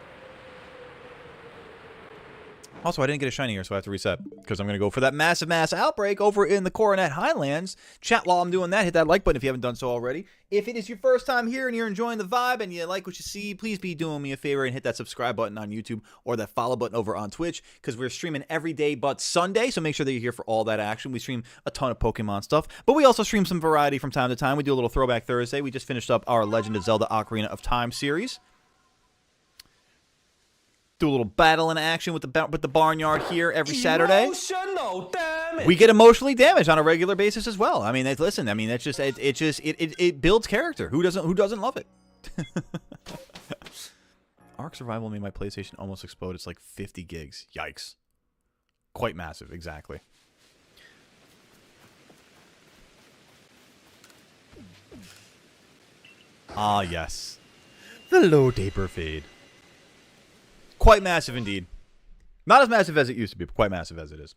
Speaker 3: Also, I didn't get a shiny here, so I have to reset. Because I'm going to go for that massive outbreak over in the Coronet Highlands. Chat while I'm doing that. Hit that like button if you haven't done so already. If it is your first time here and you're enjoying the vibe and you like what you see, please be doing me a favor and hit that subscribe button on YouTube or that follow button over on Twitch. Because we're streaming every day but Sunday, so make sure that you're here for all that action. We stream a ton of Pokemon stuff, but we also stream some variety from time to time. We do a little Throwback Thursday. We just finished up our Legend of Zelda Ocarina of Time series. Do a little battle in action with the barnyard here every Saturday. We get emotionally damaged on a regular basis as well. I mean, listen. I mean, that's just it builds character. Who doesn't love it? Ark Survival made my PlayStation almost explode. It's like 50 gigs. Yikes! Quite massive, exactly. Ah, yes, the low taper fade. Quite massive indeed. Not as massive as it used to be, but quite massive as it is.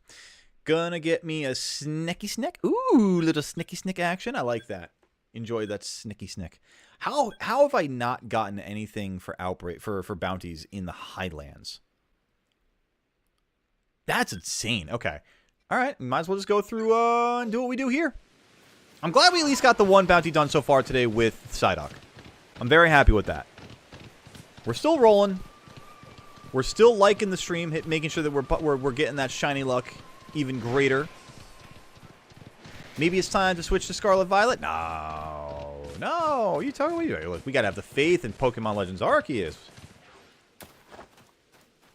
Speaker 3: Gonna get me a snicky snick. Ooh, little snicky snick action. I like that. Enjoy that snicky snick. How have I not gotten anything for outbreak for bounties in the Highlands? That's insane. Okay. All right. Might as well just go through and do what we do here. I'm glad we at least got the one bounty done so far today with Psyduck. I'm very happy with that. We're still rolling. We're still liking the stream, making sure that we're getting that shiny luck even greater. Maybe it's time to switch to Scarlet Violet? No. You talking what are you doing? Look, we gotta have the faith in Pokemon Legends Arceus.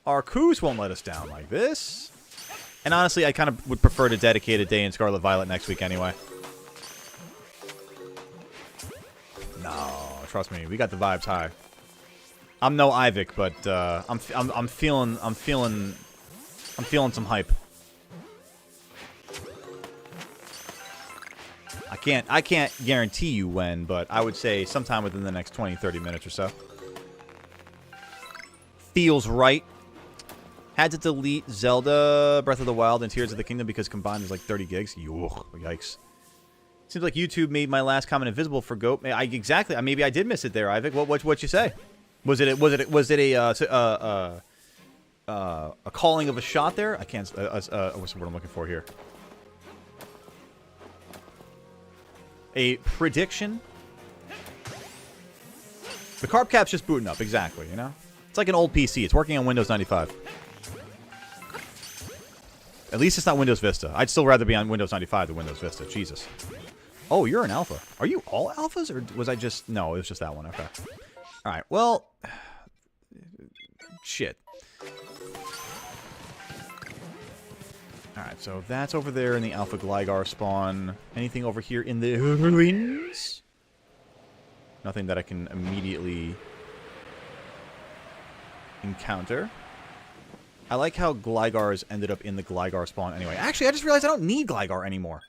Speaker 3: Arceus won't let us down like this. And honestly, I kind of would prefer to dedicate a day in Scarlet Violet next week anyway. No, trust me, we got the vibes high. I'm no Ivik, but I'm feeling some hype. I can't guarantee you when, but I would say sometime within the next 20-30 minutes or so. Feels right. Had to delete Zelda Breath of the Wild and Tears of the Kingdom because combined is like 30 gigs. Yikes. Seems like YouTube made my last comment invisible for Goat. Exactly. Maybe I did miss it there, Ivik. What you say? Was it a calling of a shot there? I can't. What's the word I'm looking for here? A prediction. The carb cap's just booting up. Exactly. You know, it's like an old PC. It's working on Windows 95. At least it's not Windows Vista. I'd still rather be on Windows 95 than Windows Vista. Jesus. Oh, you're an alpha. Are you all alphas, or was I just... No, it was just that one. Okay. All right. Well... Shit. All right, so that's over there in the Alpha Gligar spawn. Anything over here in the ruins? Nothing that I can immediately encounter. I like how Gligars ended up in the Gligar spawn anyway. Actually, I just realized I don't need Gligar anymore.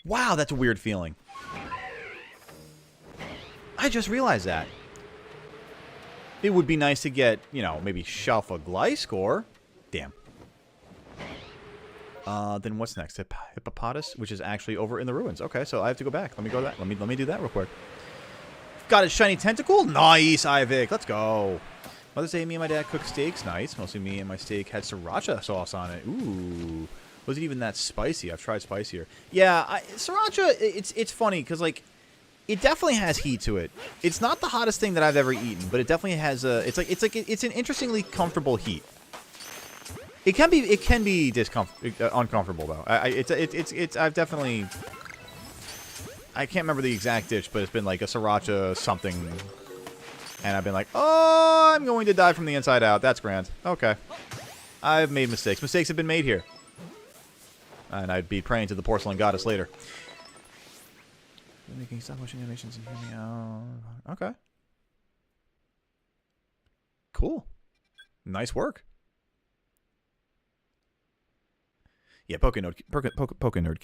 Speaker 3: Wow, that's a weird feeling. I just realized that. It would be nice to get, you know, maybe Shalfa Gliscor. Damn. Then what's next? Hippopotas, which is actually over in the ruins. Okay, so I have to go back. Let me go that. Let me do that real quick. Got a shiny tentacle. Nice, Ivik. Let's go. Mother's Day, me and my dad cooked steaks. Nice. Mostly me and my steak had sriracha sauce on it. Ooh. Was it even that spicy? I've tried spicier. Yeah, sriracha, it's funny because, like, it definitely has heat to it. It's not the hottest thing that I've ever eaten, but it definitely has a... It's an interestingly comfortable heat. It can be uncomfortable though. I've definitely... I can't remember the exact dish, but it's been like a sriracha something, and I've been like, oh, I'm going to die from the inside out. That's grand. Okay, I've made mistakes. Mistakes have been made here, and I'd be praying to the porcelain goddess later. Making stop motion animations and hear me out. Okay, cool, nice work. Yeah, Poké Nerd,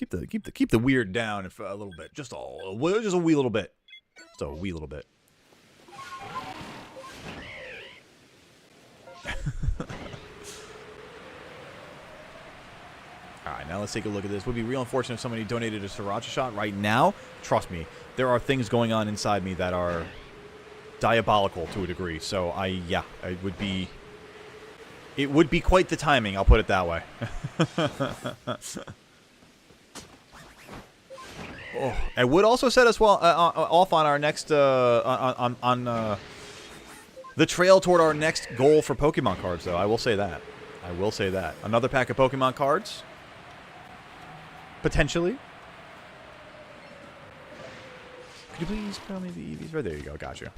Speaker 3: keep the weird down for a little bit, just a wee little bit, just a wee little bit. All right, now let's take a look at this. Would be real unfortunate if somebody donated a sriracha shot right now. Trust me, there are things going on inside me that are diabolical to a degree. So it would be quite the timing, I'll put it that way. Oh, it would also set us off on our next the trail toward our next goal for Pokemon cards, though. I will say that. I will say that. Another pack of Pokemon cards, potentially. Could you please tell me the EVs? Right there you go. Got you.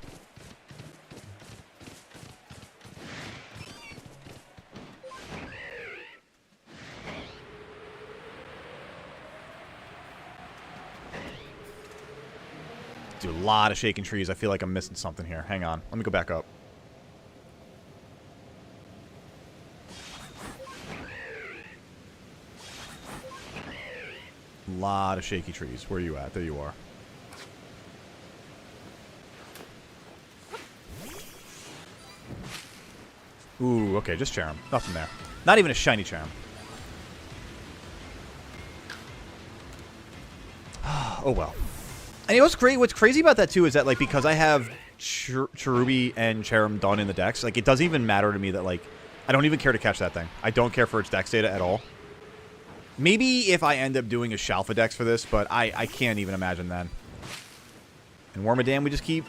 Speaker 3: Do a lot of shaking trees. I feel like I'm missing something here. Hang on. Let me go back up. A lot of shaky trees. Where are you at? There you are. Ooh, okay. Just Charm. Nothing there. Not even a shiny Charm. Oh, well. And what's great, what's crazy about that too is that, like, because I have Cherubi and Cherim done in the decks, like, it doesn't even matter to me that, like, I don't even care to catch that thing. I don't care for its dex data at all. Maybe if I end up doing a Shalfa dex for this, but I can't even imagine that. And Wormadam we just keep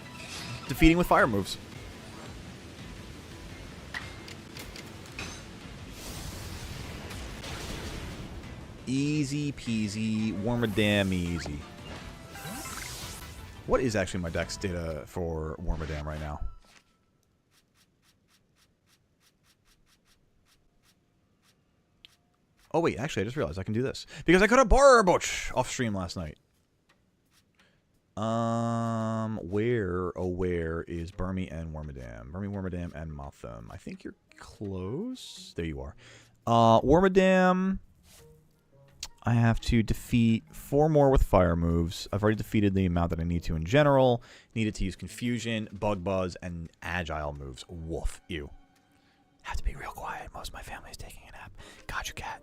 Speaker 3: defeating with fire moves. Easy peasy, Wormadam easy. What is actually my dex data for Wormadam right now? Oh wait, actually I just realized I can do this. Because I got a Barboach off stream last night. Where is Burmy and Wormadam? Burmy, Wormadam, and Motham. I think you're close. There you are. Wormadam, I have to defeat 4 more with fire moves. I've already defeated the amount that I need to in general. Needed to use Confusion, Bug Buzz, and Agile moves. Woof. Ew. Have to be real quiet. Most of my family is taking a nap. Got you, cat.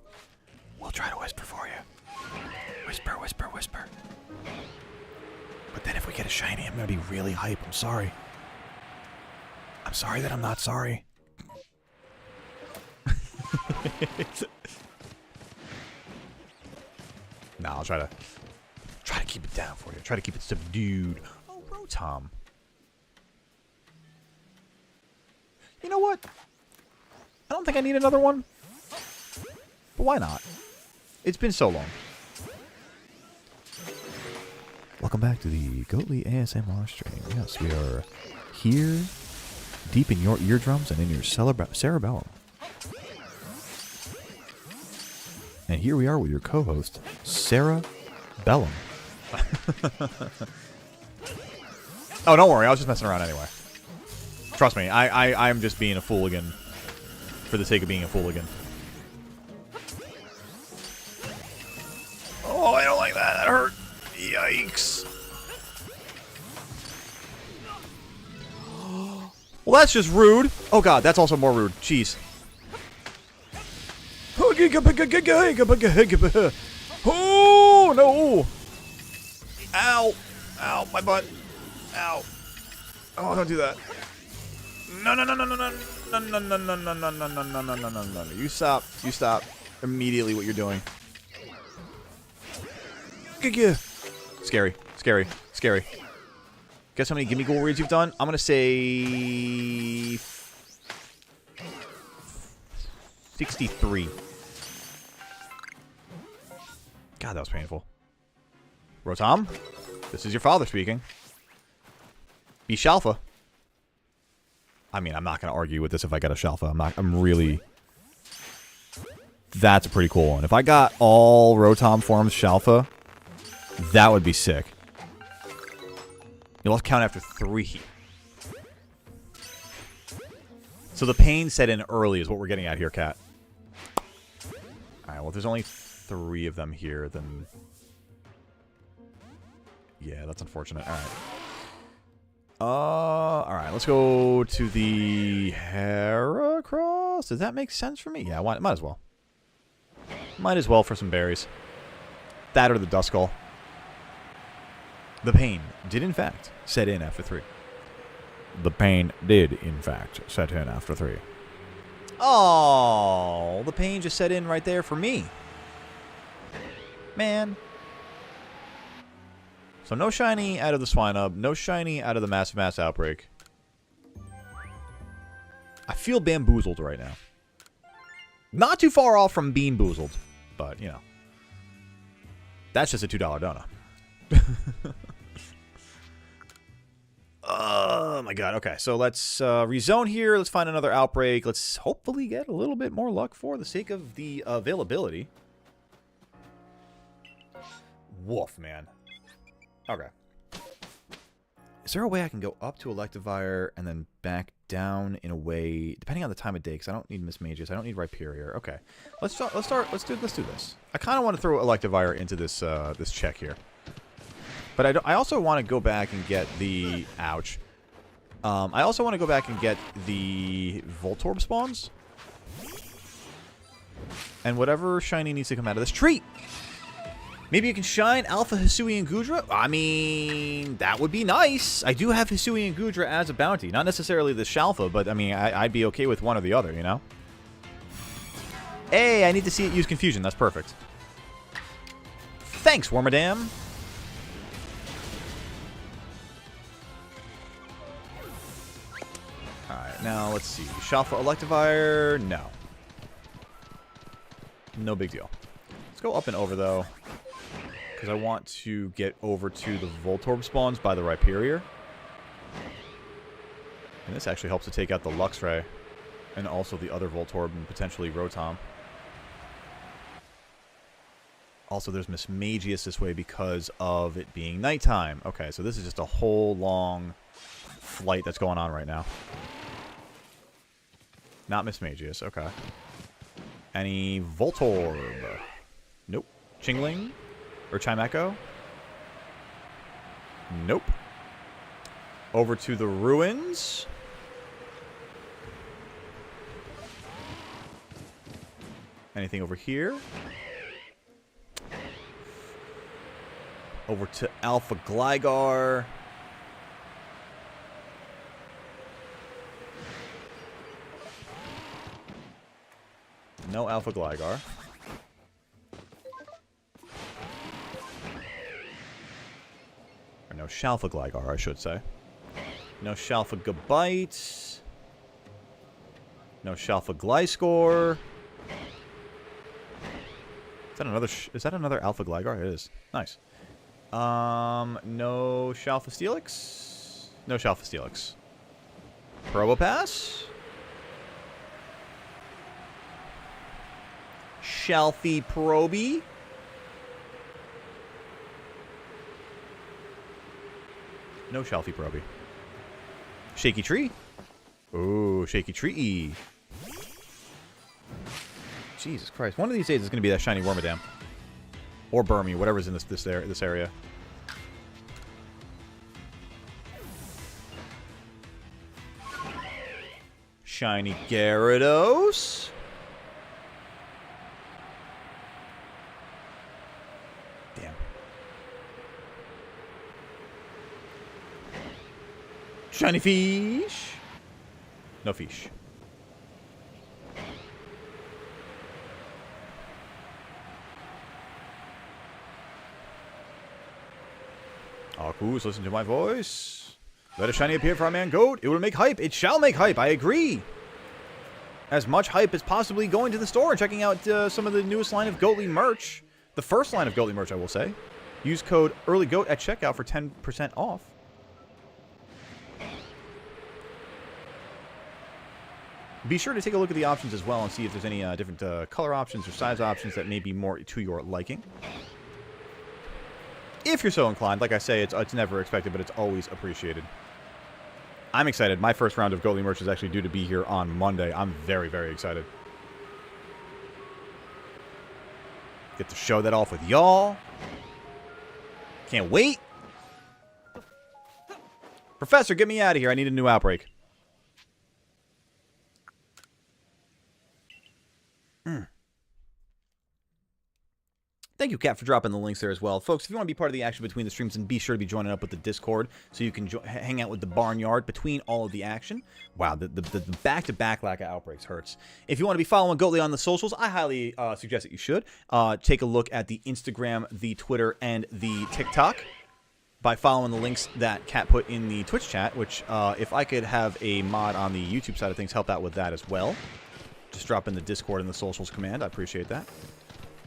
Speaker 3: We'll try to whisper for you. Whisper, whisper, whisper. But then if we get a shiny, I'm going to be really hype. I'm sorry.
Speaker 2: I'm sorry that I'm not sorry. Nah, I'll try to keep it down for you. Try to keep it subdued. Oh, Rotom. You know what? I don't think I need another one. But why not? It's been so long. Welcome back to the Goatly ASMR stream. Yes, we are here, deep in your eardrums and in your cerebellum. And here we are with your co-host, Sarah Bellum. Oh, don't worry. I was just messing around anyway. Trust me, I'm just being a fooligan for the sake of being a fooligan. Oh, I don't like that. That hurt. Yikes. Well, that's just rude. Oh, God, that's also more rude. Jeez. Oh, no. Ow. Ow, my butt. Ow. Oh, don't do that. No, no, no, no, no, no, no, no, no, no, no, no, no, no, no, no, no, no, no. You stop. You stop immediately what you're doing. Scary. Scary. Scary. Guess how many gimme ghoul reads you've done? I'm going to say 63. God, that was painful. Rotom, this is your father speaking. Be Shalfa. I mean, I'm not going to argue with this if I get a Shalfa. I'm really... That's a pretty cool one. If I got all Rotom forms Shalfa, that would be sick. You'll have to count after 3. So the pain set in early is what we're getting at here, Cat. Alright, well, if there's only 3 of them here, then... Yeah, that's unfortunate. Alright, let's go to the Heracross. Does that make sense for me? Yeah, might as well. Might as well for some berries. That or the Duskull. The pain did, in fact, set in after 3. The pain did, in fact, set in after 3. Oh, the pain just set in right there for me. Man. So no shiny out of the Swinub, no shiny out of the Massive Mass Outbreak. I feel bamboozled right now. Not too far off from bean boozled, but, you know. That's just a $2 donut. Oh my god, okay, so let's rezone here, let's find another outbreak, let's hopefully get a little bit more luck for the sake of the availability. Woof, man. Okay. Is there a way I can go up to Electivire and then back down in a way, depending on the time of day, because I don't need Miss Magus, I don't need Rhyperior. Okay, let's do this. I kind of want to throw Electivire into this this check here. But I also want to go back and get the... Ouch. I also want to go back and get the Voltorb spawns. And whatever shiny needs to come out of this tree. Maybe you can shine Alpha Hisui and Gudra? I mean, that would be nice. I do have Hisui and Gudra as a bounty. Not necessarily the Shalfa, but I mean, I'd be okay with one or the other, you know? Hey, I need to see it use Confusion. That's perfect. Thanks, Wormadam. Alright, now let's see. Shalfa Electivire? No. No big deal. Let's go up and over, though. Because I want to get over to the Voltorb spawns by the Rhyperior. And this actually helps to take out the Luxray. And also the other Voltorb and potentially Rotom. Also, there's Miss Magius this way because of it being nighttime. Okay, so this is just a whole long flight that's going on right now. Not Miss Magius, okay. Any Voltorb? Nope. Chingling? Or Chimecho? Nope. Over to the ruins. Anything over here? Over to Alpha Gligar. No Alpha Gligar. Or no Shalfa Gligar, I should say. No Shalfa Gabite. No Shalfa Gliscor. Is that another Alpha Gligar? It is. Nice. No Shalfa Steelix. No Shalfa Steelix. Probopass. Shalfie Proby. No Shalfie Proby. Shaky Tree. Ooh, Shaky Tree. Jesus Christ. One of these days it's going to be that shiny Wormadam. Or Burmy, whatever's in this area. Shiny Gyarados. Damn. Shiny Fish. No Fish. Arceus, listen to my voice. Let a shiny appear for our man Goat. It will make hype. It shall make hype. I agree. As much hype as possibly going to the store and checking out some of the newest line of Goatly merch. The first line of Goatly merch, I will say. Use code EARLYGOAT at checkout for 10% off. Be sure to take a look at the options as well and see if there's any different color options or size options that may be more to your liking. If you're so inclined, like I say, it's never expected, but it's always appreciated. I'm excited. My first round of Goatly merch is actually due to be here on Monday. I'm very, very excited. Get to show that off with y'all. Can't wait. Professor, get me out of here. I need a new outbreak. Thank you, Kat, for dropping the links there as well. Folks, if you want to be part of the action between the streams, then be sure to be joining up with the Discord so you can hang out with the Barnyard between all of the action. Wow, the back-to-back lack of outbreaks hurts. If you want to be following Goatly on the socials, I highly suggest that you should. Take a look at the Instagram, the Twitter, and the TikTok by following the links that Kat put in the Twitch chat, which if I could have a mod on the YouTube side of things, help out with that as well. Just drop in the Discord and the socials command. I appreciate that.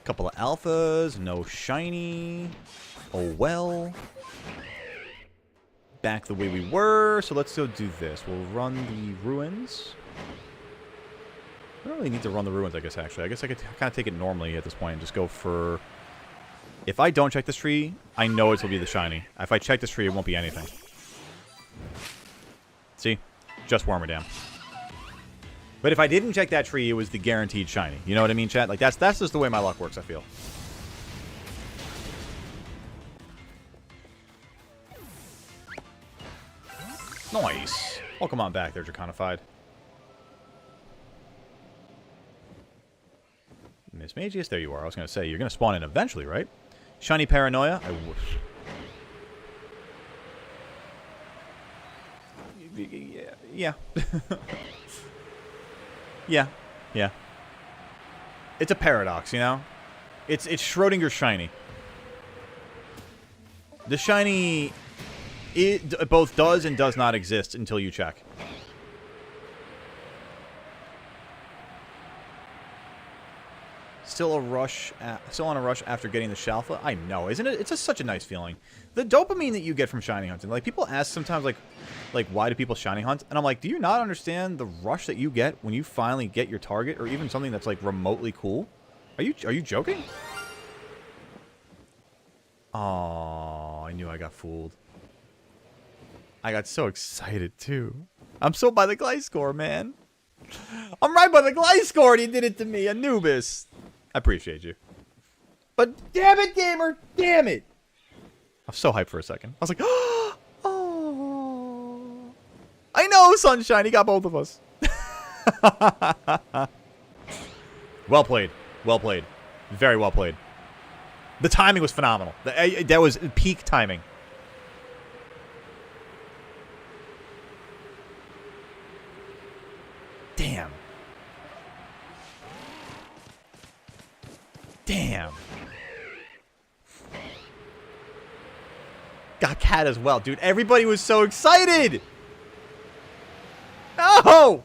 Speaker 2: Couple of alphas, no shiny. Oh well. Back the way we were, so let's go do this. We'll run the ruins. I don't really need to run the ruins, I guess, actually. I guess I could kind of take it normally at this point and just go for... If I don't check this tree, I know it will be the shiny. If I check this tree, it won't be anything. See? Just Wormadam. But if I didn't check that tree, it was the guaranteed shiny. You know what I mean, chat? Like, that's just the way my luck works, I feel. Nice. Welcome on back there, Draconified. Miss Magius, there you are. I was going to say, you're going to spawn in eventually, right? Shiny Paranoia. Yeah. Yeah. It's a paradox, you know? It's Schrodinger's shiny. The shiny, it both does and does not exist until you check. Still on a rush after getting the Shalfa? I know, isn't it? It's just such a nice feeling. The dopamine that you get from shiny hunting. Like, people ask sometimes, like, why do people shiny hunt? And I'm like, do you not understand the rush that you get when you finally get your target, or even something that's, like, remotely cool? Are you joking? Oh, I knew I got fooled. I got so excited, too. I'm so by the Gliscor, man. I'm right by the Gliscor, and he did it to me, Anubis. I appreciate you. But damn it, gamer! Damn it! I was so hyped for a second. I was like, oh! I know, Sunshine! He got both of us. Well played. Well played. Very well played. The timing was phenomenal. That was peak timing. Damn. Damn. Got cat as well, dude. Everybody was so excited. No!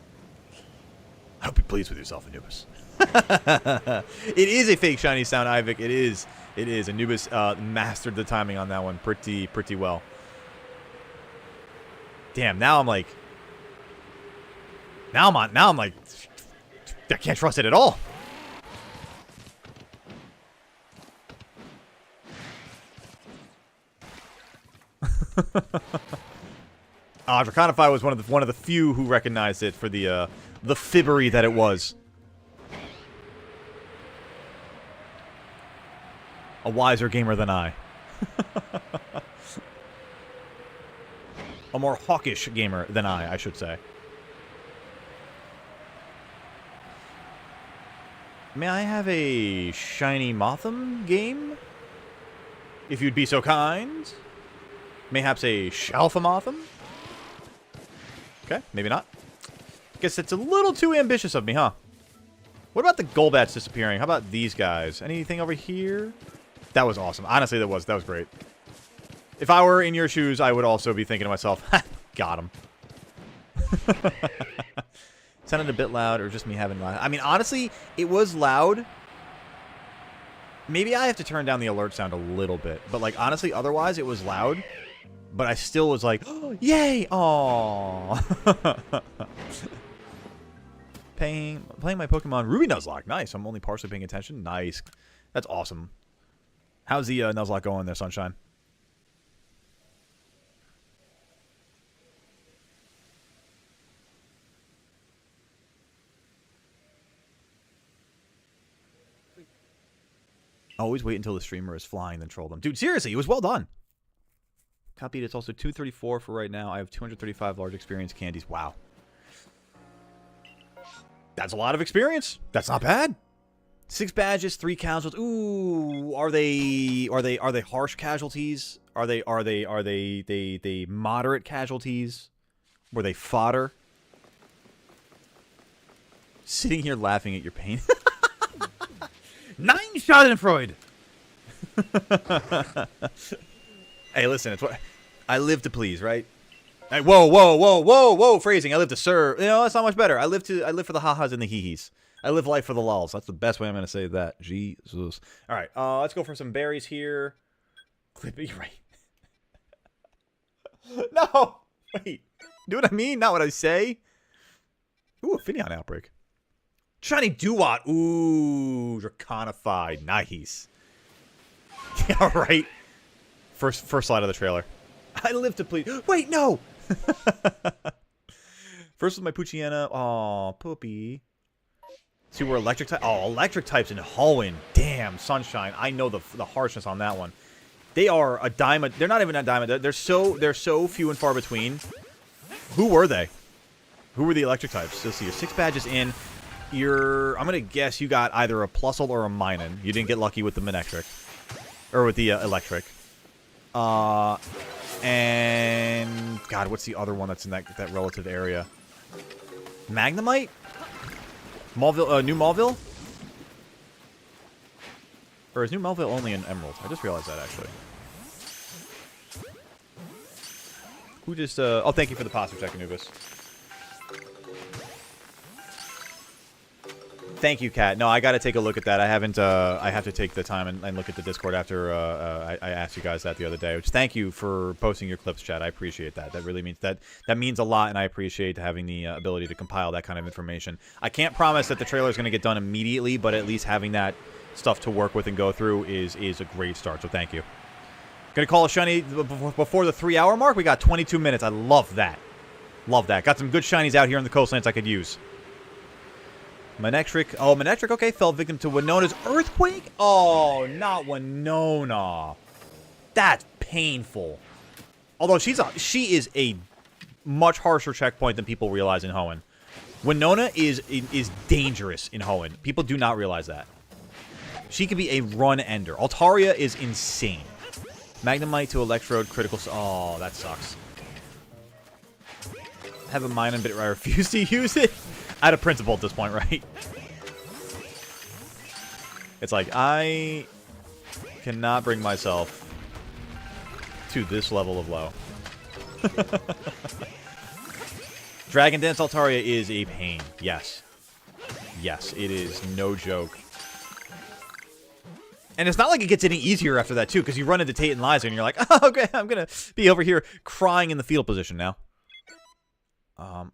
Speaker 2: I hope you're pleased with yourself, Anubis. It is a fake shiny sound, Ivik. It is. It is. Anubis mastered the timing on that one pretty well. Damn, now I'm like... Now I'm like... I can't trust it at all. Draconify was one of the few who recognized it for the fibbery that it was. A wiser gamer than I. A more hawkish gamer than I should say. May I have a shiny Motham game? If you'd be so kind. Mayhaps a Shalfamotham? Okay, maybe not. Guess it's a little too ambitious of me, huh? What about the Golbats disappearing? How about these guys? Anything over here? That was awesome. Honestly, that was great. If I were in your shoes, I would also be thinking to myself, ha, got him. Sounded a bit loud, or just me having loud. I mean, honestly, it was loud. Maybe I have to turn down the alert sound a little bit. But, like, honestly, otherwise, it was loud. But I still was like, oh, yay! Aww. Playing my Pokemon Ruby Nuzlocke. Nice. I'm only partially paying attention. Nice. That's awesome. How's the Nuzlocke going there, Sunshine? Always wait until the streamer is flying, then troll them. Dude, seriously, it was well done. Copied, it's also 234 for right now. I have 235 large experience candies. Wow. That's a lot of experience. That's not bad. 6 badges, 3 casualties. Ooh, are they harsh casualties? Are they moderate casualties? Were they fodder? Sitting here laughing at your pain. 9 Schadenfreude. Hey, listen, it's what I live to please, right? Hey, whoa, phrasing. I live to serve. You know, that's not much better. I live for the ha-has and the hee-hees. I live life for the lulls. That's the best way I'm going to say that. Jesus. All right, let's go for some berries here. Clippy, right? No, wait. Do what I mean, not what I say. Ooh, a Finneon outbreak. Shiny Duat. Ooh, Draconified. Nice. Yeah, right. First slide of the trailer. I live to please. Wait, no. First with my Poochyena. Aw, Poopy. See, we're electric type. Oh, electric types in Hoenn. Damn, Sunshine. I know the harshness on that one. They are a diamond. They're not even a diamond. They're so few and far between. Who were they? Who were the electric types? So see, your 6 badges in. I'm gonna guess you got either a Plusle or a Minun. You didn't get lucky with the Manectric. Or with the electric. And God, what's the other one that's in that relative area? Magnemite? Mauville, New Mauville? Or is New Mauville only in Emerald? I just realized that actually. Who just oh, thank you for the posture check, Anubis. Thank you, Kat. No, I got to take a look at that. I haven't. I have to take the time and look at the Discord after I asked you guys that the other day. Which, thank you for posting your clips, chat. I appreciate that. That really means that means a lot, and I appreciate having the ability to compile that kind of information. I can't promise that the trailer is going to get done immediately, but at least having that stuff to work with and go through is a great start. So thank you. Gonna call a shiny before the 3-hour mark. We got 22 minutes. I love that. Love that. Got some good shinies out here in the coastlands I could use. Manectric. Oh, Manectric, okay. Fell victim to Winona's Earthquake? Oh, not Winona. That's painful. Although she is a much harsher checkpoint than people realize in Hoenn. Winona is dangerous in Hoenn. People do not realize that. She could be a run-ender. Altaria is insane. Magnemite to Electrode, critical... Oh, that sucks. Have a Minun, but I refuse to use it. Out of principle at this point, right? It's like, I cannot bring myself to this level of low. Dragon Dance Altaria is a pain. Yes. Yes, it is no joke. And it's not like it gets any easier after that, too, because you run into Tate and Liza, and you're like, oh, okay, I'm going to be over here crying in the fetal position now.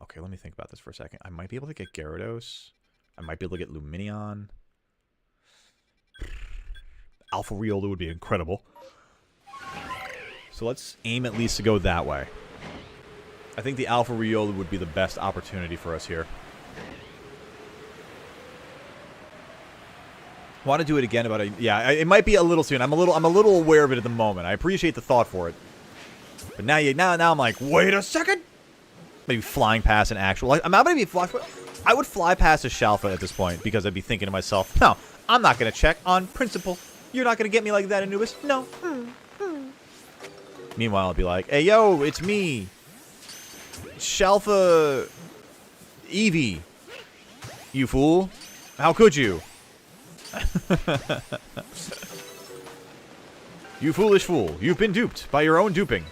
Speaker 2: Okay, let me think about this for a second. I might be able to get Gyarados. I might be able to get Luminion. Alpha Riolu would be incredible. So let's aim at least to go that way. I think the Alpha Riolu would be the best opportunity for us here. Want to do it again about a... Yeah, it might be a little soon. I'm a little aware of it at the moment. I appreciate the thought for it. But now I'm like, wait a second. Maybe flying past an actual... I'm not going to be flying... I would fly past a Shalfa at this point because I'd be thinking to myself, no, I'm not going to check on principle. You're not going to get me like that, Anubis. No. Meanwhile, I'll be like, hey, yo, it's me. Shalfa Eevee. You fool. How could you? You foolish fool. You've been duped by your own duping.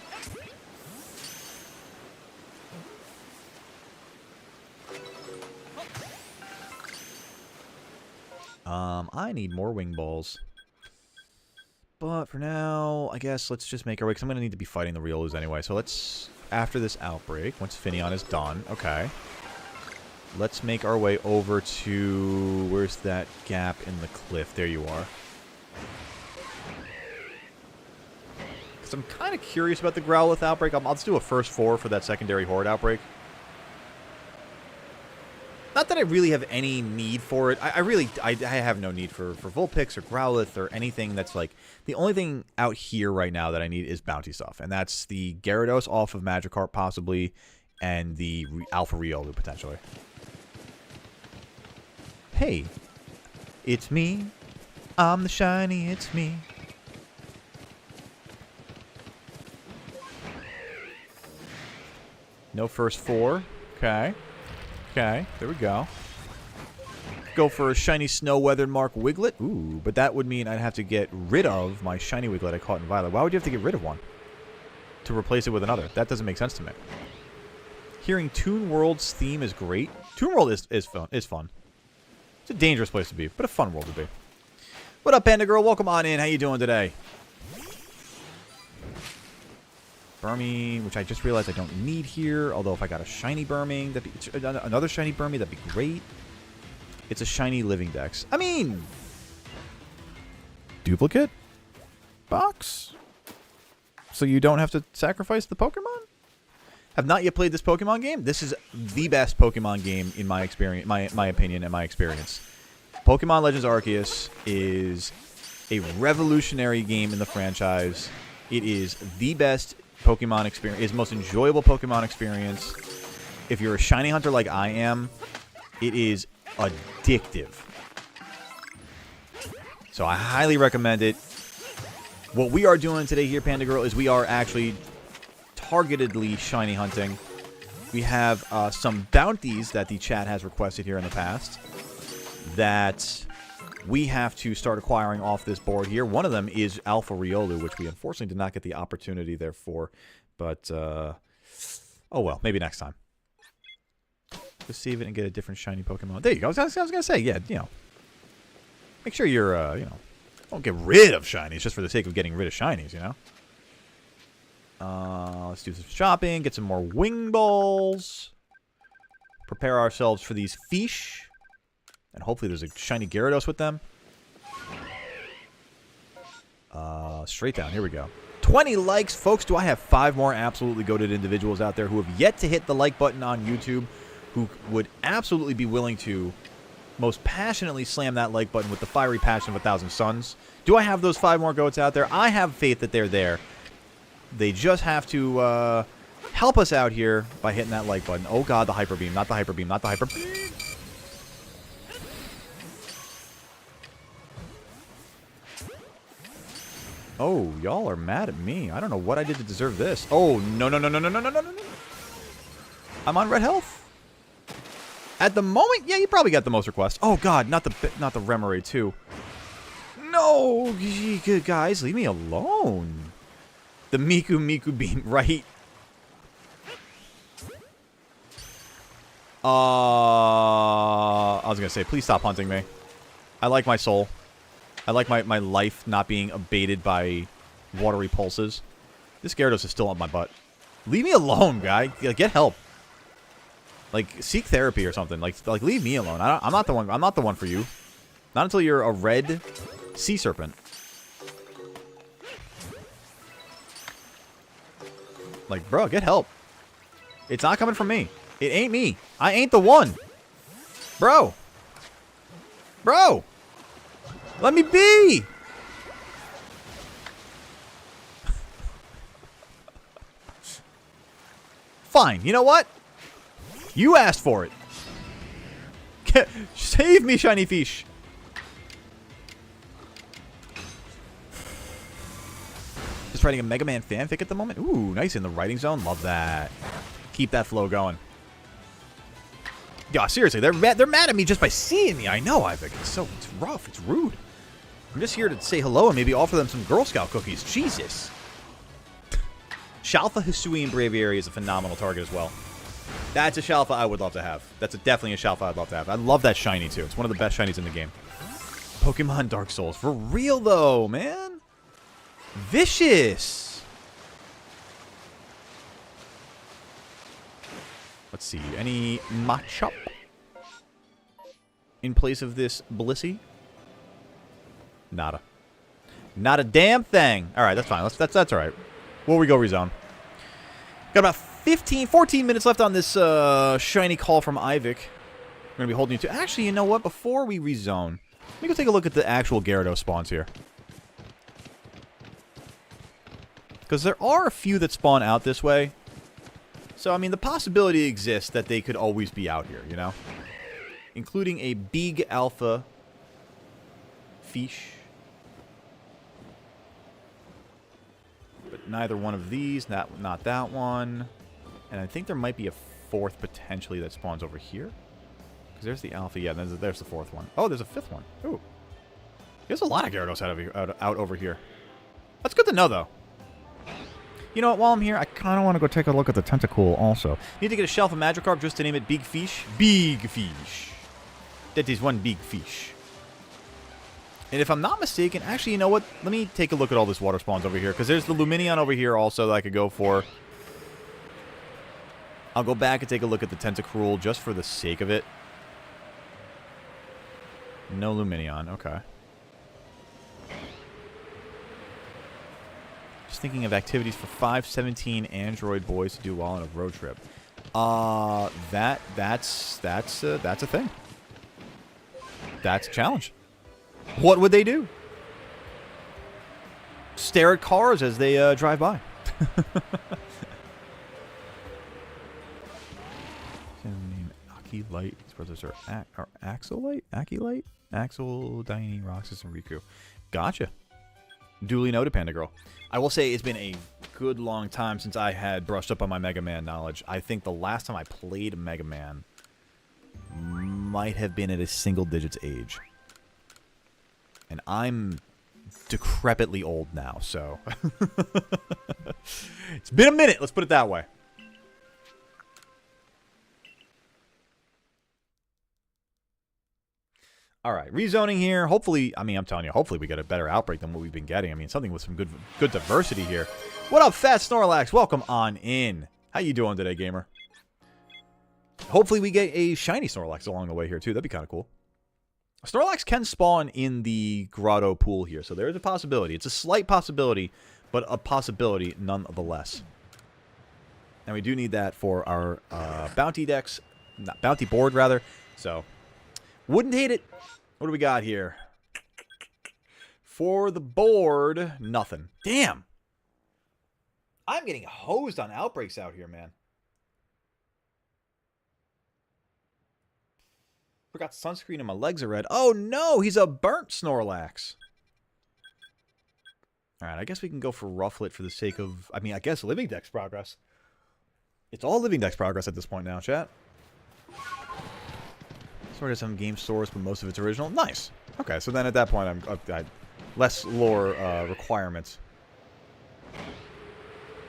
Speaker 2: I need more wing balls. But for now, I guess let's just make our way, because I'm going to need to be fighting the Riolus anyway. So let's, after this outbreak, once Finneon is done, okay. Let's make our way over to, where's that gap in the cliff? There you are. Because I'm kind of curious about the Growlithe outbreak. I'll just do a first 4 for that secondary Horde outbreak. Not that I really have any need for it. I have no need for Vulpix or Growlithe or anything that's like... The only thing out here right now that I need is bounty stuff. And that's the Gyarados off of Magikarp possibly, and the Alpha Riolu potentially. Hey, it's me. I'm the shiny, it's me. No first 4. Okay. Okay, there we go. Go for a shiny snow-weathered Mark Wiglet. Ooh, but that would mean I'd have to get rid of my shiny Wiglet I caught in Violet. Why would you have to get rid of one? To replace it with another. That doesn't make sense to me. Hearing Toon World's theme is great. Toon World is fun. It's a dangerous place to be, but a fun world to be. What up, Panda Girl? Welcome on in. How you doing today? Burmy, which I just realized I don't need here. Although if I got a shiny Burmy, another shiny Burmy, that'd be great. It's a shiny Living Dex. I mean, duplicate box, so you don't have to sacrifice the Pokemon. Have not yet played this Pokemon game. This is the best Pokemon game in my experience, my opinion, and my experience. Pokemon Legends Arceus is a revolutionary game in the franchise. It is the best Pokemon experience. It's the most enjoyable Pokemon experience. If you're a shiny hunter like I am, it is addictive. So I highly recommend it. What we are doing today here, Panda Girl, is we are actually targetedly shiny hunting. We have some bounties that the chat has requested here in the past that we have to start acquiring off this board here. One of them is Alpha Riolu, which we unfortunately did not get the opportunity there for. But, oh well, maybe next time. Just save it and get a different shiny Pokemon. There you go. I was going to say, yeah, you know. Make sure you're, you know, don't get rid of shinies just for the sake of getting rid of shinies, you know. Let's do some shopping, get some more wing balls. Prepare ourselves for these fish. And hopefully there's a shiny Gyarados with them. Straight down. Here we go. 20 likes. Folks, do I have 5 more absolutely goated individuals out there who have yet to hit the like button on YouTube, who would absolutely be willing to most passionately slam that like button with the fiery passion of 1,000 suns? Do I have those 5 more goats out there? I have faith that they're there. They just have to help us out here by hitting that like button. Oh god, the Hyper Beam. Not the Hyper Beam. Not the Hyper Beam. Oh, y'all are mad at me. I don't know what I did to deserve this. Oh, no, no, no, no, no, no, no, no, no. I'm on red health. At the moment, yeah, you probably got the most requests. Oh god, not the Remoraid too. No! Good guys, leave me alone. The Miku beam, right? I was gonna say, please stop hunting me. I like my soul. I like my life not being abated by watery pulses. This Gyarados is still on my butt. Leave me alone, guy. Get help. Like, seek therapy or something. Like leave me alone. I'm not the one. I'm not the one for you. Not until you're a red sea serpent. Like, bro, get help. It's not coming from me. It ain't me. I ain't the one. Bro. Bro. Let me be. Fine. You know what? You asked for it. Save me, shiny fish. Just writing a Mega Man fanfic at the moment. Ooh, nice in the writing zone. Love that. Keep that flow going. Yeah, seriously, they're mad at me just by seeing me. I know, Ivik. It's rough. It's rude. I'm just here to say hello and maybe offer them some Girl Scout cookies. Jesus. Shalfa, Hisui, and Braviary is a phenomenal target as well. That's a Shalfa I would love to have. That's definitely a Shalfa I'd love to have. I love that shiny, too. It's one of the best shinies in the game. Pokemon Dark Souls. For real, though, man. Vicious. Let's see. Any matchup in place of this Blissey? Nada. Not a damn thing. All right, that's fine. That's all right. We'll go rezone. Got about 14 minutes left on this shiny call from Ivik. We're going to be holding you to... Actually, you know what? Before we rezone, let me go take a look at the actual Gyarados spawns here. Because there are a few that spawn out this way. So, I mean, the possibility exists that they could always be out here, you know? Including a big alpha fish. But neither one of these, not that one. And I think there might be a fourth potentially that spawns over here. Because there's the alpha. Yeah, there's the fourth one. Oh, there's a fifth one. Ooh. There's a lot of Gyarados out over here. That's good to know, though. You know what? While I'm here, I kind of want to go take a look at the Tentacool also. Need to get a shelf of Magikarp just to name it Big Fish. Big Fish. That is one big fish. And if I'm not mistaken, actually, you know what? Let me take a look at all this water spawns over here. Because there's the Lumineon over here also that I could go for. I'll go back and take a look at the Tentacruel just for the sake of it. No Lumineon. Okay. Just thinking of activities for 517 Android boys to do while on a road trip. That's a thing. That's a challenge. What would they do? Stare at cars as they drive by. Name Aki-Light. These brothers are Axolite? Aki-Light? Axel, Dyne, Roxas, and Riku. Gotcha. Duly noted, Panda Girl. I will say it's been a good long time since I had brushed up on my Mega Man knowledge. I think the last time I played Mega Man might have been at a single digits age. And I'm decrepitly old now, so... It's been a minute, let's put it that way. Alright, rezoning here. Hopefully, I mean, I'm telling you, hopefully we get a better outbreak than what we've been getting. I mean, something with some good diversity here. What up, Fat Snorlax? Welcome on in. How you doing today, gamer? Hopefully we get a shiny Snorlax along the way here, too. That'd be kind of cool. Snorlax can spawn in the grotto pool here, so there is a possibility. It's a slight possibility, but a possibility nonetheless. And we do need that for our bounty decks, not bounty board rather. So, wouldn't hate it. What do we got here? For the board, nothing. Damn. I'm getting hosed on outbreaks out here, man. Forgot sunscreen and my legs are red. Oh no, he's a burnt Snorlax. Alright, I guess we can go for Rufflet for the sake of... I mean, I guess Living Dex progress. It's all Living Dex progress at this point now, chat. Sort of some game source, but most of it's original. Nice. Okay, so then at that point, Less lore requirements.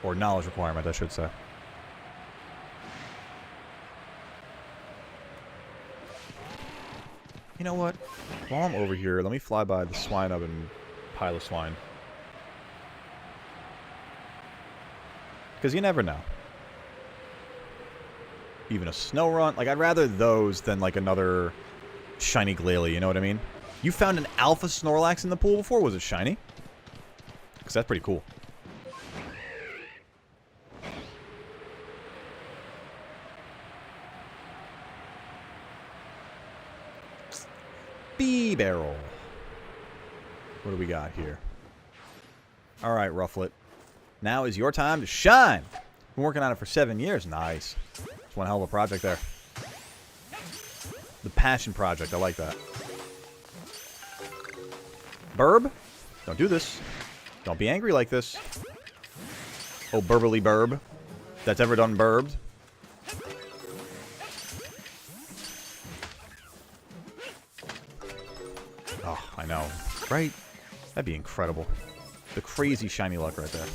Speaker 2: Or knowledge requirement, I should say. You know what? While I'm over here, let me fly by the swine oven pile of swine. Because you never know. Even a snow run. Like, I'd rather those than, like, another shiny Glalie, you know what I mean? You found an alpha Snorlax in the pool before? Was it shiny? Because that's pretty cool. B-Barrel. What do we got here? Alright, Rufflet. Now is your time to shine! Been working on it for 7 years. Nice. It's one hell of a project there. The passion project. I like that. Burb? Don't do this. Don't be angry like this. Oh, burbly burb. That's ever done burbed. Oh, I know. Right? That'd be incredible. The crazy shiny luck right there.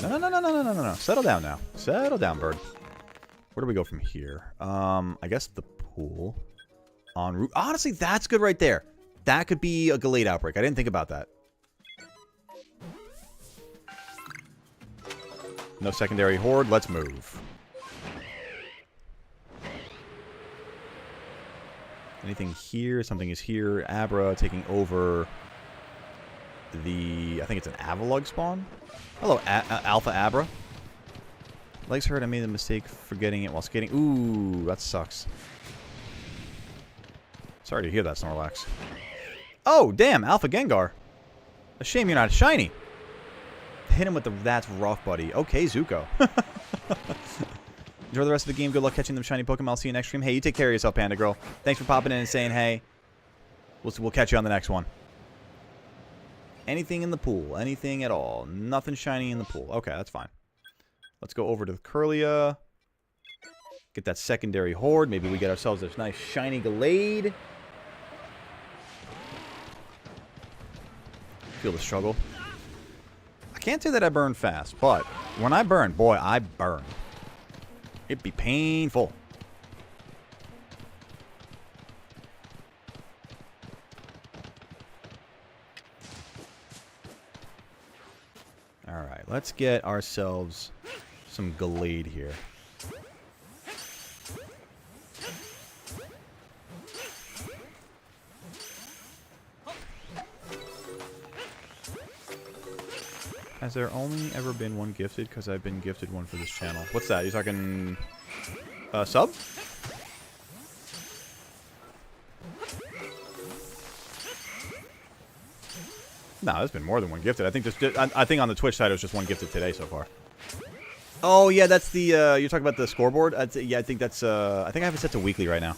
Speaker 2: No. Settle down now. Settle down, bird. Where do we go from here? I guess the pool. En route. Honestly, that's good right there. That could be a Gallade outbreak. I didn't think about that. No secondary horde. Let's move. Anything here? Something is here. Abra taking over the... I think it's an Avalug spawn. Hello, Alpha Abra. Legs hurt. I made the mistake forgetting it while skating. Ooh, that sucks. Sorry to hear that, Snorlax. Oh, damn, Alpha Gengar. A shame you're not shiny. Hit him with the... That's rough, buddy. Okay, Zuko. Enjoy the rest of the game. Good luck catching them shiny Pokemon. I'll see you next stream. Hey, you take care of yourself, Panda Girl. Thanks for popping in and saying hey. We'll catch you on the next one. Anything in the pool. Anything at all. Nothing shiny in the pool. Okay, that's fine. Let's go over to the Curlia. Get that secondary horde. Maybe we get ourselves this nice shiny Gallade. Feel the struggle. I can't say that I burn fast, but when I burn, boy, I burn. It'd be painful. Alright, let's get ourselves some Gallade here. Has there only ever been one gifted? Because I've been gifted one for this channel. What's that? You talking... sub? No, there's been more than one gifted. I think I think on the Twitch side it was just one gifted today so far. Oh yeah, that's the you're talking about the scoreboard. Yeah, I think that's I think I have it set to weekly right now.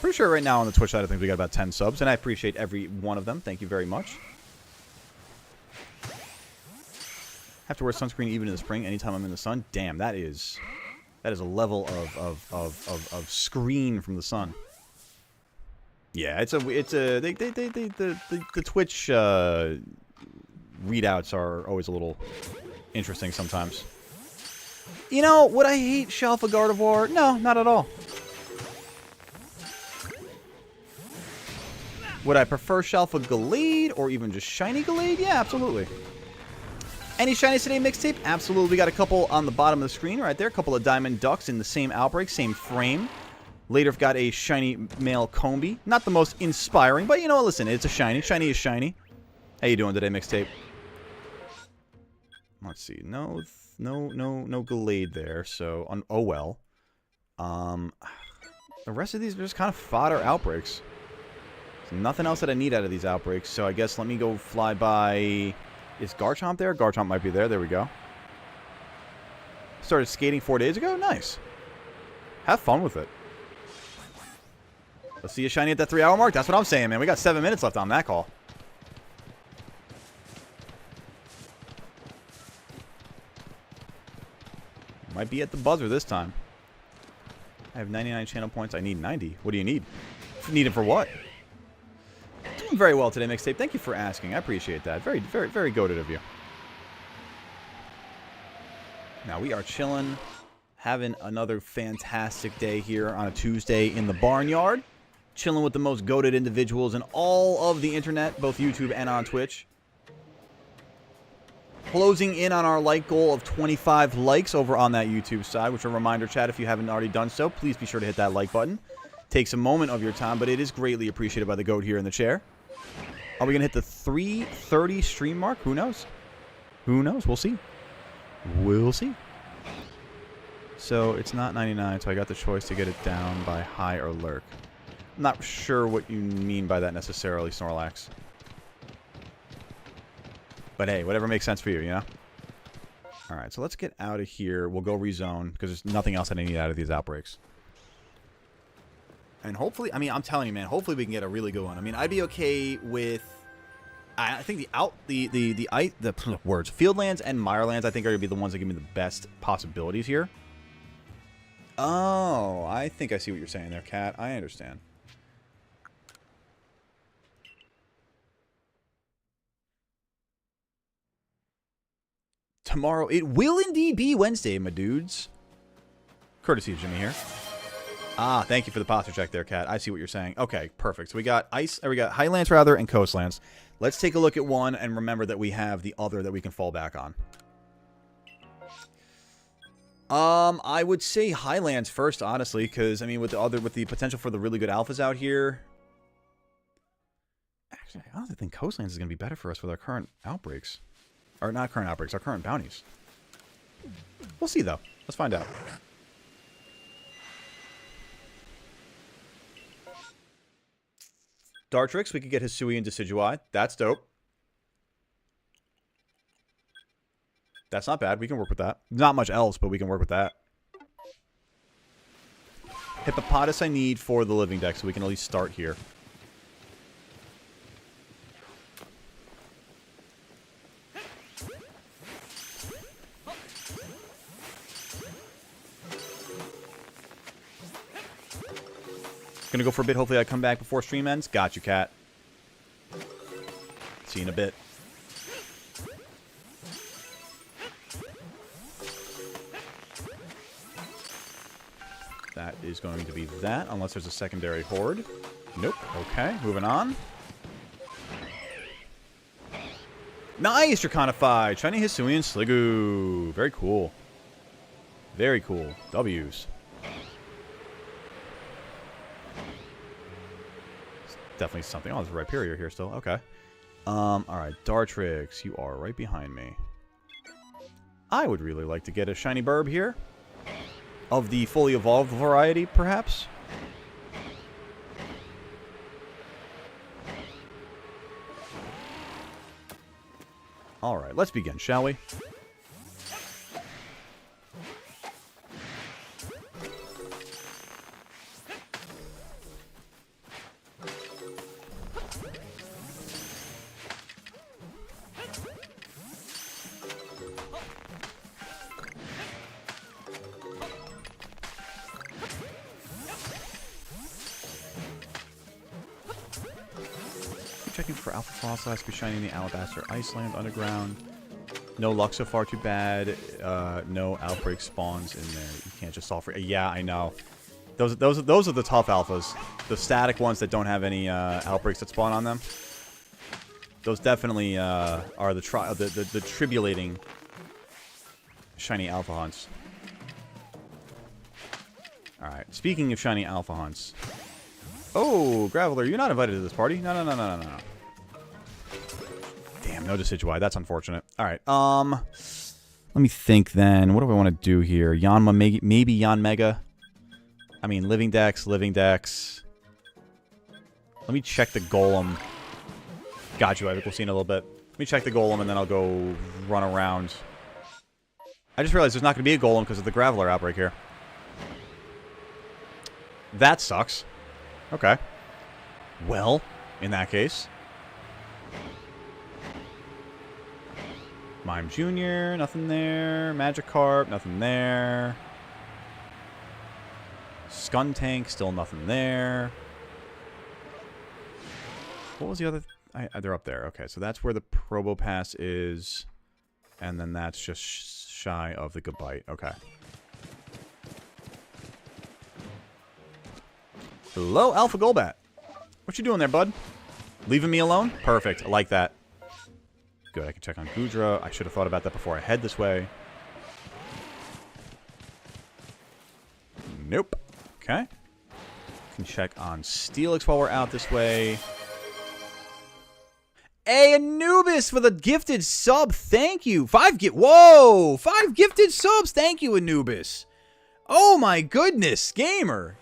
Speaker 2: Pretty sure right now on the Twitch side I think we got about 10 subs, and I appreciate every one of them. Thank you very much. Have to wear sunscreen even in the spring. Anytime I'm in the sun. Damn, that is a level of screen from the sun. Yeah, the Twitch readouts are always a little interesting sometimes. You know, would I hate Shelfa Gardevoir? No, not at all. Would I prefer Shelfa Gallade or even just shiny Gallade? Yeah, absolutely. Any shinies today mixtape? Absolutely. We got a couple on the bottom of the screen right there. A couple of Diamond Ducks in the same outbreak, same frame. Later, I've got a shiny male Combi. Not the most inspiring, but you know what? Listen, it's a shiny. Shiny is shiny. How you doing today, mixtape? Let's see. No Gallade there. So, oh well. The rest of these are just kind of fodder outbreaks. There's nothing else that I need out of these outbreaks. So I guess let me go fly by. Is Garchomp there? Garchomp might be there. There we go. Started skating 4 days ago. Nice. Have fun with it. Let's see a shiny at that 3-hour mark. That's what I'm saying, man. We got 7 minutes left on that call.
Speaker 3: Might be at the buzzer this time. I have 99 channel points. I need 90. What do you need? Need it for what? Doing very well today, Mixtape. Thank you for asking. I appreciate that. Very, very, very goated of you. Now we are chilling, having another fantastic day here on a Tuesday in the barnyard. Chilling with the most goated individuals in all of the internet, both YouTube and on Twitch. Closing in on our like goal of 25 likes over on that YouTube side, which a reminder, chat, if you haven't already done so, please be sure to hit that like button. Takes a moment of your time, but it is greatly appreciated by the goat here in the chair. Are we going to hit the 3:30 stream mark? Who knows? Who knows? We'll see. We'll see. So it's not 99, so I got the choice to get it down by high or lurk. I'm not sure what you mean by that necessarily, Snorlax. But hey, whatever makes sense for you, you know? Alright, so let's get out of here. We'll go rezone, because there's nothing else that I need out of these outbreaks. And hopefully, I mean, I'm telling you, man, hopefully we can get a really good one. I mean, I'd be okay with... I think the Fieldlands and Mirelands, I think, are going to be the ones that give me the best possibilities here. Oh, I think I see what you're saying there, Kat. I understand. Tomorrow, it will indeed be Wednesday, my dudes. Courtesy of Jimmy here. Ah, thank you for the posture check there, Kat. I see what you're saying. Okay, perfect. So we got Highlands rather and Coastlands. Let's take a look at one and remember that we have the other that we can fall back on. I would say Highlands first, honestly, because I mean, with the potential for the really good alphas out here. Actually, I honestly think Coastlands is going to be better for us with our current outbreaks. Or not current outbreaks, our current bounties. We'll see, though. Let's find out. Dartrix, we could get Hisui and Decidueye. That's dope. That's not bad. We can work with that. Not much else, but we can work with that. Hippopotas I need for the living deck, so we can at least start here. Gonna go for a bit. Hopefully I come back before stream ends. Got you, Cat. See you in a bit. That is going to be that, unless there's a secondary horde. Nope. Okay, moving on. Nice, Draconify! Shiny Hisui and Sliggoo. Very cool. Very cool. W's. Definitely something. Oh, there's a Rhyperior here still. Okay. Alright. Dartrix, you are right behind me. I would really like to get a shiny Burb here. Of the fully evolved variety, perhaps? Alright, let's begin, shall we? Checking for Alpha Fossilized, be shining the Alabaster Iceland Underground. No luck so far, too bad. No outbreak spawns in there. You can't just solve for. Yeah, I know. Those are the tough alphas. The static ones that don't have any outbreaks that spawn on them. Those definitely are the tribulating shiny alpha hunts. All right. Speaking of shiny alpha hunts. Oh, Graveler, you're not invited to this party. No. Damn, no Decidueye. That's unfortunate. All right. Let me think then. What do I want to do here? Yanma, maybe Yanmega. I mean, living decks. Let me check the Golem. Got you, Ivic. We'll see in a little bit. Let me check the Golem, and then I'll go run around. I just realized there's not going to be a Golem because of the Graveler outbreak here. That sucks. Okay. Well, in that case. Mime Jr., nothing there. Magikarp, nothing there. Skuntank, still nothing there. What was the other... they're up there. Okay, so that's where the Probopass is. And then that's just shy of the Goodbite. Okay. Hello, Alpha Golbat. What you doing there, bud? Leaving me alone? Perfect. I like that. Good, I can check on Goodra. I should have thought about that before I head this way. Nope. Okay. Can check on Steelix while we're out this way. Hey, Anubis for the gifted sub. Thank you. 5 gifted subs. Thank you, Anubis. Oh my goodness, gamer.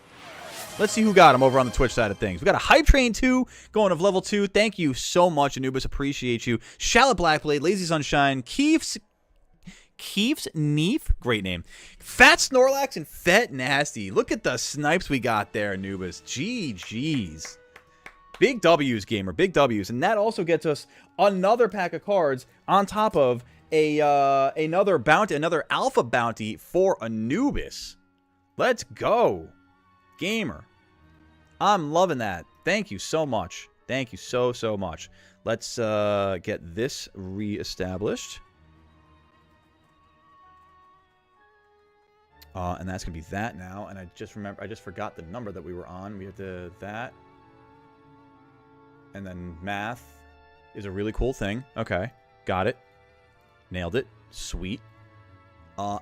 Speaker 3: Let's see who got him over on the Twitch side of things. We got a Hype Train 2 going of level 2. Thank you so much, Anubis. Appreciate you. Shallot Blackblade, Lazy Sunshine, Keef's Neef. Great name. Fat Snorlax and Fet Nasty. Look at the snipes we got there, Anubis. GG's. Big W's, gamer. Big W's. And that also gets us another pack of cards on top of another bounty, another alpha bounty for Anubis. Let's go. Gamer. I'm loving that. Thank you so much. Thank you so much. Let's get this reestablished. And that's going to be that now. And I just forgot the number that we were on. We had to that. And then math is a really cool thing. Okay. Got it. Nailed it. Sweet.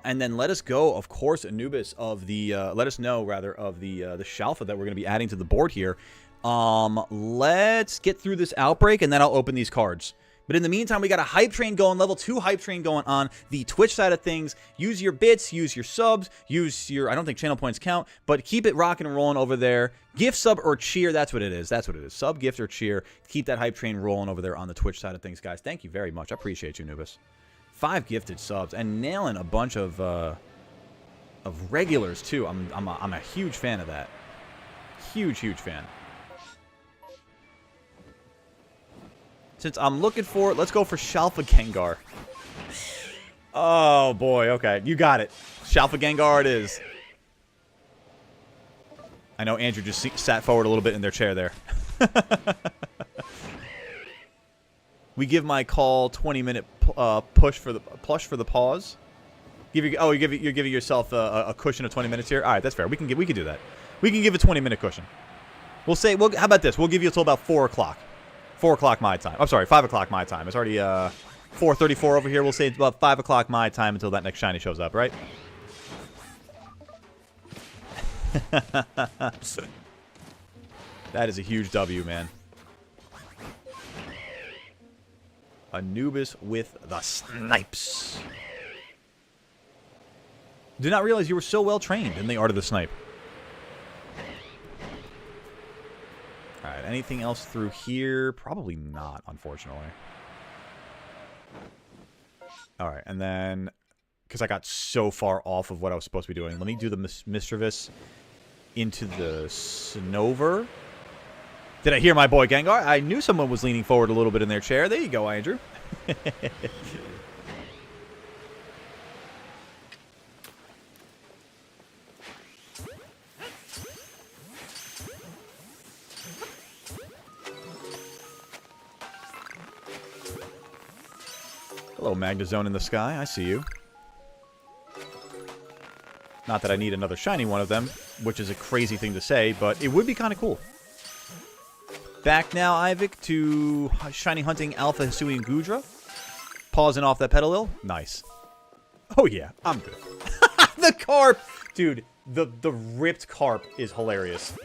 Speaker 3: And then let us go, of course, Anubis, of the, let us know, rather, of the Shalfa that we're going to be adding to the board here. Let's get through this outbreak, and then I'll open these cards. But in the meantime, we got a Hype Train going, level 2 Hype Train going on the Twitch side of things. Use your bits, use your subs, use your, I don't think channel points count, but keep it rocking and rolling over there. Gift, sub, or cheer, that's what it is. That's what it is. Sub, gift, or cheer. Keep that Hype Train rolling over there on the Twitch side of things, guys. Thank you very much. I appreciate you, Anubis. 5 gifted subs and nailing a bunch of regulars too. I'm a huge fan of that. Huge fan. Since I'm looking for, let's go for Shalfa Gengar. Oh boy, okay, you got it. Shalfa Gengar it is. I know Andrew just sat forward a little bit in their chair there. We give my call 20-minute push for the pause. You're giving yourself a cushion of 20 minutes here. All right, that's fair. We can do that. We can give a 20-minute cushion. We'll say, well, how about this? We'll give you until about 4 o'clock. 4 o'clock my time. I'm sorry, 5 o'clock my time. It's already 4:34 over here. We'll say it's about 5 o'clock my time until that next shiny shows up, right? That is a huge W, man. Anubis with the snipes. Did not realize you were so well trained in the art of the snipe. Alright, anything else through here? Probably not, unfortunately. Alright, and then, because I got so far off of what I was supposed to be doing, let me do the Mischievous into the Snover. Did I hear my boy Gengar? I knew someone was leaning forward a little bit in their chair. There you go, Andrew. Hello, Magnezone in the sky. I see you. Not that I need another shiny one of them, which is a crazy thing to say, but it would be kind of cool. Back now, Ivik, to shiny hunting Alpha, Hisui, and Goodra. Pausing off that Petalil. Nice. Oh, yeah. I'm good. The carp! Dude, the ripped carp is hilarious.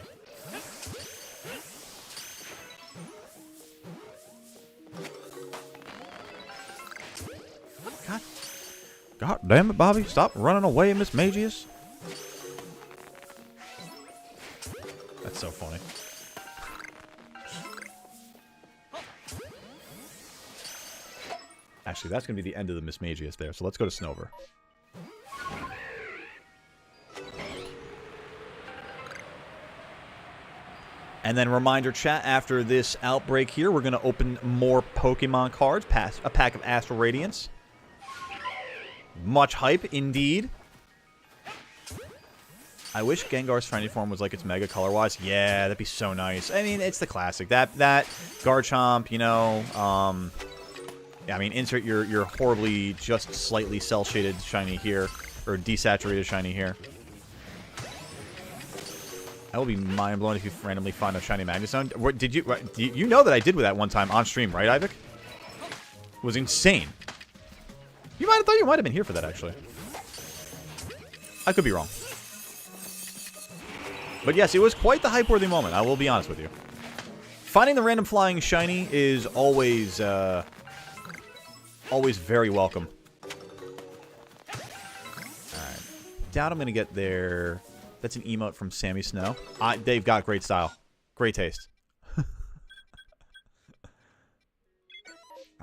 Speaker 3: God damn it, Bobby. Stop running away, Miss Magius. That's so funny. Actually, that's going to be the end of the Miss Magius there, so let's go to Snover. And then reminder chat, after this outbreak here, we're going to open more Pokemon cards, a pack of Astral Radiance.
Speaker 2: Much hype, indeed. I wish Gengar's shiny form was like its mega color-wise. Yeah, that'd be so nice. I mean, it's the classic. That Garchomp, you know. Yeah, I mean, insert your horribly just slightly cell-shaded shiny here, or desaturated shiny here. I will be mind blown if you randomly find a shiny Magnezone. Did you know that I did with that one time on stream, right, Ivik? It was insane. You might have thought you might have been here for that, actually. I could be wrong. But yes, it was quite the hype-worthy moment, I will be honest with you. Finding the random flying shiny is always, always very welcome. Alright. Doubt I'm going to get there. That's an emote from Sammy Snow. They've got great style. Great taste.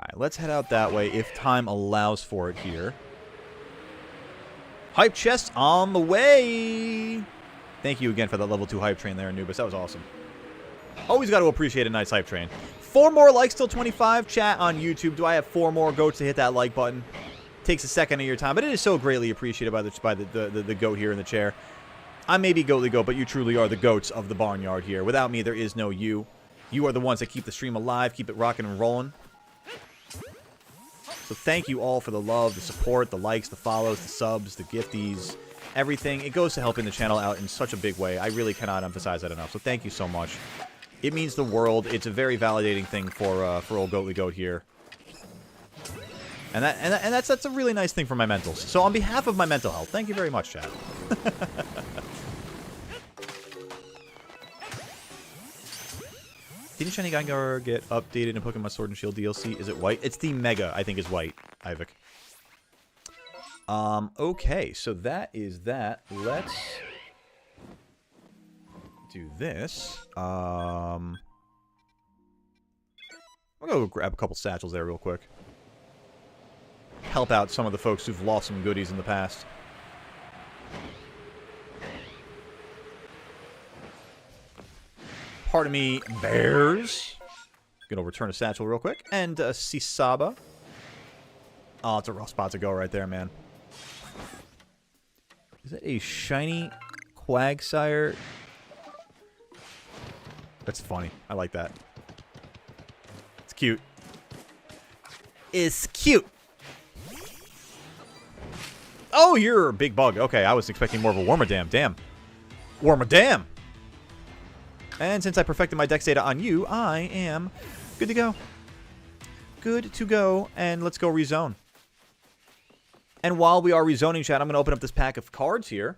Speaker 2: Alright, let's head out that way if time allows for it here. Hype chest on the way! Thank you again for that level 2 hype train there, Anubis. That was awesome. Always got to appreciate a nice hype train. 4 more likes till 25. Chat on YouTube. Do I have 4 more goats to hit that like button? Takes a second of your time, but it is so greatly appreciated by the goat here in the chair. I may be Goatly Goat, but you truly are the goats of the barnyard here. Without me, there is no you. You are the ones that keep the stream alive, keep it rocking and rolling. So thank you all for the love, the support, the likes, the follows, the subs, the gifties, everything. It goes to helping the channel out in such a big way. I really cannot emphasize that enough. So thank you so much. It means the world. It's a very validating thing for old Goatly Goat here. And that's a really nice thing for my mentals. So on behalf of my mental health, thank you very much, chat. Didn't Shiny Gengar get updated in Pokemon Sword and Shield DLC? Is it white? It's the Mega, I think, is white, Ivik. Okay, so that is that. Let's do this. I'm gonna go grab a couple satchels there real quick. Help out some of the folks who've lost some goodies in the past. Pardon me, bears. Gonna return a satchel real quick. And Sisaba. Oh, it's a rough spot to go right there, man. Is that a shiny Quagsire? That's funny. I like that. It's cute. It's cute. Oh, you're a big bug. Okay, I was expecting more of a Wormadam. Damn. Wormadam. And since I perfected my dex data on you, I am good to go. Good to go. And let's go rezone. And while we are rezoning, chat, I'm going to open up this pack of cards here.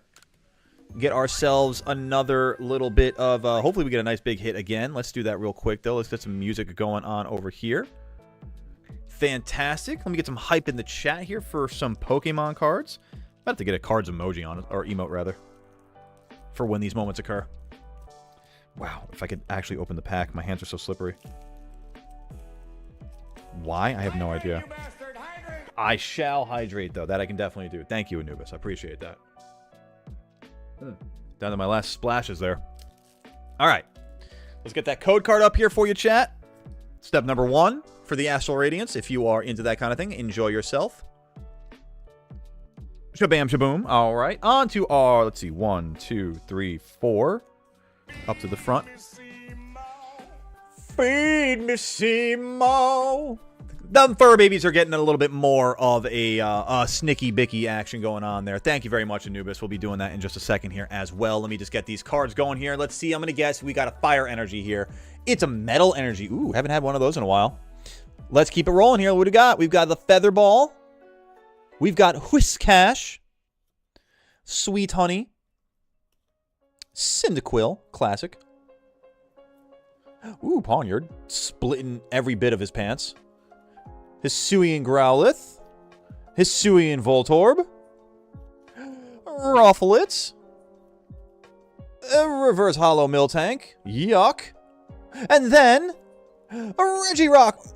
Speaker 2: Get ourselves another little bit of... hopefully we get a nice big hit again. Let's do that real quick, though. Let's get some music going on over here. Fantastic. Let me get some hype in the chat here for some Pokemon cards. I'm about to get a cards emoji on it, or emote, rather, for when these moments occur. Wow, if I could actually open the pack. My hands are so slippery. Why? I have no idea. I shall hydrate, though. That I can definitely do. Thank you, Anubis. I appreciate that. Down to my last splashes there. All right. Let's get that code card up here for you, chat. Step number 1 for the Astral Radiance. If you are into that kind of thing, enjoy yourself. Shabam shaboom. All right. On to our, let's see, 1, 2, 3, 4. Up to the front. Feed me, Simo. The fur babies are getting a little bit more of a snicky-bicky action going on there. Thank you very much, Anubis. We'll be doing that in just a second here as well. Let me just get these cards going here. Let's see. I'm going to guess we got a fire energy here. It's a metal energy. Ooh, haven't had one of those in a while. Let's keep it rolling here. What do we got? We've got the Feather Ball. We've got Whiskash. Sweet Honey. Cyndaquil. Classic. Ooh, Pawniard. Splitting every bit of his pants. Hisui and Growlithe. Hisui and Voltorb. Rufflets. A Reverse Hollow Miltank. Yuck. And then a Regirock.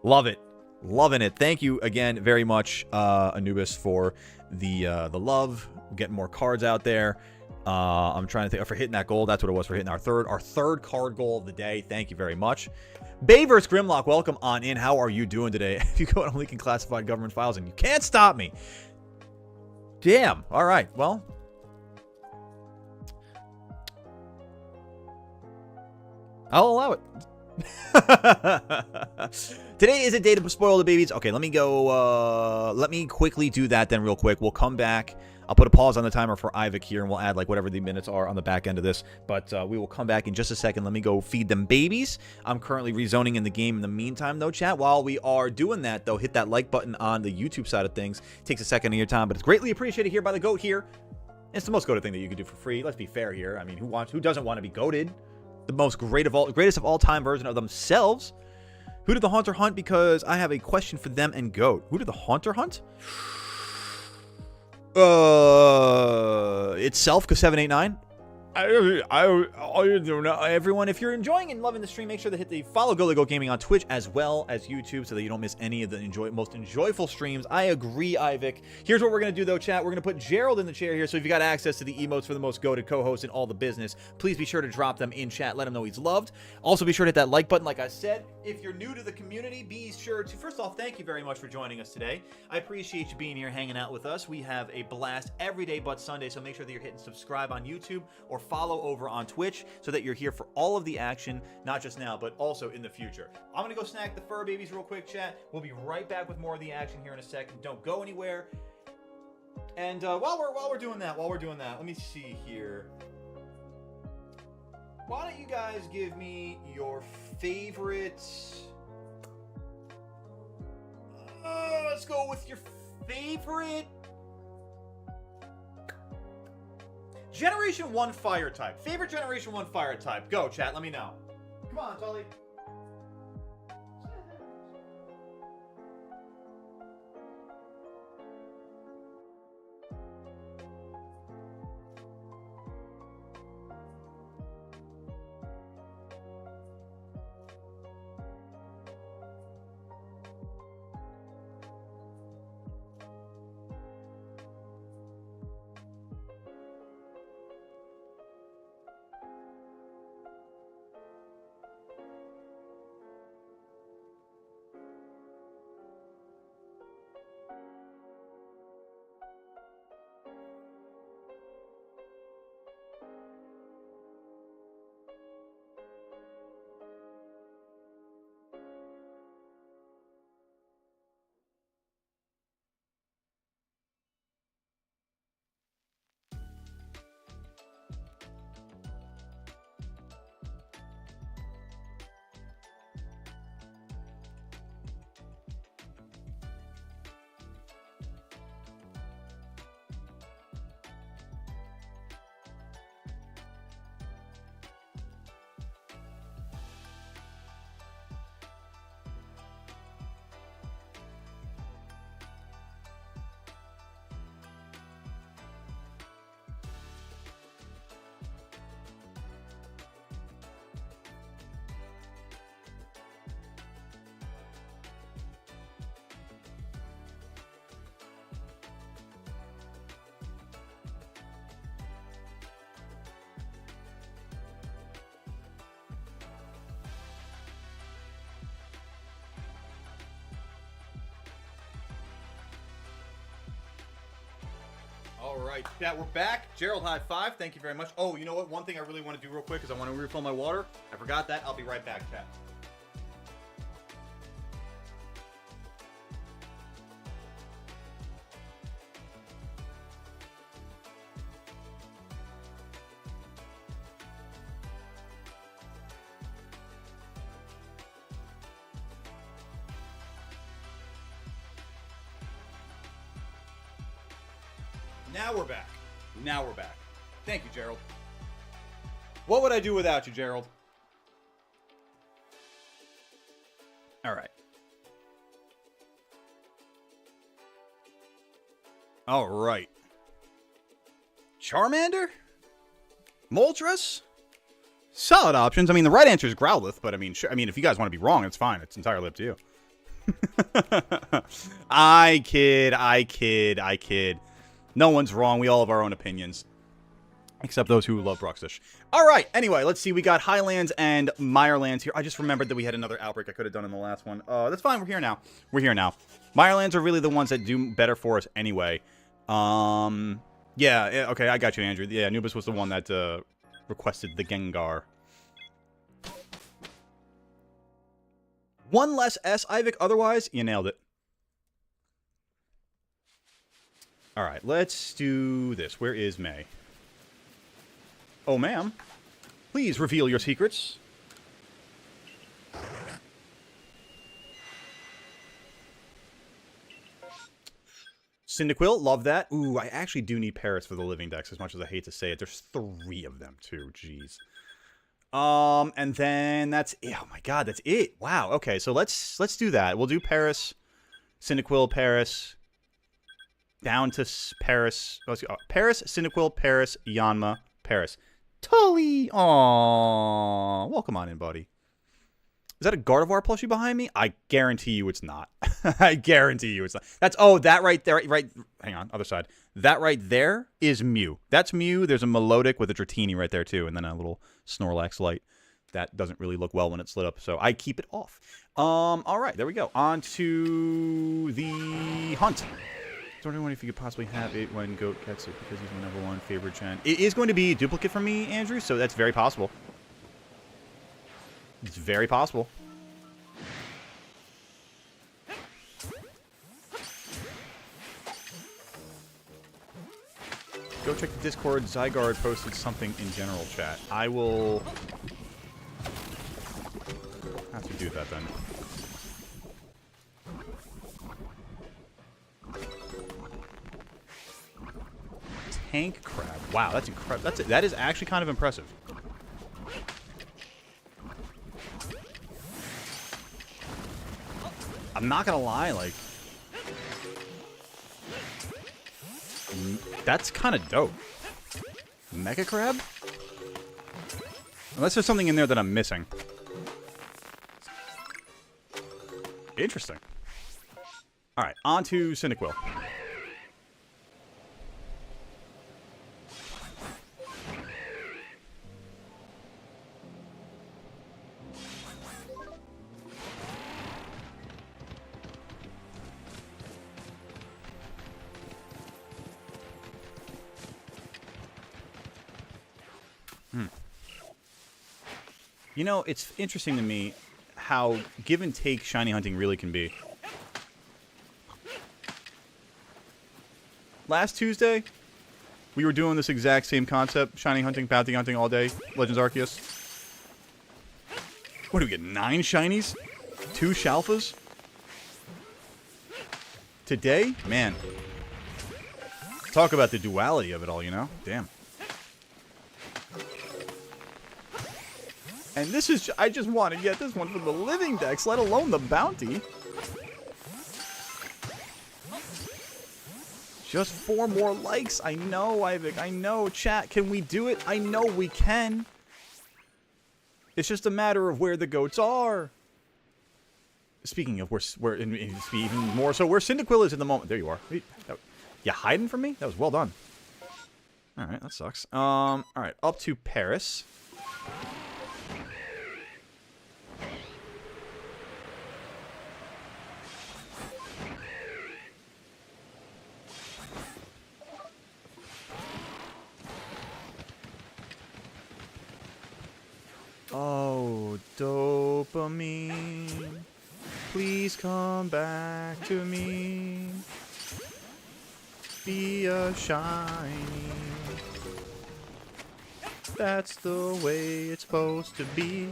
Speaker 2: Love it. Loving it. Thank you again very much, Anubis, for the love. Getting more cards out there. I'm trying to think for hitting that goal. That's what it was for hitting our third card goal of the day. Thank you very much. Bay vs. Grimlock, welcome on in. How are you doing today? If you go on leaking classified government files and you can't stop me. Damn. All right. Well. I'll allow it. Today is a day to spoil the babies. Okay, let me go. Let me quickly do that then real quick. We'll come back. I'll put a pause on the timer for Ivik here, and we'll add like whatever the minutes are on the back end of this. But we will come back in just a second. Let me go feed them babies. I'm currently rezoning in the game in the meantime, though, chat. While we are doing that, though, hit that like button on the YouTube side of things. It takes a second of your time, but it's greatly appreciated here by the goat here. It's the most goated thing that you can do for free. Let's be fair here. I mean, who doesn't want to be goated? The most greatest of all time version of themselves. Who did the Haunter hunt? Because I have a question for them and Goat. Who did the Haunter hunt? Itself, because 789. Everyone, if you're enjoying and loving the stream, make sure to hit the follow Go Gaming on Twitch as well as YouTube so that you don't miss any of the most enjoyable streams. I agree, Ivik. Here's what we're going to do, though, chat. We're going to put Gerald in the chair here, so if you got access to the emotes for the most goated co-hosts and all the business, please be sure to drop them in chat. Let him know he's loved. Also, be sure to hit that like button, like I said. If you're new to the community, be sure to, first off, thank you very much for joining us today. I appreciate you being here, hanging out with us. We have a blast every day but Sunday, so make sure that you're hitting subscribe on YouTube or follow over on Twitch so that you're here for all of the action, not just now, but also in the future. I'm going to go snack the fur babies real quick, chat. We'll be right back with more of the action here in a second. Don't go anywhere. And while we're doing that, let me see here. Why don't you guys give me your favorite... let's go with your favorite... Generation 1 fire type. Favorite Generation 1 fire type. Go, chat. Let me know. Come on, Tully. All right, chat, we're back. Gerald, high five. Thank you very much. Oh, you know what? One thing I really want to do real quick is I want to refill my water. I forgot that. I'll be right back, chat. Now we're back. Now we're back. Thank you, Gerald. What would I do without you, Gerald? All right. All right. Charmander? Moltres? Solid options. I mean, the right answer is Growlithe, but I mean, if you guys want to be wrong, it's fine. It's entirely up to you. I kid. No one's wrong. We all have our own opinions.
Speaker 3: Except those who love Bruxish. All right. Anyway, let's see. We got Highlands and Mirelands here. I just remembered that we had another outbreak I could have done in the last one. That's fine. We're here now. We're here now. Mirelands are really the ones that do better for us anyway. Yeah. Okay, I got you, Andrew. Yeah, Anubis was the one that requested the Gengar. One less S, Ivik. Otherwise, you nailed it. All right. Let's do this. Where is May? Oh, ma'am. Please reveal your secrets. Cyndaquil, love that. Ooh, I actually do need Parrots for the living decks, as much as I hate to say it. There's 3 of them, too. Jeez. And then that's it. Oh, my God, that's it. Wow, okay, so let's do that. We'll do Paris, Cyndaquil, Paris, down to Paris. Let's go. Paris, Cyndaquil, Paris, Yanma, Paris. Tully! Aww. Welcome on in, buddy. Is that a Gardevoir plushie behind me? I guarantee you it's not. I guarantee you it's not. That's, oh, that right there, right, hang on, other side. That right there is Mew. That's Mew. There's a Melodic with a Dratini right there, too, and then a little Snorlax light. That doesn't really look well when it's lit up, so I keep it off. All right, there we go. On to the hunt. I was wondering if you could possibly have it when Goat gets it, because he's my #1 favorite gen. It is going to be a duplicate from me, Andrew, so that's very possible. It's very possible. Go check the Discord. Zygarde posted something in general chat. I will have to do that then. Tank crab. Wow, that's incredible. That is actually kind of impressive. I'm not gonna lie, like, that's kind of dope. Mega crab? Unless there's something in there that I'm missing. Interesting. All right, on to Cyndaquil. You know, it's interesting to me how give and take shiny hunting really can be. Last Tuesday, we were doing this exact same concept, shiny hunting, bounty hunting all day, Legends Arceus. What do we get, 9 shinies? 2 Shalfas? Today? Man. Talk about the duality of it all, you know? Damn. And this is, I just want to get this one for the living decks, let alone the bounty. Just 4 more likes. I know, Ivik. I know, chat. Can we do it? I know we can. It's just a matter of where the goats are. Speaking of where even more so, where Cyndaquil is in the moment. There you are. You hiding from me? That was well done. All right, that sucks. All right, up to Paris. Oh, dopamine, please come back to me. Be a shiny. That's the way it's supposed to be.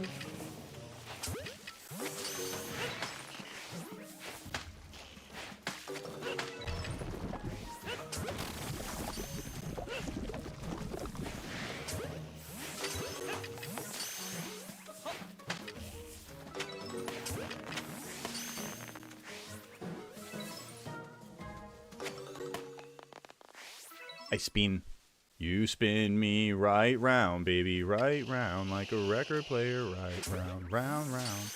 Speaker 3: I spin. You spin me right round, baby, right round, like a record player, right round, round, round.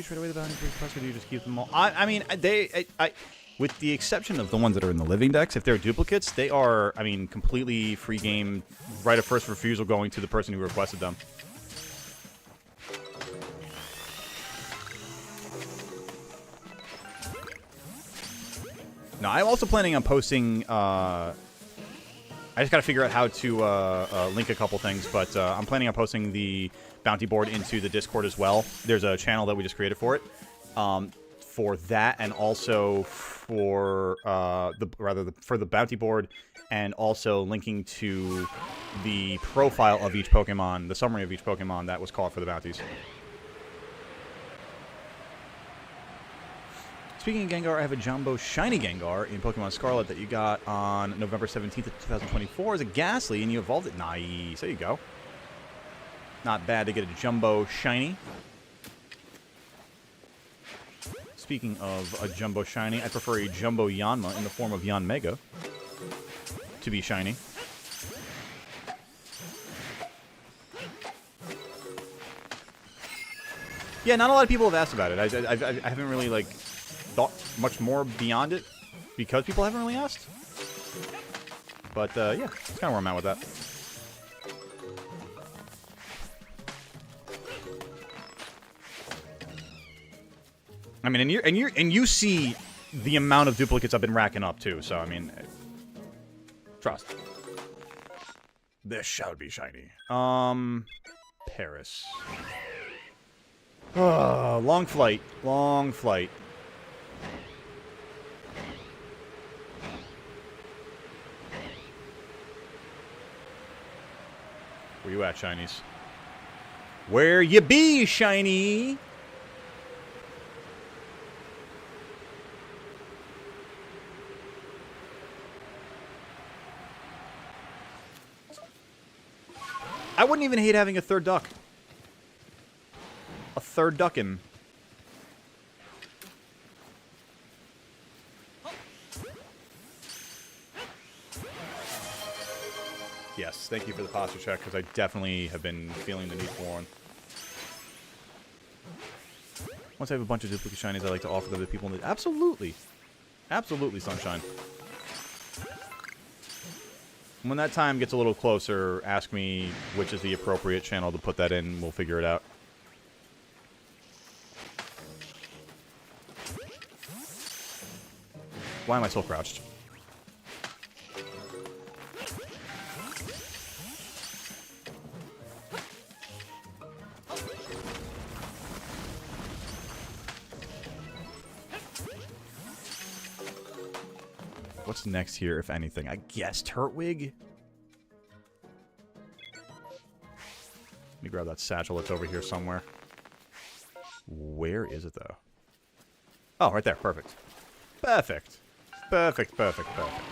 Speaker 3: you trade away the bounty plus, or do you just keep them all? I mean, with the exception of the ones that are in the living decks, if they're duplicates, they are, I mean, completely free game, right of first refusal going to the person who requested them. Now, I'm also planning on posting, I just got to figure out how to link a couple things, but I'm planning on posting the bounty board into the Discord as well. There's a channel that we just created for it. For that, and also for for the bounty board, and also linking to the profile of each Pokemon, the summary of each Pokemon that was called for the bounties. Speaking of Gengar, I have a Jumbo Shiny Gengar in Pokemon Scarlet that you got on November 17th of 2024 as a Ghastly, and you evolved it. Nice. There you go. Not bad to get a Jumbo Shiny. Speaking of a Jumbo Shiny, I prefer a Jumbo Yanma in the form of Yanmega to be shiny. Yeah, not a lot of people have asked about it. I haven't really, like, thought much more beyond it because people haven't really asked. But, yeah, that's kind of where I'm at with that. I mean, and you see the amount of duplicates I've been racking up too. So I mean, trust. This shall be shiny. Paris. Oh, long flight. Long flight. Where you at, shinies? Where you be, shiny? I wouldn't even hate having a third duck. A third duckin'. Yes, thank you for the posture check, because I definitely have been feeling the need for one. Once I have a bunch of duplicate shinies, I like to offer them to people in the... Absolutely. Absolutely, Sunshine. When that time gets a little closer, ask me which is the appropriate channel to put that in. We'll figure it out. Why am I still crouched? What's next here, if anything? I guess Turtwig? Let me grab that satchel that's over here somewhere. Where is it, though? Oh, right there. Perfect. Perfect. Perfect, perfect, perfect.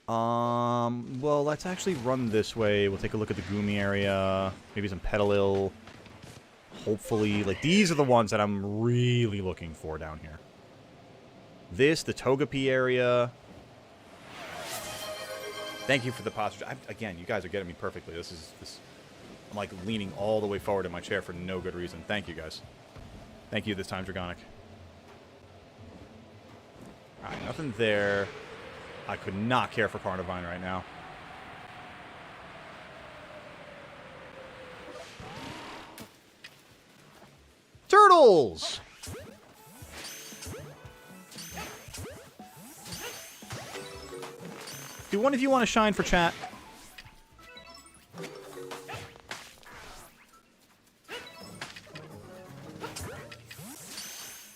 Speaker 3: Well, let's actually run this way. We'll take a look at the Goomy area. Maybe some Petalil. Hopefully. Like, these are the ones that I'm really looking for down here. This, the Togepi area. Thank you for the posture. Again, you guys are getting me perfectly. I'm like leaning all the way forward in my chair for no good reason. Thank you, guys. Thank you this time, Dragonic. Alright, nothing there. I could not care for Carnivine right now. Turtles! Do one of you want to shine for chat?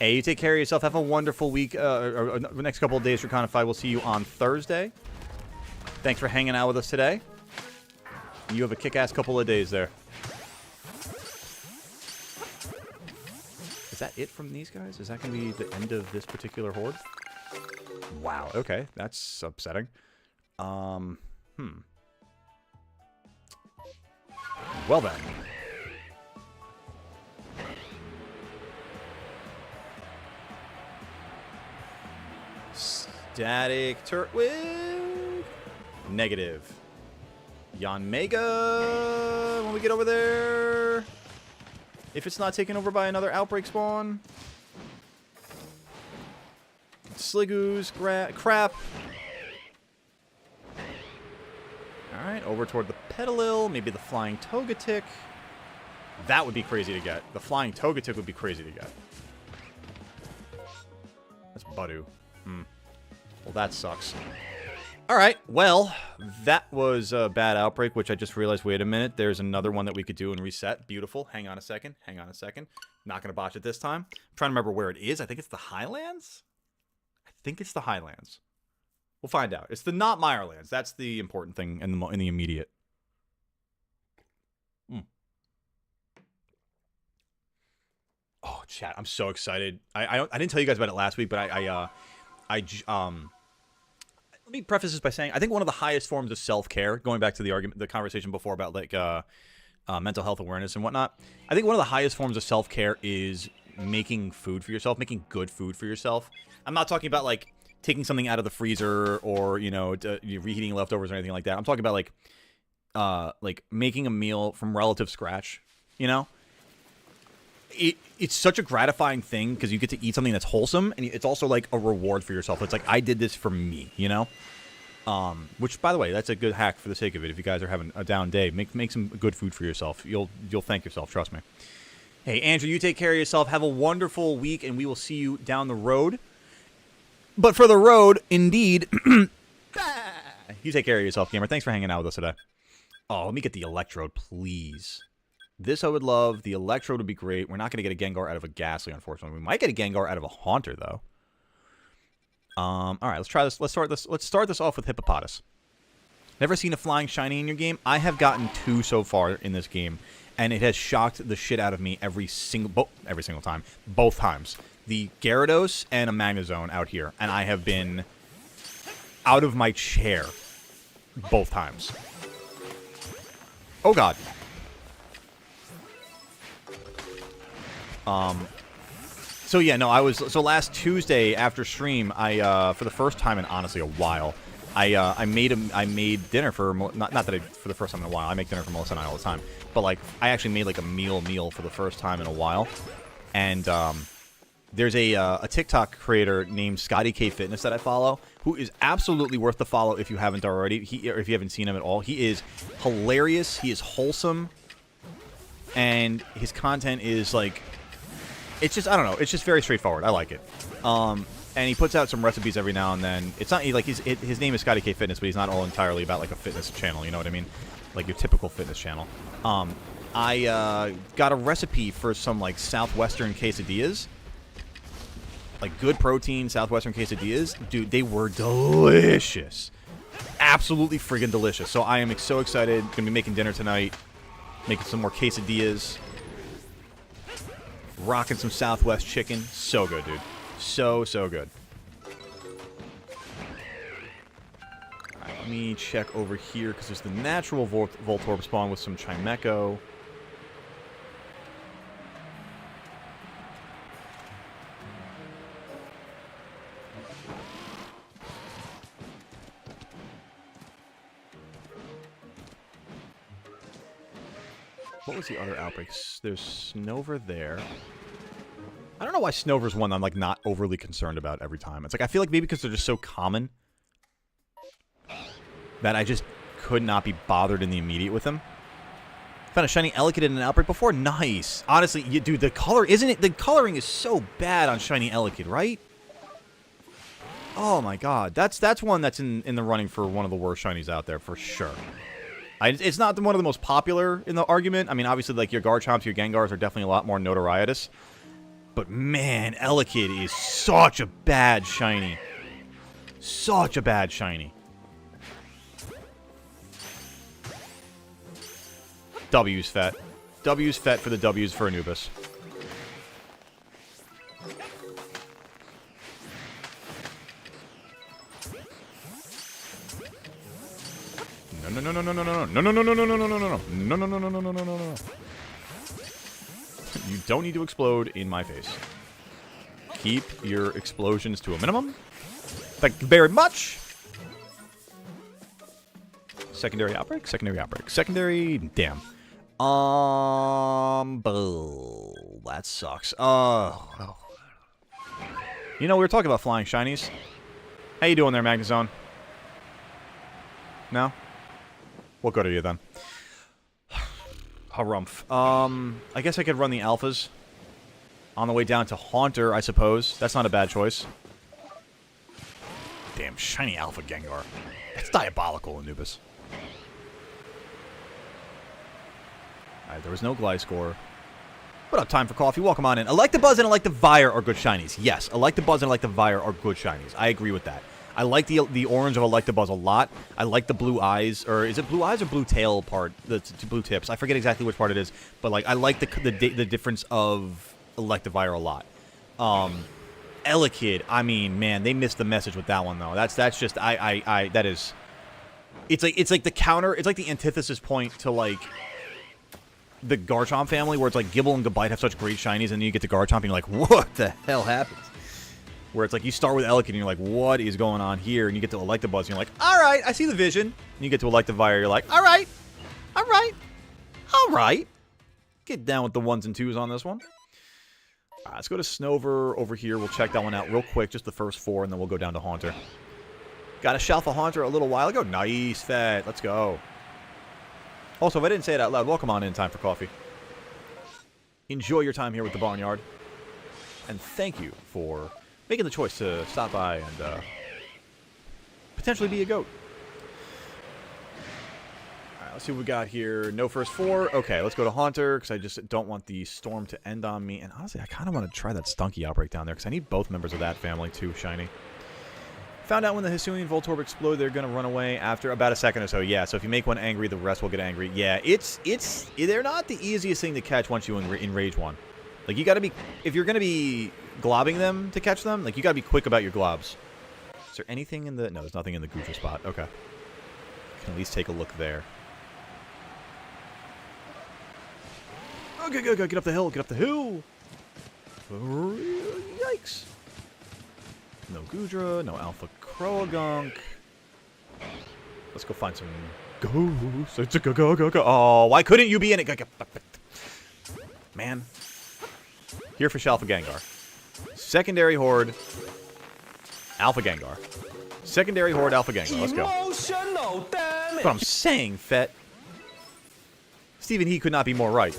Speaker 3: Hey, you take care of yourself. Have a wonderful week. Or next couple of days for Conify. We'll see you on Thursday. Thanks for hanging out with us today. You have a kick-ass couple of days there. Is that it from these guys? Is that going to be the end of this particular horde? Wow. Okay, that's upsetting. Well then. Static Turtwig. Negative. Yanmega. When we get over there. If it's not taken over by another outbreak spawn. Sligoos, crap. Alright, over toward the Petalil, maybe the Flying Togetic. That would be crazy to get. The Flying Togetic would be crazy to get. That's Budu. Well, that sucks. Alright, well, that was a bad outbreak, which I just realized, wait a minute, there's another one that we could do and reset. Beautiful. Hang on a second. Not going to botch it this time. I'm trying to remember where it is. I think it's the Highlands? I think it's the Highlands. We'll find out. It's the not Mirelands. That's the important thing in the immediate. Oh, chat, I'm so excited. I didn't tell you guys about it last week, but let me preface this by saying I think one of the highest forms of self-care, going back to the conversation before about like mental health awareness and whatnot. I think one of the highest forms of self-care is making food for yourself, making good food for yourself. I'm not talking about like taking something out of the freezer or reheating leftovers or anything like that. I'm talking about like making a meal from relative scratch. You know, it's such a gratifying thing because you get to eat something that's wholesome, and it's also like a reward for yourself. It's like, I did this for me, you know? Which, by the way, that's a good hack for the sake of it. If you guys are having a down day, make some good food for yourself. You'll thank yourself, trust me. Hey, Andrew, you take care of yourself. Have a wonderful week, and we will see you down the road. But for the road, indeed, you take care of yourself, gamer. Thanks for hanging out with us today. Oh, let me get the Electrode, please. This I would love. The Electrode would be great. We're not going to get a Gengar out of a Ghastly, unfortunately. We might get a Gengar out of a Haunter, though. All right, let's try this. Let's start this off with Hippopotas. Never seen a flying shiny in your game? I have gotten 2 so far in this game, and it has shocked the shit out of me every single time. Both times. The Gyarados and a Magnezone out here, and I have been out of my chair both times. Oh, God. So yeah, no, so last Tuesday after stream, I for the first time in honestly a while, I made dinner for not that for the first time in a while. I make dinner for Melissa and I all the time, but like I actually made like a meal for the first time in a while, and there's a TikTok creator named Scotty K Fitness that I follow, who is absolutely worth the follow if you haven't already. Or if you haven't seen him at all, he is hilarious. He is wholesome, and his content is like. It's just, I don't know, it's just very straightforward. I like it. And he puts out some recipes every now and then. It's not, like, his name is Scotty K Fitness, but he's not all entirely about, like, a fitness channel, you know what I mean? Like, your typical fitness channel. I got a recipe for some, like, Southwestern quesadillas. Like, good protein Southwestern quesadillas. Dude, they were delicious. Absolutely friggin' delicious. So I am so excited. Gonna be making dinner tonight. Making some more quesadillas. Rocking some Southwest chicken. So good, dude. So good. Alright, let me check over here, because there's the natural Voltorb spawn with some Chimecho. What was the other outbreaks? There's Snover there. I don't know why Snover's one I'm, like, not overly concerned about every time. It's like, I feel like maybe because they're just so common that I just could not be bothered in the immediate with them. Found a shiny Elekid in an outbreak before? Nice. Honestly, dude, the color, isn't it? The coloring is so bad on shiny Elekid, right? Oh my god. That's one that's in the running for one of the worst shinies out there, for sure. It's not one of the most popular in the argument. I mean, obviously, like, your Garchomps, your Gengars are definitely a lot more notorietous. But, man, Elekid is such a bad shiny. Such a bad shiny. W's fet. W's fet for the W's for Anubis. No. You don't need to explode in my face. Keep your explosions to a minimum. Thank you very much. Secondary outbreak? Secondary outbreak. Secondary... Damn.
Speaker 2: That sucks. Oh. You know, we were talking about flying shinies. How you doing there, Magnezone? No? We'll go to you then. Harumph. I guess I could run the alphas. On the way down to Haunter, I suppose. That's not a bad choice. Damn, shiny Alpha Gengar. That's diabolical, Anubis. Alright, there was no Gliscor. What up, Time for Coffee? Welcome on in. Electabuzz and Electivire are good shinies. Yes, Electabuzz and Electivire are good shinies. I agree with that. I like the orange of Electabuzz a lot. I like the blue eyes, or is it blue eyes or blue tail part? The blue tips. I forget exactly which part it is, but like I like the difference of Electivire a lot. Elekid, I mean, man, they missed the message with that one though. That's just that is. It's like the counter. It's like the antithesis point to like the Garchomp family, where it's like Gible and Gabite have such great shinies, and then you get to Garchomp and you're like, what the hell happened? Where it's like you start with Elekid and you're like, what is going on here? And you get to Electabuzz and you're like, all right, I see the vision. And you get to Electivire, you're like, all right. Get down with the 1s and 2s on this one. All right, let's go to Snover over here. We'll check that one out real quick, just the first 4, and then we'll go down to Haunter. Got a Shalfa Haunter a little while ago. Nice, Fett. Let's go. Also, if I didn't say it out loud, welcome on in Time for Coffee. Enjoy your time here with the Barnyard. And thank you for making the choice to stop by and potentially be a goat. Alright, let's see what we got here. No first 4. Okay, let's go to Haunter, because I just don't want the storm to end on me. And honestly, I kind of want to try that Stunky outbreak down there, because I need both members of that family, too, shiny. Found out when the Hisui and Voltorb explode, they're going to run away after about a second or so. Yeah, so if you make one angry, the rest will get angry. Yeah, they're not the easiest thing to catch once you enrage one. Like, you got to be, if you're going to be globbing them to catch them, like, you got to be quick about your globs. Is there anything in the, no, there's nothing in the Goofy spot. Okay. Can at least take a look there. Okay, go, get up the hill, Yikes. No Goodra, no Alpha Croagunk. Let's go find some ghosts. Go. Oh, why couldn't you be in it? Man. Here for Shalfa Gengar. Secondary Horde. Alpha Gengar. Secondary Horde, Alpha Gengar. Let's go. That's what I'm saying, Fett. Stephen He could not be more right.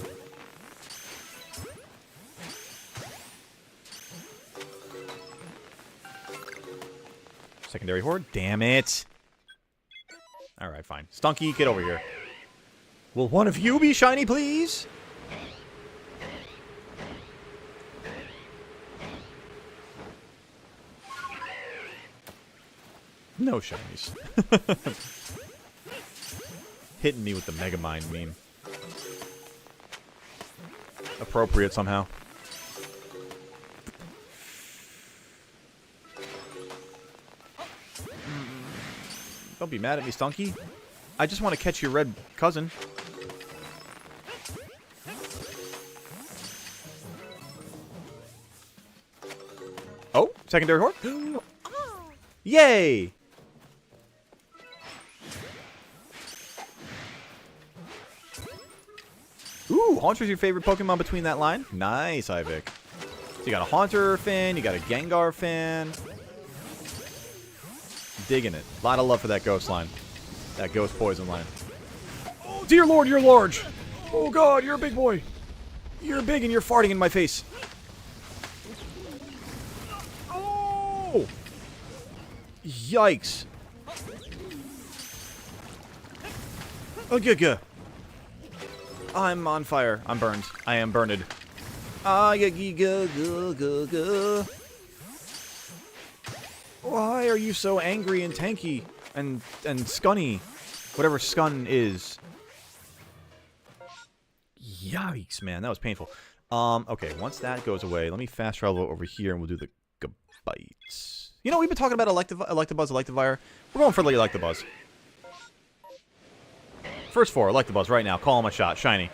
Speaker 2: Secondary Horde. Damn it. Alright, fine. Stunky, get over here. Will one of you be shiny, please? No shinies. Hitting me with the Megamind meme. Appropriate somehow. Don't be mad at me, Stunky. I just want to catch your red cousin. Oh, secondary horde. Yay! Ooh, Haunter's your favorite Pokemon between that line? Nice, Ivik. So you got a Haunter fan, you got a Gengar fan. Digging it. A lot of love for that ghost line. That ghost poison line. Oh, dear lord, you're large. Oh god, you're a big boy. You're big and you're farting in my face. Oh! Yikes. Oh, I'm on fire. I'm burned. I am burned. Ah, go. Why are you so angry and tanky and scunny? Whatever scun is. Yikes, man. That was painful. Okay, once that goes away, let me fast travel over here and we'll do the Gabites. You know, we've been talking about Electabuzz, Electivire. We're going for the Electabuzz. First 4, Electabuzz right now. Call him a shot. Shiny.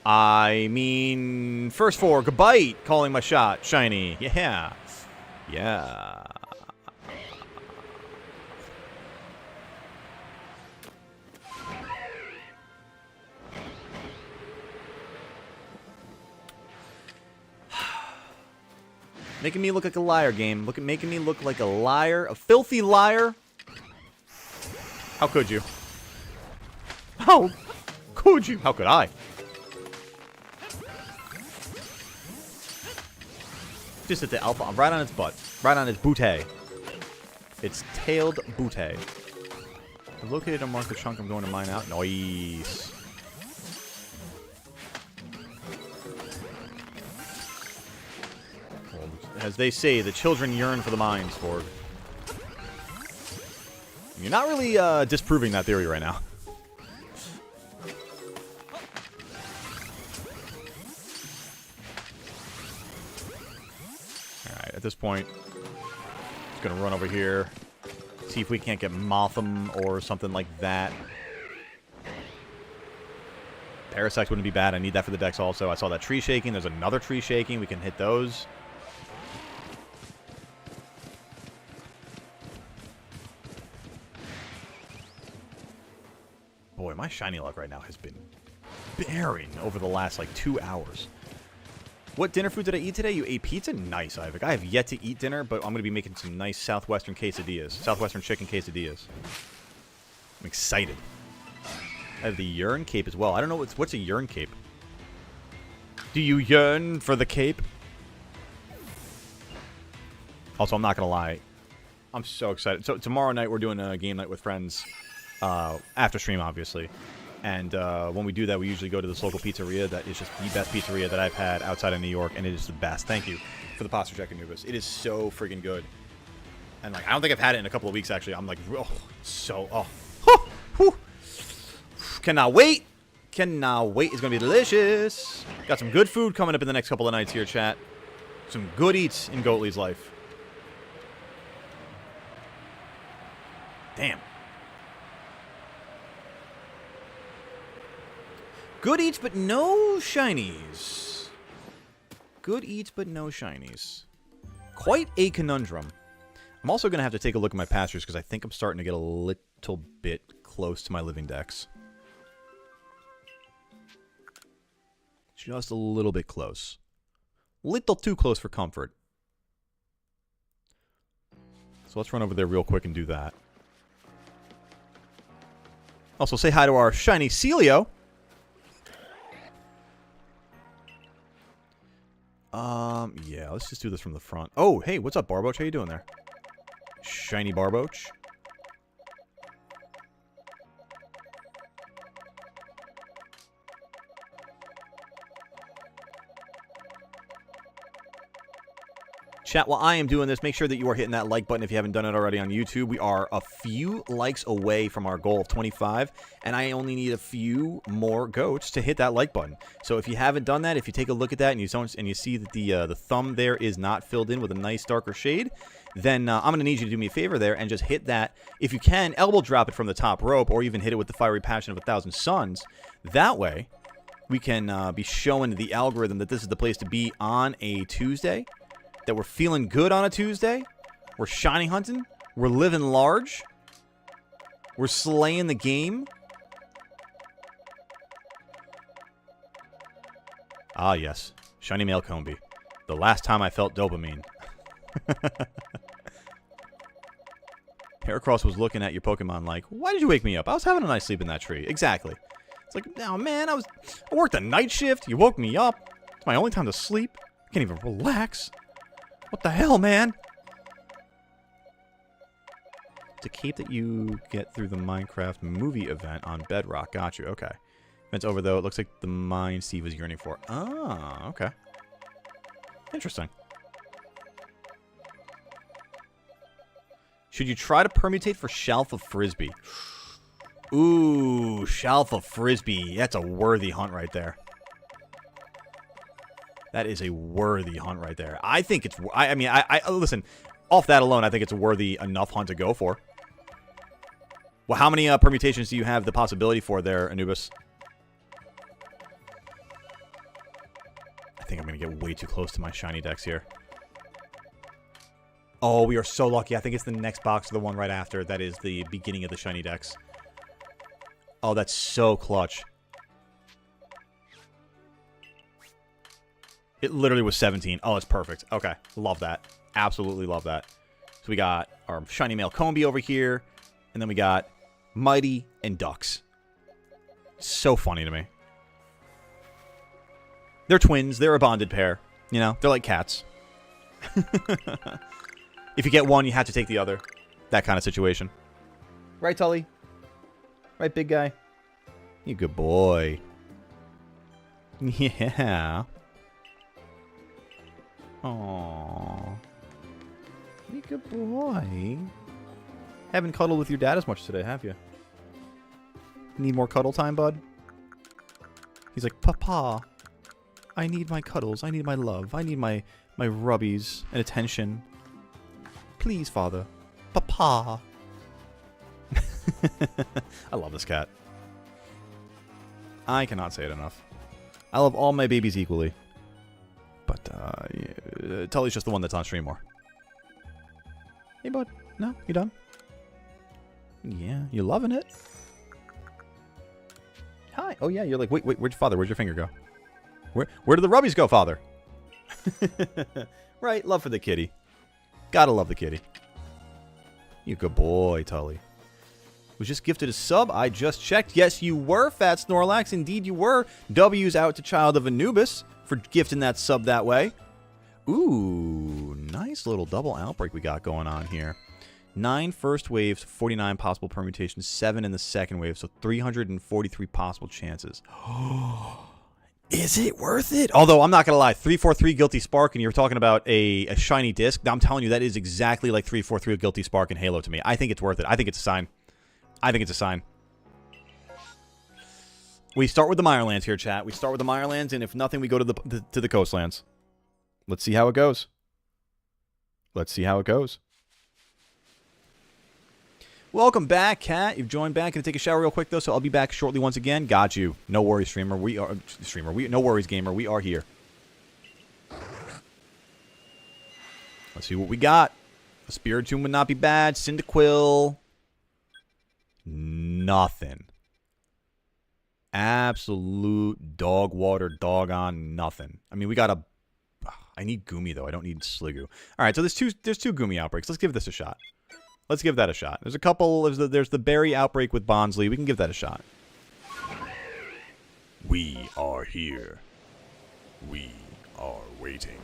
Speaker 2: I mean, first 4, Gabite, calling my shot, shiny. Yeah. Making me look like a liar, game. Making me look like a liar. A filthy liar. How could you? How could you? How could I? Just at the alpha. I'm right on its butt. Right on its bootay. Its tailed bootay. I've located a marker chunk. I'm going to mine out. Nice. As they say, the children yearn for the mines, Ford. You're not really disproving that theory right now. Alright, at this point, just gonna run over here. See if we can't get Motham or something like that. Parasect wouldn't be bad. I need that for the decks also. I saw that tree shaking. There's another tree shaking. We can hit those. Boy, my shiny luck right now has been bearing over the last, like, 2 hours. What dinner food did I eat today? You ate pizza? Nice, Ivik. I have yet to eat dinner, but I'm going to be making some nice Southwestern quesadillas. Southwestern chicken quesadillas. I'm excited. I have the urine cape as well. I don't know what's a urine cape. Do you yearn for the cape? Also, I'm not going to lie. I'm so excited. So, tomorrow night, we're doing a game night with friends. After stream, obviously. And when we do that, we usually go to this local pizzeria that is just the best pizzeria that I've had outside of New York, and it is the best. Thank you for the pasta check, Anubis. It is so freaking good. And, like, I don't think I've had it in a couple of weeks, actually. I'm like, cannot wait. Cannot wait. It's going to be delicious. Got some good food coming up in the next couple of nights here, chat. Some good eats in Goatly's life. Damn. Good eats, but no shinies. Good eats, but no shinies. Quite a conundrum. I'm also going to have to take a look at my pastures because I think I'm starting to get a little bit close to my living decks. Just a little bit close. Little too close for comfort. So let's run over there real quick and do that. Also, say hi to our shiny Celio. Yeah, let's just do this from the front. Oh, hey, what's up, Barboach? How you doing there? Shiny Barboach. Chat, while I am doing this, make sure that you are hitting that like button if you haven't done it already on YouTube. We are a few likes away from our goal of 25, and I only need a few more goats to hit that like button. So if you haven't done that, if you take a look at that and you see that the thumb there is not filled in with a nice darker shade, then I'm going to need you to do me a favor there and just hit that. If you can, elbow drop it from the top rope, or even hit it with the fiery passion of 1,000 suns. That way, we can be showing the algorithm that this is the place to be on a Tuesday. That we're feeling good on a Tuesday. We're shiny hunting. We're living large. We're slaying the game. Ah, yes. Shiny Male Combi. The last time I felt dopamine. Heracross was looking at your Pokemon like, why did you wake me up? I was having a nice sleep in that tree. Exactly. It's like, oh man, I worked a night shift. You woke me up. It's my only time to sleep. I can't even relax. What the hell, man? It's a cape that you get through the Minecraft movie event on Bedrock. Got you. Okay. Event's over, though. It looks like the mine Steve was yearning for. Ah, okay. Interesting. Should you try to permutate for Shalfa Frisbee? Ooh, Shalfa Frisbee. That's a worthy hunt right there. That is a worthy hunt right there. I think it's... I mean, listen, off that alone, I think it's a worthy enough hunt to go for. Well, how many permutations do you have the possibility for there, Anubis? I think I'm going to get way too close to my shiny decks here. Oh, we are so lucky. I think it's the next box or the one right after. That is the beginning of the shiny decks. Oh, that's so clutch.
Speaker 3: It literally was 17. Oh, it's perfect. Okay. Love that. Absolutely love that. So we got our shiny male Combi over here. And then we got Mighty and Ducks. So funny to me. They're twins. They're a bonded pair. You know, they're like cats. If you get one, you have to take the other. That kind of situation. Right, Tully? Right, big guy? You good boy. Yeah. Aww. You good boy. Haven't cuddled with your dad as much today, have you? Need more cuddle time, bud? He's like, Papa, I need my cuddles. I need my love. I need my rubbies and attention. Please, Father. Papa. I love this cat. I cannot say it enough. I love all my babies equally. But, yeah, Tully's just the one that's on stream more. Hey, bud. No? You done? Yeah, you loving it? Hi. Oh, yeah, you're like, wait, where'd your finger go? Where did the rubbies go, Father? Right, love for the kitty. Gotta love the kitty. You good boy, Tully. Was just gifted a sub. I just checked. Yes, you were, Fat Snorlax. Indeed, you were. W's out to Child of Anubis for gifting that sub that way. Ooh, nice little double outbreak we got going on here. 9 first waves, 49 possible permutations, 7 in the second wave, so 343 possible chances. Is it worth it? Although, I'm not going to lie, 343 Guilty Spark, and you're talking about a shiny disc, I'm telling you, that is exactly like 343 Guilty Spark in Halo to me. I think it's worth it. I think it's a sign. I think it's a sign. We start with the Mirelands here, chat. We start with the Mirelands, and if nothing, we go to the Coastlands. Let's see how it goes. Let's see how it goes. Welcome back, Kat. You've joined back. Gonna take a shower real quick though, so I'll be back shortly once again. Got you. No worries, streamer. No worries, gamer. We are here. Let's see what we got. A Spiritomb would not be bad. Cyndaquil. Nothing. Absolute dog water, doggone nothing. I mean, we got a. I need Goomy though. I don't need Sliggoo. All right, so there's two Goomy outbreaks. Let's give this a shot. Let's give that a shot. There's a couple. There's the berry outbreak with Bonsly. We can give that a shot. We are here. We are waiting.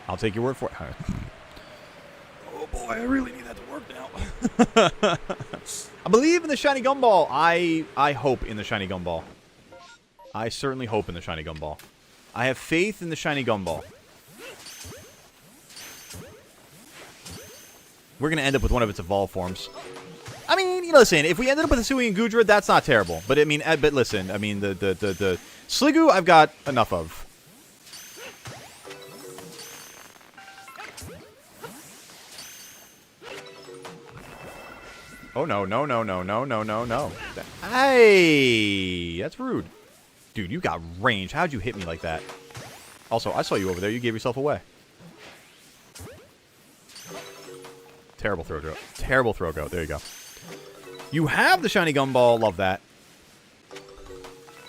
Speaker 3: I'll take your word for it. Oh boy, I really need that to work now. I believe in the shiny gumball. I hope in the shiny gumball. I certainly hope in the shiny gumball. I have faith in the shiny gumball. We're going to end up with one of its evolved forms. I mean, listen, if we ended up with Hisui and Goodra, that's not terrible. But I mean, listen, I mean, the Sliggoo I've got enough of. Oh, no. Hey, that's rude. Dude, you got range. How'd you hit me like that? Also, I saw you over there. You gave yourself away. Terrible throw go. Terrible throw go. There you go. You have the shiny gumball. Love that.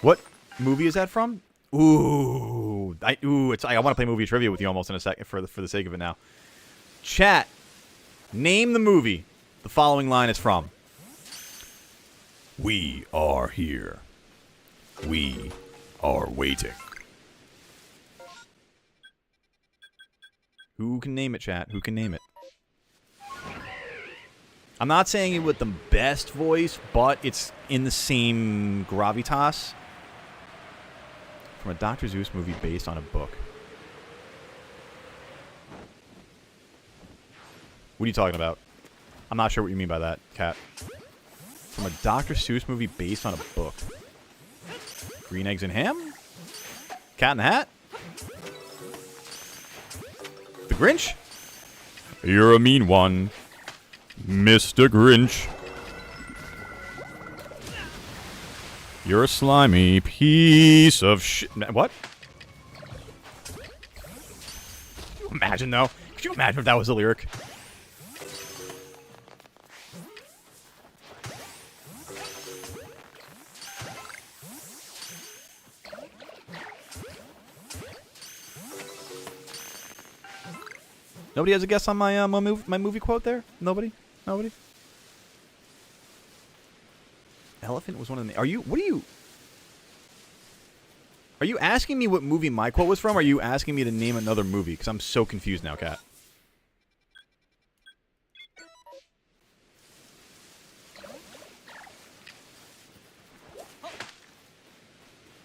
Speaker 3: What movie is that from? Ooh. I want to play movie trivia with you almost in a second for the sake of it now. Chat. Name the movie the following line is from. We are here. We are waiting. Who can name it, chat? Who can name it? I'm not saying it with the best voice, but it's in the same gravitas. From a Dr. Seuss movie based on a book. What are you talking about? I'm not sure what you mean by that, Kat. From a Dr. Seuss movie based on a book. Green Eggs and Ham? Cat in the Hat? The Grinch? You're a mean one, Mr. Grinch. You're a slimy piece of shit. What? Imagine, though. Could you imagine if that was a lyric? Nobody has a guess on my my movie quote there? Nobody? Nobody? Elephant was one of the... Are you asking me what movie my quote was from, or are you asking me to name another movie? Because I'm so confused now, Kat.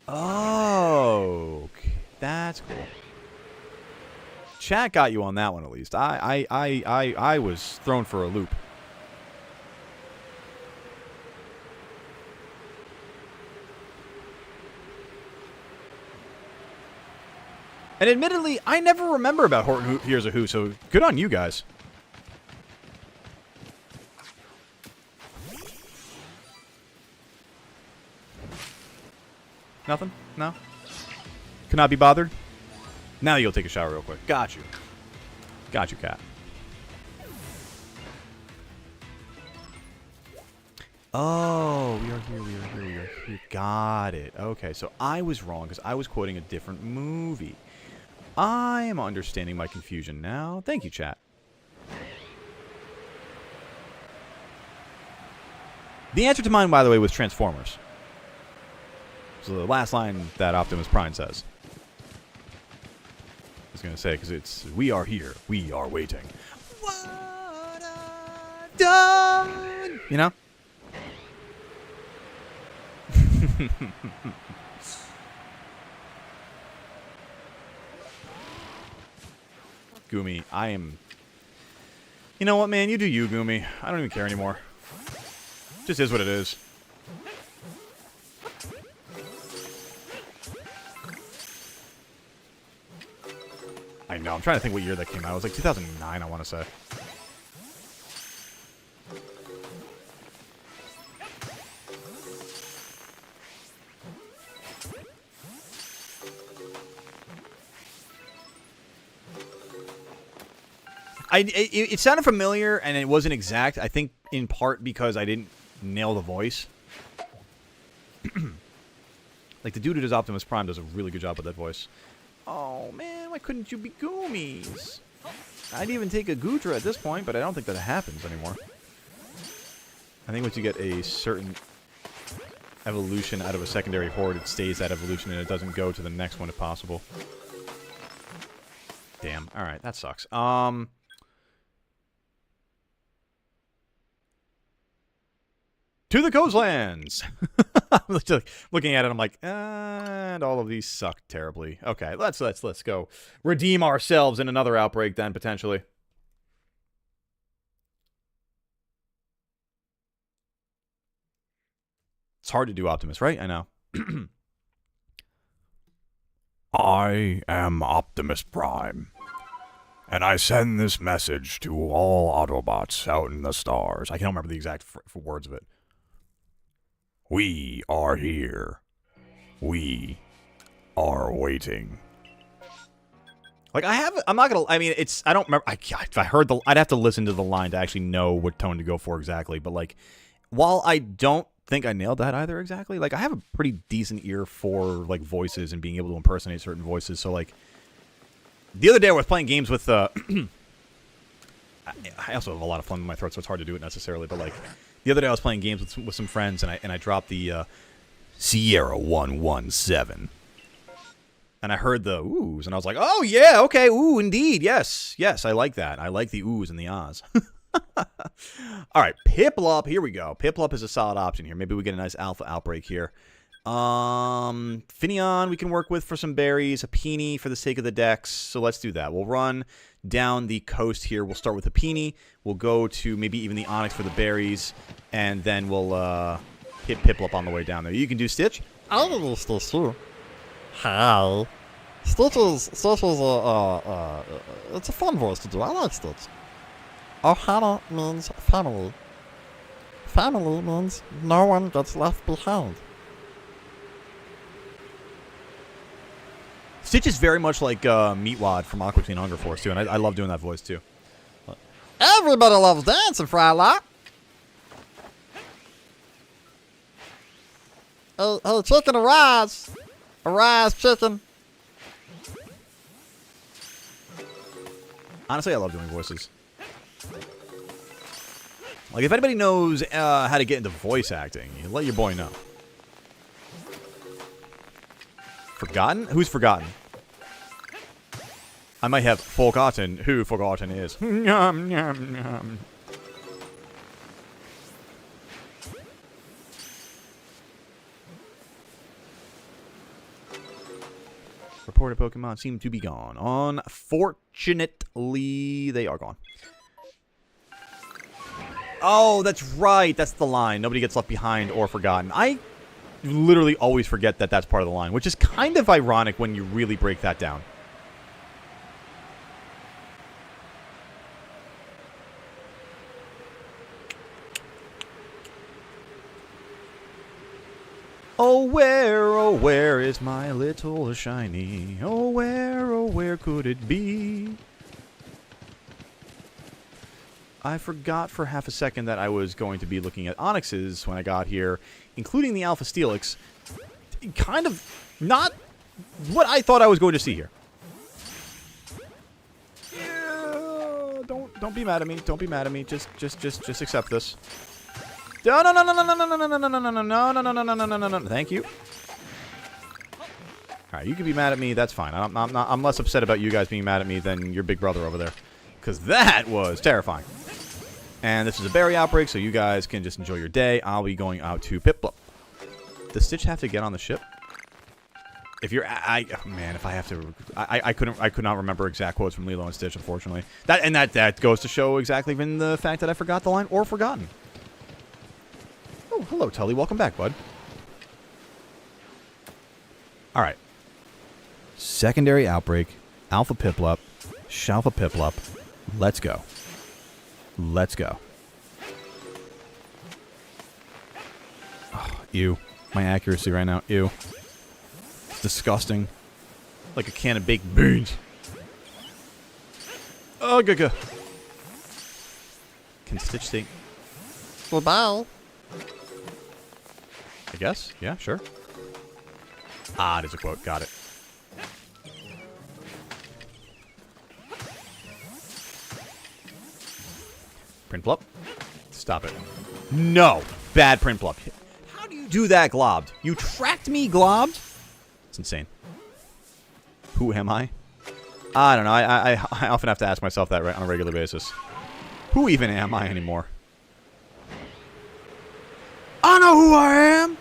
Speaker 3: Oh, okay. That's cool. Chat got you on that one at least. I was thrown for a loop. And admittedly, I never remember about Horton Hears a Who, so good on you guys. Nothing? No? Could not be bothered? Now you'll take a shower real quick. Got you. Got you, Cat. Oh, we are here, we are here, we are here. Got it. Okay, so I was wrong because I was quoting a different movie. I am understanding my confusion now. Thank you, chat. The answer to mine, by the way, was Transformers. So the last line that Optimus Prime says. I was going to say, because it's, we are here, we are waiting. What I've done! You know? Gumi, I am... You know what, man? You do you, Gumi. I don't even care anymore. Just is what it is. I know. I'm trying to think what year that came out. It was like 2009, I want to say. It sounded familiar, and it wasn't exact. I think in part because I didn't nail the voice. Like, the dude who does Optimus Prime does a really good job with that voice. Oh, man, why couldn't you be Goomies? I'd even take a Goodra at this point, but I don't think that happens anymore. I think once you get a certain evolution out of a secondary horde, it stays that evolution, and it doesn't go to the next one if possible. Damn. Alright, that sucks. To the coastlands! I'm looking at it, I'm like, and all of these suck terribly. Okay, let's go redeem ourselves in another outbreak then, potentially. It's hard to do Optimus, right? I know. I am Optimus Prime, and I send this message to all Autobots out in the stars. I can't remember the exact words of it. We are here. We are waiting. Like, I'm not gonna, I mean, it's, I don't remember, if I heard I'd have to listen to the line to actually know what tone to go for exactly, but like, while I don't think I nailed that either exactly, like, I have a pretty decent ear for, like, voices and being able to impersonate certain voices, so, like, the other day I was playing games with, I also have a lot of phlegm in my throat, so it's hard to do it necessarily, but, like, the other day I was playing games with some friends, and I dropped the Sierra 117. And I heard the oohs, and I was like, oh, yeah, okay, ooh, indeed, yes, I like that. I like the oohs and the ahs. All right, Piplup, here we go. Piplup is a solid option here. Maybe we get a nice alpha outbreak here. Finneon we can work with for some berries, a Peony for the sake of the decks, so let's do that. We'll run down the coast here. We'll start with a Peony. We'll go to maybe even the Onyx for the berries, and then we'll hit Piplup on the way down there. You can do Stitch.
Speaker 4: I can do Stitch too. Hi. Stitch is it's a fun voice to do. I like Stitch. Ohana means family. Family means no one gets left behind.
Speaker 3: Stitch is very much like Meatwad from Aqua Teen Hunger Force, too, and I love doing that voice, too.
Speaker 4: Everybody loves dancing, Frylock. Hey, chicken, arise. Arise, chicken.
Speaker 2: Honestly, I love doing voices. Like, if anybody knows how to get into voice acting, you let your boy know. Forgotten? Who's forgotten? I might have forgotten who forgotten is. Yum, yum, yum. Reported Pokemon seem to be gone. Unfortunately, they are gone. Oh, that's right. That's the line. Nobody gets left behind or forgotten. I literally always forget that that's part of the line, which is kind of ironic when you really break that down. Oh, where is my little shiny? Oh, where could it be? I forgot for half a second that I was going to be looking at Onyxes when I got here, including the Alpha Steelix. Kind of not what I thought I was going to see here. Yeah, don't be mad at me. Don't be mad at me. Just accept this. No. Thank you. All right, you can be mad at me. That's fine. I'm less upset about you guys being mad at me than your big brother over there, because that was terrifying. And this is a berry outbreak, so you guys can just enjoy your day. I'll be going out to Piplup. Does Stitch have to get on the ship? If you're, man, if I have to, I could not remember exact quotes from Lilo and Stitch, unfortunately. That goes to show exactly even the fact that I forgot the line or forgotten. Oh, hello, Tully. Welcome back, bud. All right. Secondary outbreak, Alpha Piplup, Shalpha Piplup. Let's go. Let's go. Oh, ew. My accuracy right now. Ew. It's disgusting. Like a can of baked beans. Oh, gaga. Can Stitch stay?
Speaker 4: Goodbye.
Speaker 2: I guess. Yeah, sure. Ah, there's a quote. Got it. Prinplup. Stop it. No. Bad Prinplup. How do you do that, Globbed? You tracked me, Globbed? It's insane. Who am I? I don't know. I often have to ask myself that on a regular basis. Who even am I anymore? I know who I am.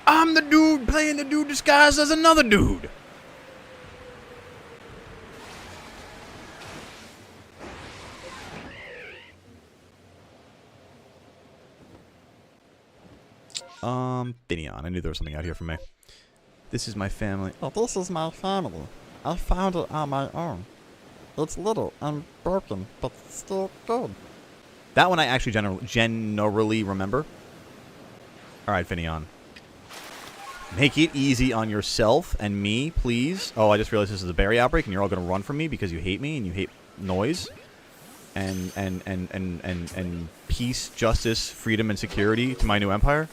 Speaker 2: I'm the dude playing the dude disguised as another dude. Finion. I knew there was something out here for me. This is my family.
Speaker 4: Oh, this is my family. I found it on my own. It's little and broken, but still good.
Speaker 2: That one I actually generally remember. Alright, Finion. Make it easy on yourself and me, please. Oh, I just realized this is a berry outbreak and you're all going to run from me because you hate me and you hate noise. And peace, justice, freedom, and security to my new empire.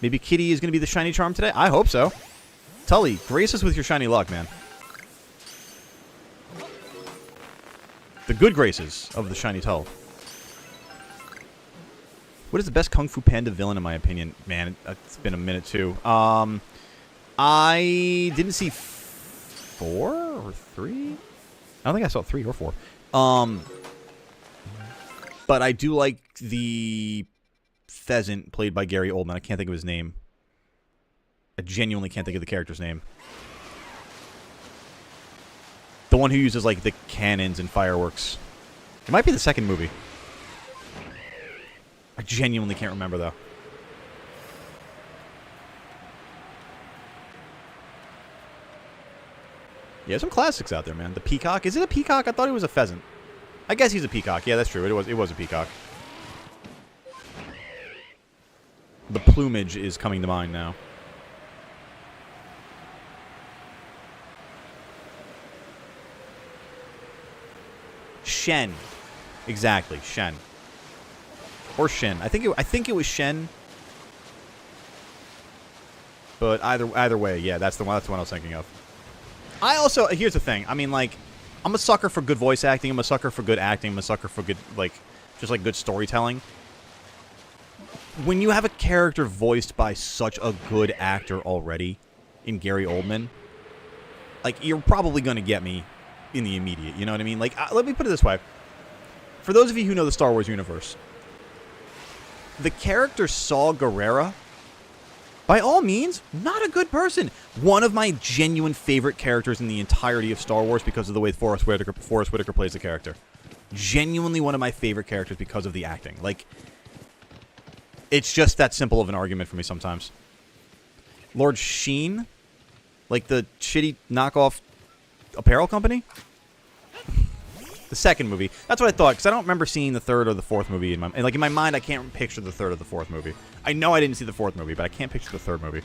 Speaker 2: Maybe Kitty is going to be the shiny charm today? I hope so. Tully, grace us with your shiny luck, man. The good graces of the shiny Tull. What is the best Kung Fu Panda villain, in my opinion? Man, it's been a minute, too. I didn't see 4 or 3? I don't think I saw 3 or 4. But I do like the pheasant played by Gary Oldman. I can't think of his name. I genuinely can't think of the character's name. The one who uses, like, the cannons and fireworks. It might be the second movie. I genuinely can't remember, though. Yeah, some classics out there, man. The peacock. Is it a peacock? I thought it was a pheasant. I guess he's a peacock. Yeah, that's true. It was a peacock. The plumage is coming to mind now. Shen. Exactly, Shen. Or Shin. I think it was Shen. But either way, yeah, that's the one I was thinking of.
Speaker 3: I also, here's the thing. I mean, like, I'm a sucker for good voice acting. I'm a sucker for good acting. I'm a sucker for good, like, just like good storytelling. When you have a character voiced by such a good actor already in Gary Oldman, like, you're probably going to get me in the immediate. You know what I mean? Like, let me put it this way. For those of you who know the Star Wars universe, the character Saw Gerrera, by all means, not a good person. One of my genuine favorite characters in the entirety of Star Wars because of the way Forrest Whitaker plays the character. Genuinely one of my favorite characters because of the acting. Like, it's just that simple of an argument for me sometimes. Lord Sheen, like the shitty knockoff apparel company? The second movie. That's what I thought, because I don't remember seeing the third or the fourth movie in my mind. Like, in my mind, I can't picture the third or the fourth movie. I know I didn't see the fourth movie, but I can't picture the third movie.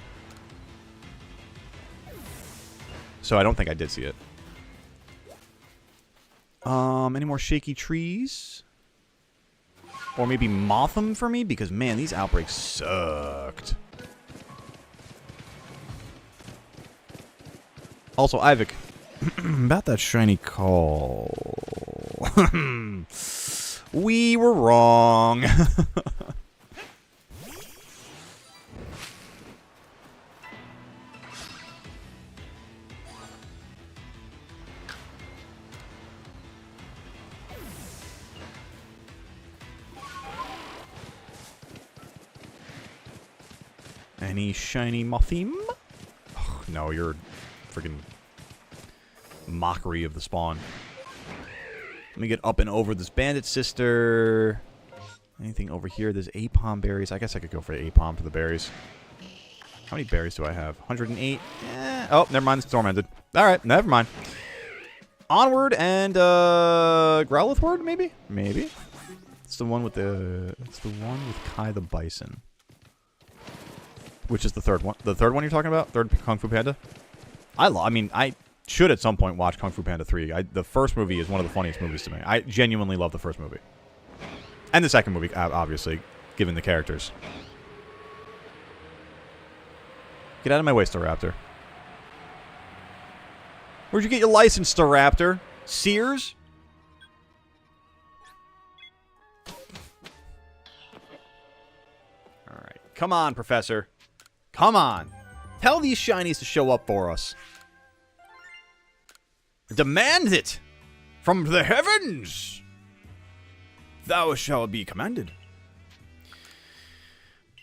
Speaker 3: So I don't think I did see it. Any more shaky trees? Or maybe Motham for me? Because, man, these outbreaks sucked. Also, Ivik, about that shiny call. We were wrong. Any shiny Mothim? Oh, no, you're freaking mockery of the spawn. Let me get up and over this bandit sister. Anything over here? There's Apom berries. I guess I could go for Apom for the berries. How many berries do I have? 108? Oh, never mind. It's tormented. Alright, never mind. Onward and Growlithe word, maybe? Maybe. It's the one with the... It's the one with Kai the Bison. Which is the third one? The third one you're talking about? Third Kung Fu Panda? I mean, I should at some point watch Kung Fu Panda 3. The first movie is one of the funniest movies to me. I genuinely love the first movie. And the second movie, obviously, given the characters. Get out of my way, Staraptor. Where'd you get your license, Staraptor? Sears? Alright. Come on, Professor. Come on. Tell these shinies to show up for us. Demand it from the heavens. Thou shalt be commanded.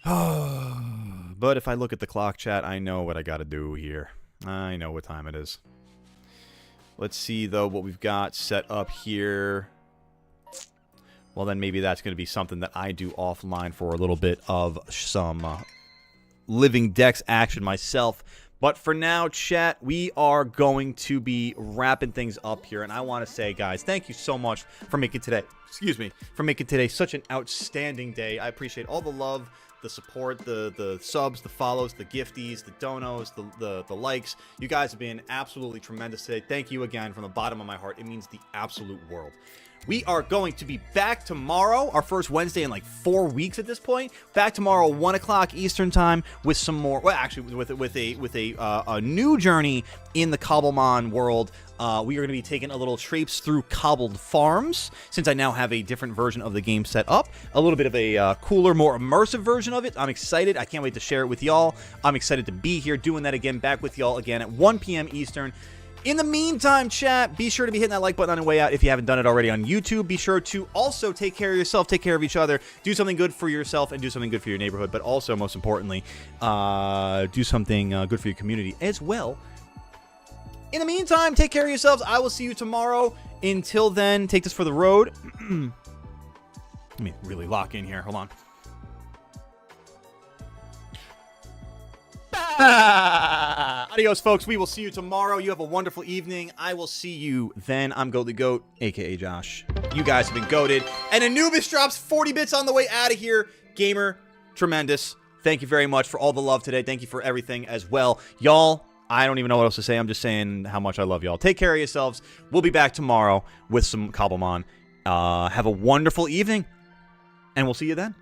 Speaker 3: But if I look at the clock, chat, I know what I gotta do here. I know what time it is. Let's see, though, what we've got set up here. Well, then maybe that's going to be something that I do offline for a little bit of some living Dex action myself. But for now, chat, we are going to be wrapping things up here. And I want to say, guys, thank you so much for making today, for making today such an outstanding day. I appreciate all the love, the support, the subs, the follows, the gifties, the donos, the likes. You guys have been absolutely tremendous today. Thank you again from the bottom of my heart. It means the absolute world. We are going to be back tomorrow, our first Wednesday in like 4 weeks at this point. Back tomorrow, 1 o'clock Eastern time, with some more. Well, actually, with a new journey in the Cobblemon world. We are going to be taking a little traipse through Cobbled Farms, since I now have a different version of the game set up. A little bit of a cooler, more immersive version of it. I'm excited. I can't wait to share it with y'all. I'm excited to be here doing that again, back with y'all again at 1 p.m. Eastern. In the meantime, chat, be sure to be hitting that like button on the way out if you haven't done it already on YouTube. Be sure to also take care of yourself, take care of each other, do something good for yourself, and do something good for your neighborhood. But also, most importantly, do something good for your community as well. In the meantime, take care of yourselves. I will see you tomorrow. Until then, take this for the road. Let me really lock in here. Hold on. Adios, folks. We will see you tomorrow. You have a wonderful evening. I will see you then. I'm Goatly Goat, a.k.a. Josh. You guys have been goated. And Anubis drops 40 bits on the way out of here. Gamer, tremendous. Thank you very much for all the love today. Thank you for everything as well. Y'all, I don't even know what else to say. I'm just saying how much I love y'all. Take care of yourselves. We'll be back tomorrow with some Cobblemon. Have a wonderful evening. And we'll see you then.